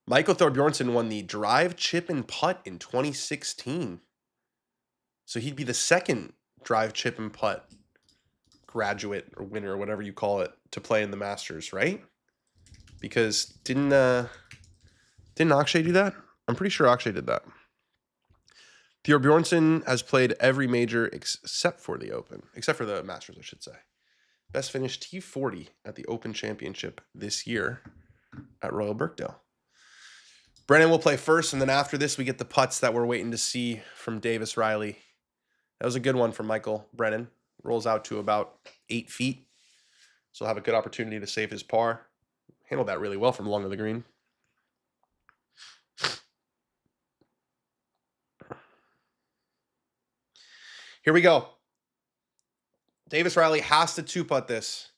S1: Michael Thorbjornsen won the drive, chip, and putt in 2016. So he'd be the second drive, chip, and putt graduate or winner or whatever you call it to play in the Masters, right? Because didn't Akshay do that? I'm pretty sure Akshay did that. Thorbjornsen has played every major except for the Open, except for the Masters, I should say. Best finish T40 at the Open Championship this year at Royal Birkdale. Brennan will play first, and then after this, we get the putts that we're waiting to see from Davis Riley. That was a good one from Michael Brennan. Rolls out to about 8 feet. So he'll have a good opportunity to save his par. Handled that really well from long of the green. Here we go. Davis Riley has to two-putt this,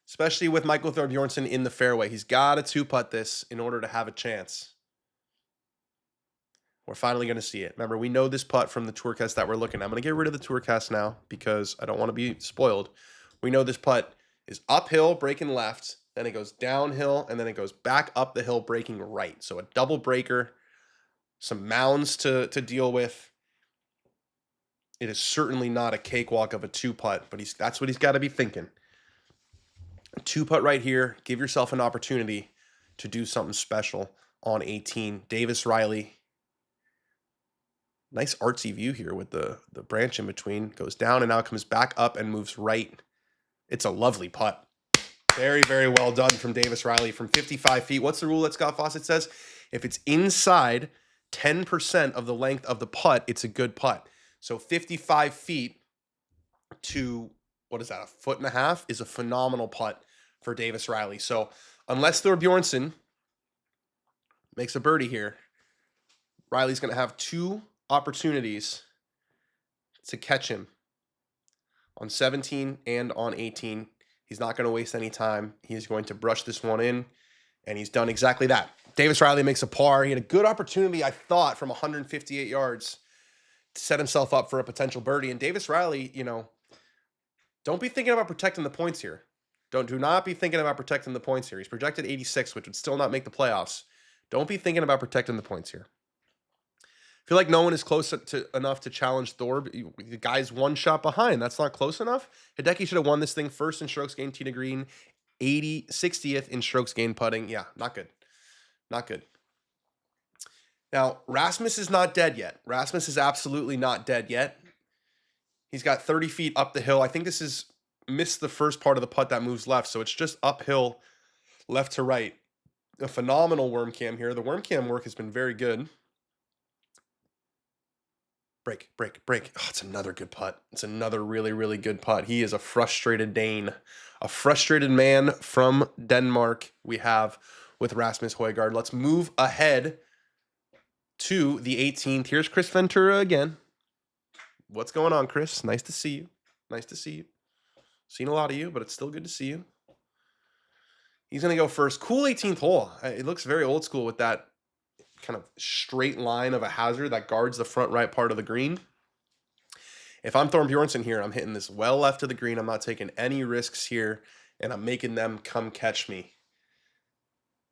S1: especially with Michael Thorbjornsen in the fairway. He's got to two-putt this in order to have a chance. We're finally going to see it. Remember, we know this putt from the Tourcast that we're looking at. I'm going to get rid of the Tourcast now because I don't want to be spoiled. We know this putt is uphill, breaking left, then it goes downhill, and then it goes back up the hill, breaking right. So a double breaker, some mounds to deal with. It is certainly not a cakewalk of a two-putt, but that's what he's got to be thinking. A two-putt right here. Give yourself an opportunity to do something special on 18. Davis Riley. Nice artsy view here with the branch in between. Goes down and now comes back up and moves right. It's a lovely putt. Very, very well done from Davis Riley from 55 feet. What's the rule that Scott Fawcett says? If it's inside 10% of the length of the putt, it's a good putt. So 55 feet to, what is that, 1.5 feet is a phenomenal putt for Davis Riley. So unless Thorbjornsen makes a birdie here, Riley's going to have 2 opportunities to catch him on 17 and on 18. He's not going to waste any time. He's going to brush this one in, and he's done exactly that. Davis Riley makes a par. He had a good opportunity, I thought, from 158 yards to set himself up for a potential birdie. And Davis Riley, don't be thinking about protecting the points here. Do not be thinking about protecting the points here. He's projected 86, which would still not make the playoffs. Don't be thinking about protecting the points here. I feel like no one is close enough to challenge Thorb. The guy's 1 shot behind. That's not close enough. Hideki should have won this thing first in strokes gained tee to green, 60th in strokes gained putting. Yeah, not good. Not good. Now, Rasmus is not dead yet. Rasmus is absolutely not dead yet. He's got 30 feet up the hill. I think this is missed the first part of the putt that moves left, so it's just uphill, left to right. A phenomenal worm cam here. The worm cam work has been very good. Break. Oh, it's another good putt. It's another really, really good putt. He is a frustrated Dane. A frustrated man from Denmark we have with Rasmus Højgaard. Let's move ahead to the 18th. Here's Chris Ventura again. What's going on, Chris? Nice to see you. Nice to see you. Seen a lot of you, but it's still good to see you. He's going to go first. Cool 18th hole. It looks very old school with that kind of straight line of a hazard that guards the front right part of the green. If I'm Thorbjornsen here, I'm hitting this well left of the green. I'm not taking any risks here, and I'm making them come catch me.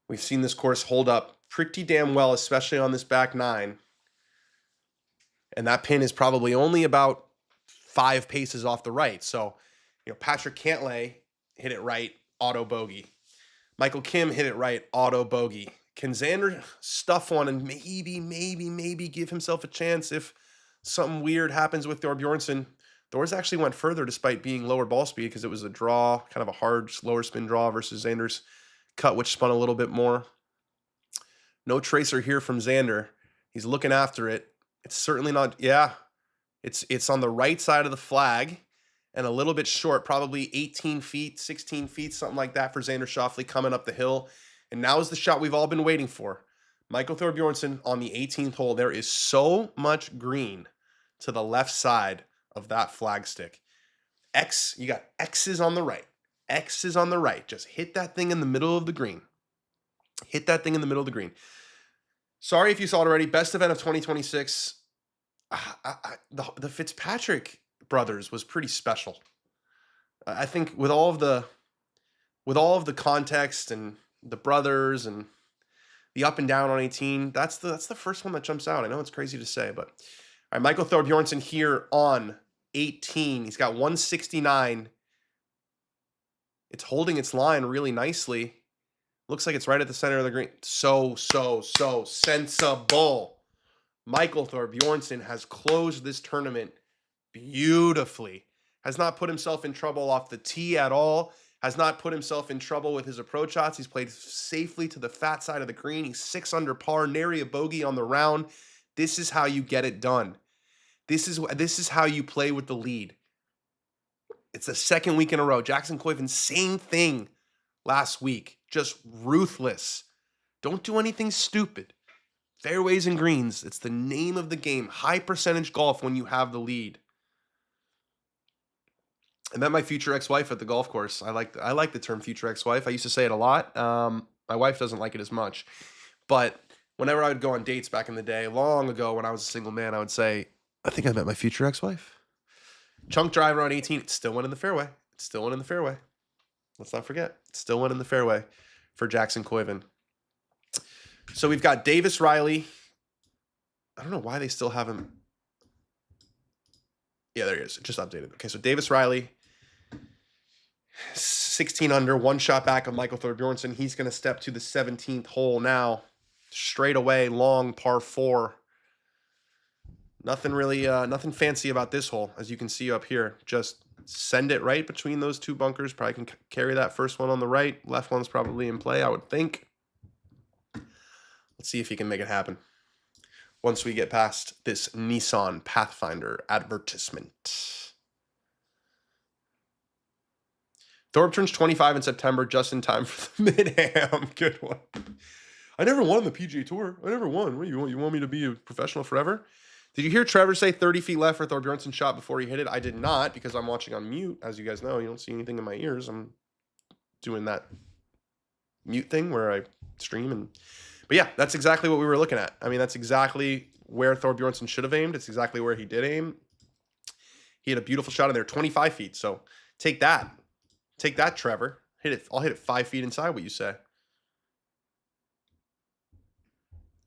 S1: We've seen this course hold up pretty damn well, especially on this back 9. And that pin is probably only about 5 paces off the right. So, Patrick Cantlay hit it right, auto bogey. Michael Kim hit it right, auto bogey. Can Xander stuff one and maybe give himself a chance if something weird happens with Thorbjornsen? Thor's actually went further despite being lower ball speed because it was a draw, kind of a hard, slower spin draw versus Xander's cut, which spun a little bit more. No tracer here from Xander. He's looking after it. It's certainly not, it's on the right side of the flag and a little bit short, probably 18 feet, 16 feet, something like that for Xander Schauffele coming up the hill. And now is the shot we've all been waiting for. Michael Thorbjornsen on the 18th hole. There is so much green to the left side of that flagstick. You got X's on the right. X's on the right. Just hit that thing in the middle of the green. Hit that thing in the middle of the green. Sorry if you saw it already. Best event of 2026. The Fitzpatrick brothers was pretty special. I think with all of the context and the brothers and the up and down on 18, that's the first one that jumps out. I know it's crazy to say, but all right, Michael Thorbjornsen here on 18. He's got 169. It's holding its line really nicely. Looks like it's right at the center of the green. So sensible. Michael Thorbjornsen has closed this tournament beautifully. Has not put himself in trouble off the tee at all. Has not put himself in trouble with his approach shots. He's played safely to the fat side of the green. He's 6 under par, nary a bogey on the round. This is how you get it done. This is how you play with the lead. It's the second week in a row. Jackson Coyven, same thing last week. Just ruthless. Don't do anything stupid. Fairways and greens. It's the name of the game. High percentage golf when you have the lead. I met my future ex-wife at the golf course. I like the term future ex-wife. I used to say it a lot. My wife doesn't like it as much. But whenever I would go on dates back in the day, long ago when I was a single man, I would say, I think I met my future ex-wife. Chunk driver on 18. It still went in the fairway. It still went in the fairway. Let's not forget. It still went in the fairway for Jackson Coyven. So we've got Davis Riley. I don't know why they still have him. Yeah, there he is. It just updated. Okay, so Davis Riley, 16 under, one shot back of Michael Thorbjornsen. He's going to step to the 17th hole now. Straight away, long par 4. Nothing really, nothing fancy about this hole, as you can see up here. Just send it right between those two bunkers. Probably can carry that first one on the right. Left one's probably in play, I would think. Let's see if he can make it happen once we get past this Nissan Pathfinder advertisement. Thorpe turns 25 in September, just in time for the Mid-Am. Good one. I never won the PGA Tour. I never won. What, you want me to be a professional forever? Did you hear Trevor say 30 feet left for Thorbjornsen's shot before he hit it? I did not, because I'm watching on mute. As you guys know, you don't see anything in my ears. I'm doing that mute thing where I stream. But yeah, that's exactly what we were looking at. I mean, that's exactly where Thorbjornsen should have aimed. It's exactly where he did aim. He had a beautiful shot in there, 25 feet. So take that. Take that, Trevor. Hit it. I'll hit it 5 feet inside what you say.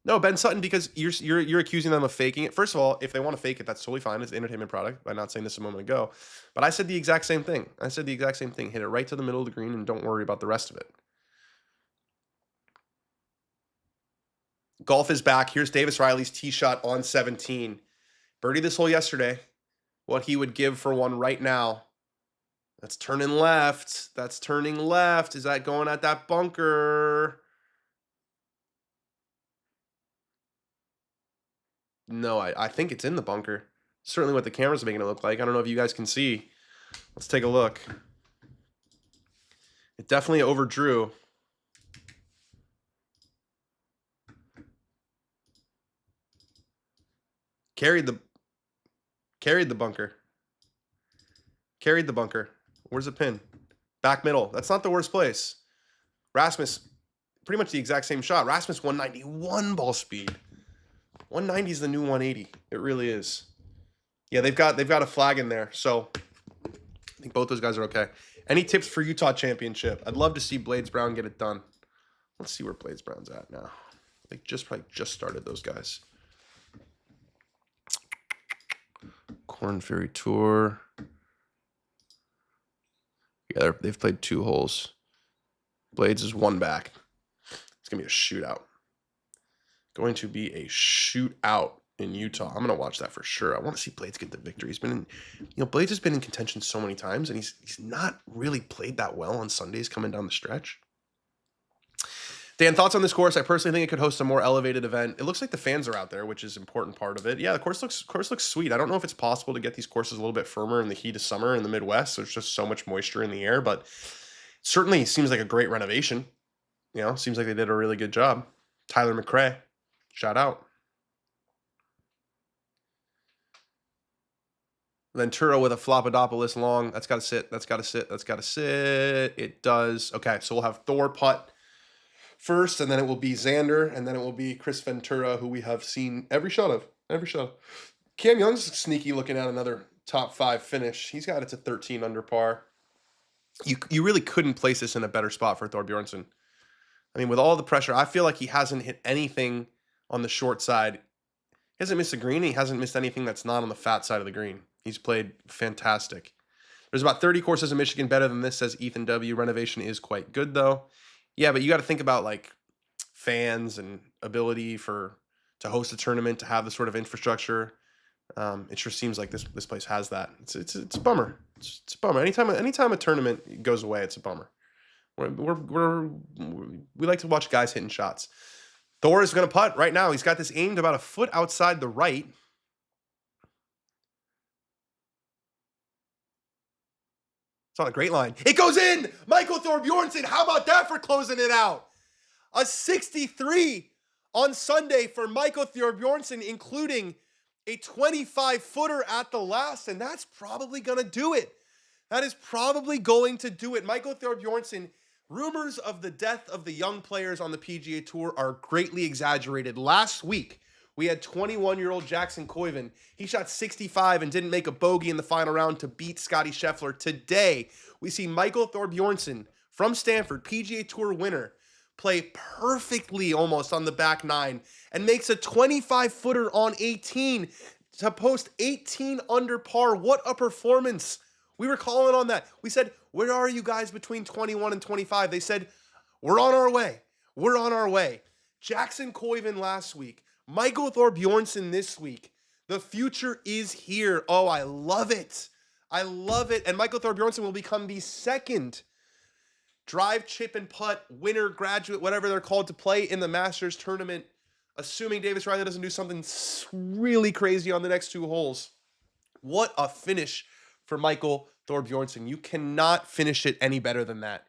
S1: No, Ben Sutton, because you're accusing them of faking it. First of all, if they want to fake it, that's totally fine. It's an entertainment product. By not saying this a moment ago. But I said the exact same thing. Hit it right to the middle of the green and don't worry about the rest of it. Golf is back. Here's Davis Riley's tee shot on 17. Birdie this hole yesterday. What he would give for one right now. That's turning left. That's turning left. Is that going at that bunker? No, I think it's in the bunker. Certainly what the camera's making it look like. I don't know if you guys can see. Let's take a look. It definitely overdrew. Carried the bunker. Carried the bunker. Where's the pin? Back middle. That's not the worst place. Rasmus, pretty much the exact same shot. Rasmus 191 ball speed. 190 is the new 180. It really is. Yeah, they've got a flag in there. So I think both those guys are okay. Any tips for Utah Championship? I'd love to see Blades Brown get it done. Let's see where Blades Brown's at now. They probably just started, those guys. Corn Ferry Tour. Yeah, they've played 2 holes. Blades is 1 back. It's going to be a shootout. Going to be a shootout in Utah. I'm going to watch that for sure. I want to see Blades get the victory. He's been in, Blades has been in contention so many times, and he's not really played that well on Sundays coming down the stretch. Dan, thoughts on this course? I personally think it could host a more elevated event. It looks like the fans are out there, which is an important part of it. Yeah, the course looks sweet. I don't know if it's possible to get these courses a little bit firmer in the heat of summer in the Midwest. There's just so much moisture in the air, but it certainly seems like a great renovation. Seems like they did a really good job. Tyler McRae. Shout out. Ventura with a Flopodopoulos long. That's got to sit. That's got to sit. That's got to sit. It does. Okay, so we'll have Thor putt first, and then it will be Xander, and then it will be Chris Ventura, who we have seen every shot of. Every shot. Cam Young's sneaky looking at another top 5 finish. He's got it to 13 under par. You really couldn't place this in a better spot for Thor Bjornsson. I mean, with all the pressure, I feel like he hasn't hit anything on the short side. He hasn't missed a green. He hasn't missed anything that's not on the fat side of the green. He's played fantastic. There's about 30 courses in Michigan better than this, says Ethan W. Renovation is quite good, though. Yeah, but you got to think about, like, fans and ability to host a tournament, to have the sort of infrastructure. It sure seems like this place has that. It's a bummer. It's a bummer. Anytime a tournament goes away, it's a bummer. We like to watch guys hitting shots. Thor is going to putt right now. He's got this aimed about a foot outside the right. It's on a great line. It goes in! Michael Thor Bjornsson, how about that for closing it out? A 63 on Sunday for Michael Thor Bjornsson, including a 25-footer at the last, and that's probably going to do it. That is probably going to do it. Michael Thor Bjornsson, rumors of the death of the young players on the PGA Tour are greatly exaggerated. Last week, we had 21-year-old Jackson Koiven. He shot 65 and didn't make a bogey in the final round to beat Scotty Scheffler. Today, we see Michael Thor Bjornsson from Stanford, PGA Tour winner, play perfectly almost on the back 9 and makes a 25-footer on 18 to post 18 under par. What a performance. We were calling on that. We said, where are you guys between 21 and 25? They said, we're on our way. We're on our way. Jackson Koiven last week. Michael Thor Bjornsson this week. The future is here. Oh, I love it. I love it. And Michael Thor Bjornsson will become the second drive, chip, and putt winner, graduate, whatever they're called, to play in the Masters tournament, assuming Davis Riley doesn't do something really crazy on the next 2 holes. What a finish for Michael Thor Bjornsson. You cannot finish it any better than that.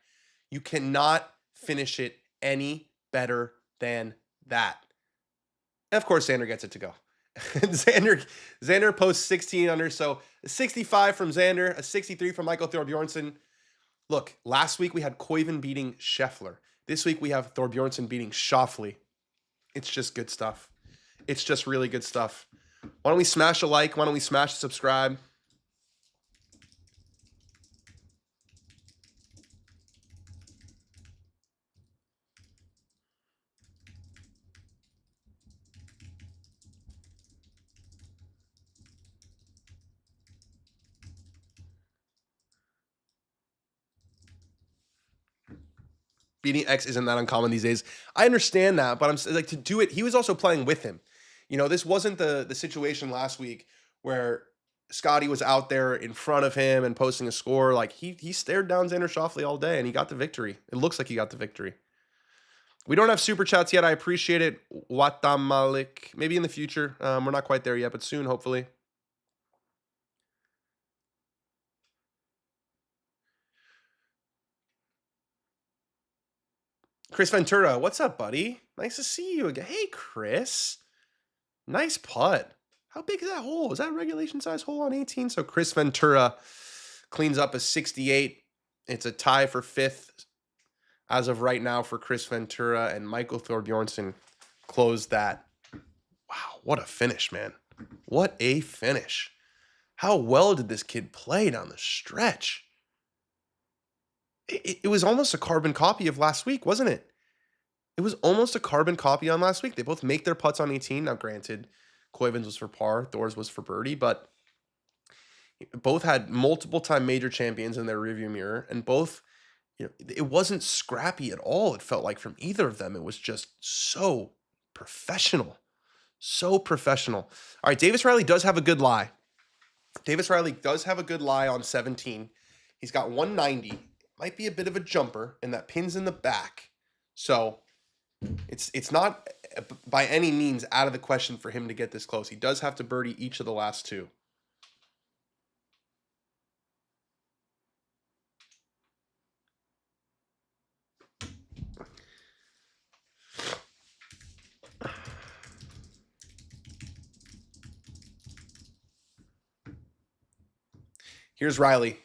S1: You cannot finish it any better than that. And of course, Xander gets it to go. Xander posts 16 under, so a 65 from Xander, a 63 from Michael Thor Bjornsson. Look, last week we had Koiven beating Scheffler. This week we have Thor Bjornsson beating Schauffele. It's just good stuff. It's just really good stuff. Why don't we smash a like? Why don't we smash subscribe? Beating X isn't that uncommon these days. I understand that, but I'm like, to do it, he was also playing with him. You know, this wasn't the situation last week where Scotty was out there in front of him and posting a score. Like, he stared down Xander Schauffele all day, and he got the victory. It looks like he got the victory. We don't have super chats yet. I appreciate it. Watamalik. Maybe in the future. We're not quite there yet, but soon, hopefully. Chris Ventura, what's up, buddy? Nice to see you again. Hey, Chris. Nice putt. How big is that hole? Is that a regulation size hole on 18? So Chris Ventura cleans up a 68. It's a tie for 5th as of right now for Chris Ventura, and Michael Thor Bjornsson closed that. Wow, what a finish, man. What a finish. How well did this kid play down the stretch? It was almost a carbon copy of last week, wasn't it? It was almost a carbon copy on last week. They both make their putts on 18. Now, granted, Koiven's was for par, Thor's was for birdie, but both had multiple-time major champions in their rearview mirror, and both, you know, it wasn't scrappy at all, it felt like, from either of them. It was just so professional. So professional. All right, Davis Riley does have a good lie. Davis Riley does have a good lie on 17. He's got 190. Might be a bit of a jumper, and that pin's in the back. So it's not by any means out of the question for him to get this close. He does have to birdie each of the last 2. Here's Riley.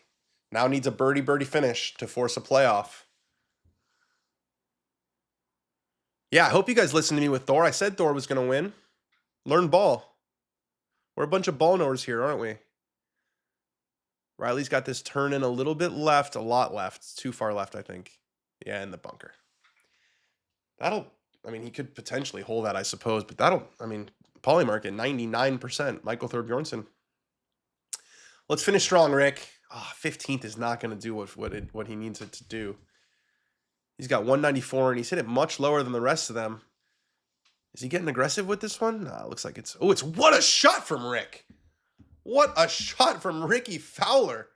S1: Now needs a birdie finish to force a playoff. Yeah, I hope you guys listened to me with Thor. I said Thor was going to win. Learn ball. We're a bunch of ball knowers here, aren't we? Riley's got this turn in a little bit left, a lot left. It's too far left, I think. Yeah, in the bunker. He could potentially hold that, I suppose, but Poly market, 99%. Michael Thorbjornsen. Let's finish strong, Rick. 15th is not going to do what he needs it to do. He's got 194, and he's hit it much lower than the rest of them. Is he getting aggressive with this one? Nah, it looks like it's... Oh, what a shot from Rick. What a shot from Ricky Fowler.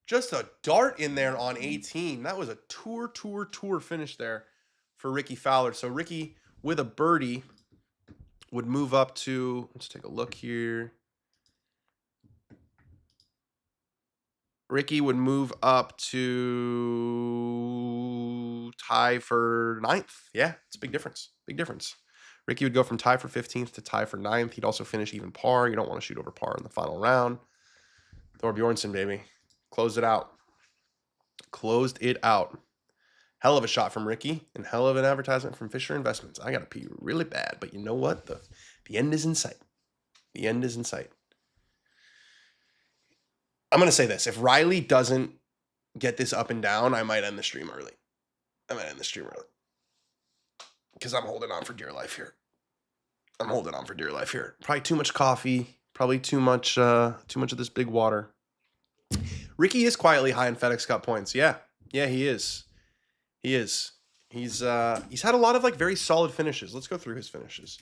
S1: Just a dart in there on 18. That was a tour finish there for Ricky Fowler. So Ricky, with a birdie, would move up to... Let's take a look here. Ricky would move up to tie for 9th. Yeah, it's a big difference. Big difference. Ricky would go from tie for 15th to tie for 9th. He'd also finish even par. You don't want to shoot over par in the final round. Thorbjornsen, baby. Closed it out. Closed it out. Hell of a shot from Ricky and hell of an advertisement from Fisher Investments. I got to pee really bad, but you know what? The end is in sight. The end is in sight. I'm going to say this. If Riley doesn't get this up and down, I might end the stream early. Because I'm holding on for dear life here. Probably too much coffee. Probably too much of this big water. Ricky is quietly high in FedEx Cup points. Yeah, he is. He's had a lot of very solid finishes. Let's go through his finishes.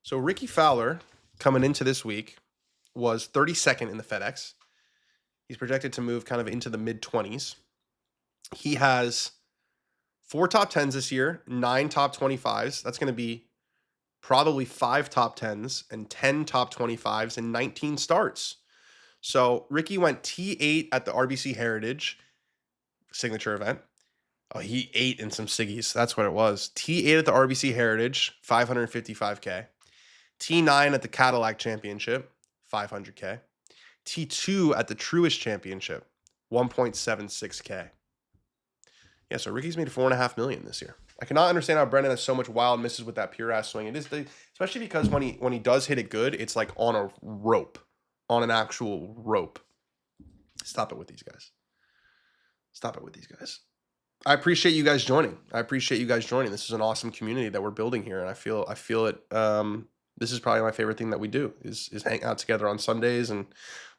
S1: So Ricky Fowler, coming into this week, was 32nd in the FedEx. He's projected to move kind of into the mid-20s. He has 4 top 10s this year, 9 top 25s. That's going to be probably 5 top 10s and 10 top 25s and 19 starts. So Ricky went T8 at the RBC Heritage signature event. Oh, he ate in some ciggies. That's what it was. T8 at the RBC Heritage, 555K. T9 at the Cadillac Championship, 500K. T2 at the Truist Championship, 1.76K. Yeah, so Ricky's made $4.5 million this year. I cannot understand how Brendan has so much wild misses with that pure ass swing. It is especially because when he does hit it good, it's like on a rope, on an actual rope. Stop it with these guys. I appreciate you guys joining. This is an awesome community that we're building here, and I feel it. This is probably my favorite thing that we do is hang out together on Sundays. And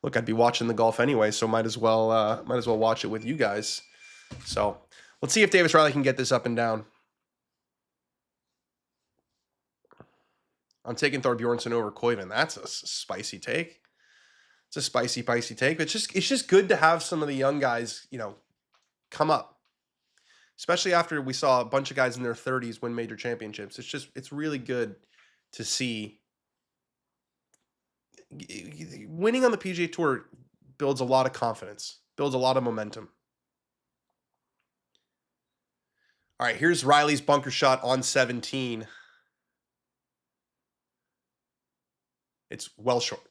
S1: look, I'd be watching the golf anyway, so might as well watch it with you guys. So let's see if Davis Riley can get this up and down. I'm taking Thorbjornsen over Koiven. That's a spicy take. It's a spicy take. It's just good to have some of the young guys, come up. Especially after we saw a bunch of guys in their 30s win major championships. It's really good to see. Winning on the PGA Tour builds a lot of confidence, builds a lot of momentum. All right, here's Riley's bunker shot on 17. It's well short.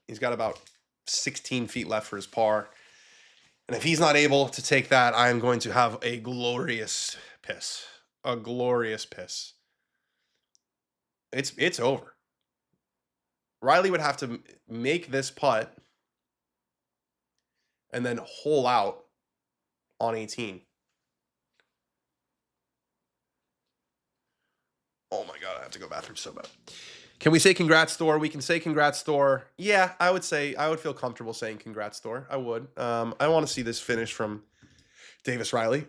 S1: He's got about 16 feet left for his par. And if he's not able to take that, I am going to have a glorious piss. It's over. Riley would have to make this putt and then hole out on 18. Oh my God, I have to go bathroom so bad. Can we say congrats, Thor? We can say congrats, Thor. Yeah, I would feel comfortable saying congrats, Thor. I would. I want to see this finish from Davis Riley.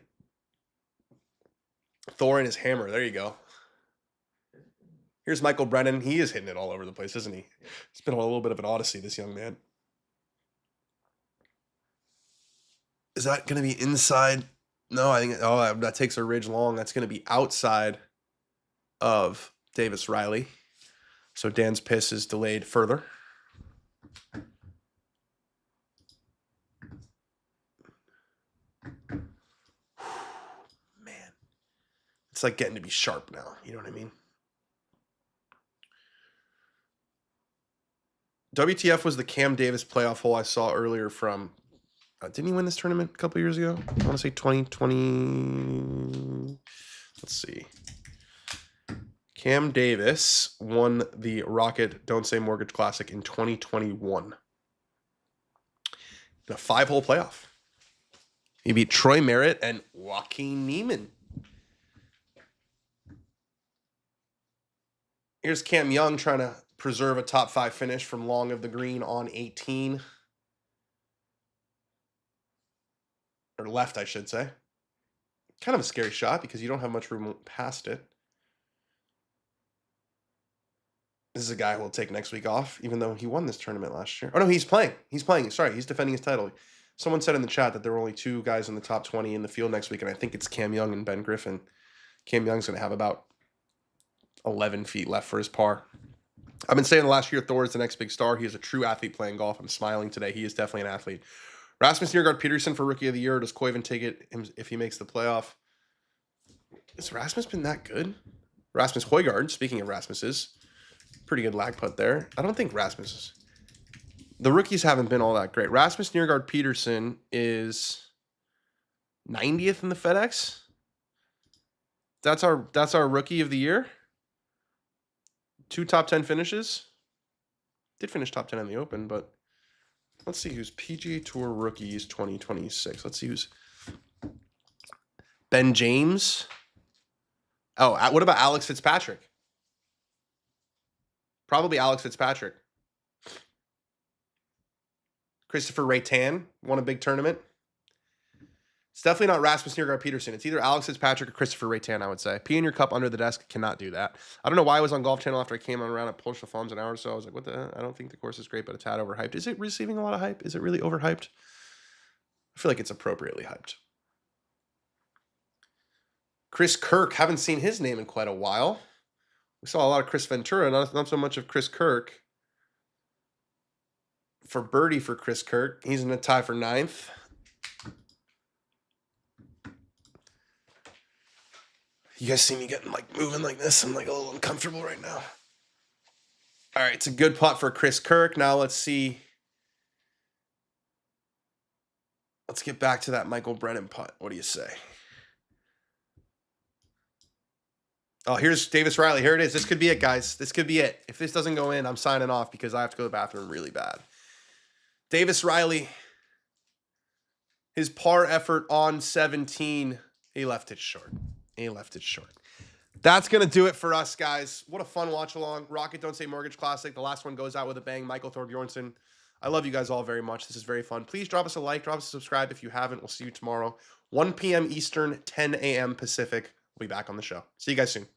S1: Thor and his hammer. There you go. Here's Michael Brennan. He is hitting it all over the place, isn't he? It's been a little bit of an odyssey, this young man. Is that going to be inside? No, I think that takes a ridge long. That's going to be outside of Davis Riley. So Dan's piss is delayed further. Man, it's like getting to be sharp now. You know what I mean? WTF was the Cam Davis playoff hole I saw earlier from. Didn't he win this tournament a couple years ago? I want to say 2020. Let's see. Cam Davis won the Rocket Don't Say Mortgage Classic in 2021. In a 5-hole playoff. He beat Troy Merritt and Joaquin Niemann. Here's Cam Young trying to preserve a top 5 finish from long of the green on 18. Or left, I should say. Kind of a scary shot because you don't have much room past it. This is a guy who will take next week off, even though he won this tournament last year. Oh, no, he's playing. He's playing. Sorry, he's defending his title. Someone said in the chat that there were only 2 guys in the top 20 in the field next week, and I think it's Cam Young and Ben Griffin. Cam Young's going to have about 11 feet left for his par. I've been saying last year Thor is the next big star. He is a true athlete playing golf. I'm smiling today. He is definitely an athlete. Rasmus Nørgaard Peterson for Rookie of the Year. Does Koiven take it if he makes the playoff? Has Rasmus been that good? Rasmus Højgaard, speaking of Rasmus's, pretty good lag putt there. I don't think Rasmus is. The rookies haven't been all that great. Rasmus Nørgaard Peterson is 90th in the FedEx. That's our Rookie of the Year. 2 top 10 finishes. Did finish top 10 in the Open, but let's see who's PGA Tour Rookies 2026. Let's see who's Ben James. Oh, what about Alex Fitzpatrick? Probably Alex Fitzpatrick. Christopher Raytan won a big tournament. It's definitely not Rasmus Nørgaard Peterson. It's either Alex Fitzpatrick or Christopher Raytan, I would say. Pee in your cup under the desk cannot do that. I don't know why I was on Golf Channel after I came on around at Porsche Farms an hour or so. I was like, what the? I don't think the course is great, but it's had overhyped. Is it receiving a lot of hype? Is it really overhyped? I feel like it's appropriately hyped. Chris Kirk. Haven't seen his name in quite a while. We saw a lot of Chris Ventura, not so much of Chris Kirk. For birdie for Chris Kirk. He's in a tie for 9th. You guys see me getting moving like this? I'm a little uncomfortable right now. All right, it's a good putt for Chris Kirk. Now let's see. Let's get back to that Michael Brennan putt. What do you say? Oh, here's Davis Riley. Here it is. This could be it, guys. This could be it. If this doesn't go in, I'm signing off because I have to go to the bathroom really bad. Davis Riley, his par effort on 17, he left it short. That's going to do it for us, guys. What a fun watch along. Rocket Don't Say Mortgage Classic. The last one goes out with a bang. Michael Thorbjornsson. I love you guys all very much. This is very fun. Please drop us a like. Drop us a subscribe if you haven't. We'll see you tomorrow. 1 p.m. Eastern, 10 a.m. Pacific. We'll be back on the show. See you guys soon.